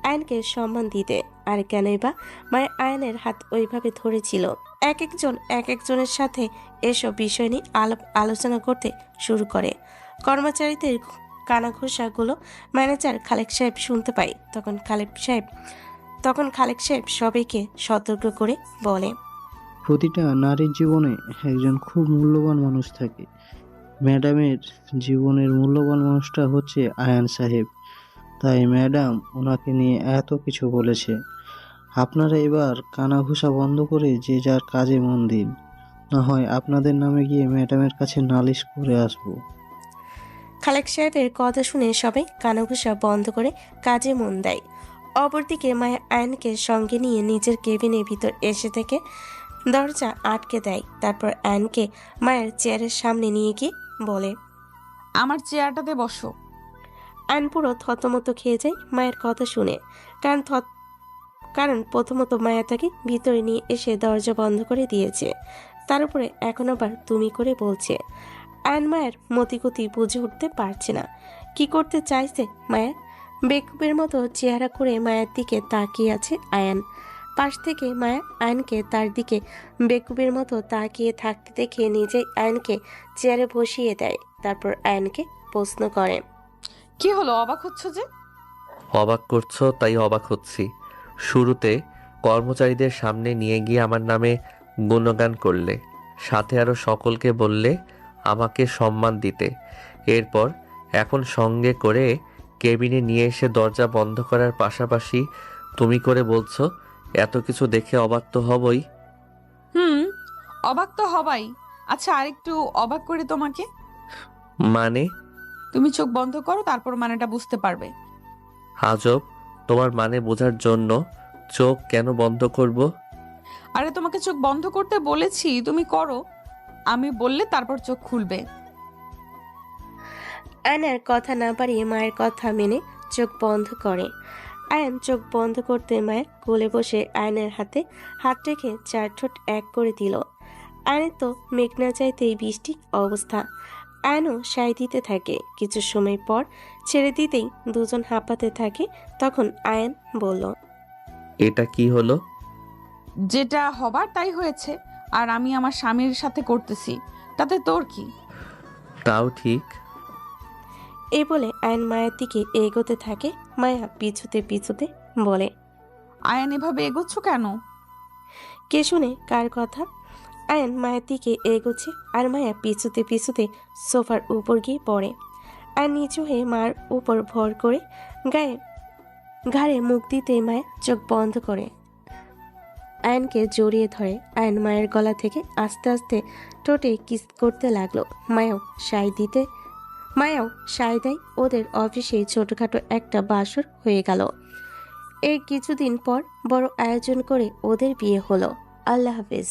আয়নকে সম্মান দিতে, আর কেনই বা মায়া আয়নের হাত ওইভাবে ধরেছিল। এক একজনের সাথে এসব বিষয় নিয়ে আলোচনা করতে শুরু করে। কর্মচারীদের কানাঘোষাগুলো ম্যানেজার খালেক সাহেব শুনতে পায়। তখন খালেক সাহেব সবাইকে সতর্ক করে বলে, প্রতিটা নারীর জীবনে একজন খুব মূল্যবান মানুষ থাকে। ম্যাডামের জীবনের মূল্যবান মানুষটা হচ্ছে আয়ান সাহেব, তাই ম্যাডাম ওনাকে নিয়ে এত কিছু বলেছে। আপনারা এবার কানাঘুষা বন্ধ করে যে যার কাজে মন দিন, না হয় আপনাদের নামে গিয়ে ম্যাডামের কাছে নালিশ করে আসবো। খালেক সাহেবের কথা শুনে সবাই কানাঘুষা বন্ধ করে কাজে মন দেয়। অপরদিকে মায়া আয়নকে সঙ্গে নিয়ে নিজের কেবিনের ভিতর এসে থেকে দরজা আটকে দেয়। তারপর আয়নকে মায়ের চেয়ারের সামনে নিয়ে গিয়ে বলে, আমার চেয়ারটাতে বসো। আয়ন পুরো থতমত খেয়ে যায় মায়ের কথা শুনে, কারণ প্রথমত মায়া তাকে ভিতরে নিয়ে এসে দরজা বন্ধ করে দিয়েছে, তার উপরে এখন আবার তুমি করে বলছে। আয়ন মায়ের মতিগতি বুঝে উঠতে পারছে না, কি করতে চাইছে মায়া। বেকুবের মতো চেহারা করে মায়ের দিকে তাকিয়ে আছে আয়ান। পাশ থেকে মায়া আয়নকে তার দিকে বেকুবের মতো তাকিয়ে থাকতে দেখে নিজেই আয়নকে চেয়ারে বসিয়ে দেয়। তারপর আয়নকে প্রশ্ন করে, কি হলো, অবাক হচ্ছ যে? অবাক করছো তাই অবাক হচ্ছি। শুরুতে কর্মচারীদের সামনে নিয়ে গিয়ে আমার নামে গুণগান করলে, সাথে আরও সকলকে বললে আমাকে সম্মান দিতে, এরপর এখন সঙ্গে করে কেবিনে নিয়ে এসে দরজা বন্ধ করার পাশাপাশি তুমি করে বলছো। এত কিছু দেখে অবাক তো হবই। অবাক তো হবাই। আচ্ছা, আরেকটু অবাক করে তোমাকে। মানে? তুমি চোখ বন্ধ করো, তারপর মানেটা বুঝতে পারবে। আজব, তোমার মানে বোঝার জন্য চোখ কেন বন্ধ করব? আরে তোমাকে চোখ বন্ধ করতে বলেছি, তুমি করো। আমি বললে তারপর চোখ খুলবে। আয়নের কথা না পারিয়ে মায়ের কথা মেনে চোখ বন্ধ করে। আয়ন চোখ বন্ধ করতে মায়ের কোলে বসে আয়নের হাতে হাত রেখে 4 ঠোঁট এক করে দিল। আয়নের তো মেঘ না চাইতেই বৃষ্টি অবস্থা। আয়নও সায় দিতে থাকে। কিছু সময় পর ছেড়ে দিতেই দুজন হাঁপাতে থাকে। তখন আয়ন বলল, এটা কি হলো? যেটা হবার তাই হয়েছে, আর আমি আমার স্বামীর সাথে করতেছি, তাতে তোর কি? তাও ঠিক। এই বলে আয়ন মায়ের দিকে এগোতে থাকে। মায়া পিছুতে পিছুতে বলে, আয়ান এভাবে এগোচ্ছ কেন? কে শুনে কার কথা? আয়ন মায়ের দিকে এগোচ্ছে আর মায়া পিছুতে পিছুতে সোফার উপর গিয়ে পড়ে। আর নিচু হয়ে মার উপর ভর করে ঘাড়ে মুখ দিতে মায়া চোখ বন্ধ করে আয়নকে জড়িয়ে ধরে। আয়ন মায়ের গলা থেকে আস্তে আস্তে ঠোঁটে কিস করতে লাগলো। মায়াও সায় দেয়। ওদের অফিসে ছোটখাটো একটা বাসর হয়ে গেল। এর কিছুদিন পর বড় আয়োজন করে ওদের বিয়ে হলো। আল্লাহ হাফেজ।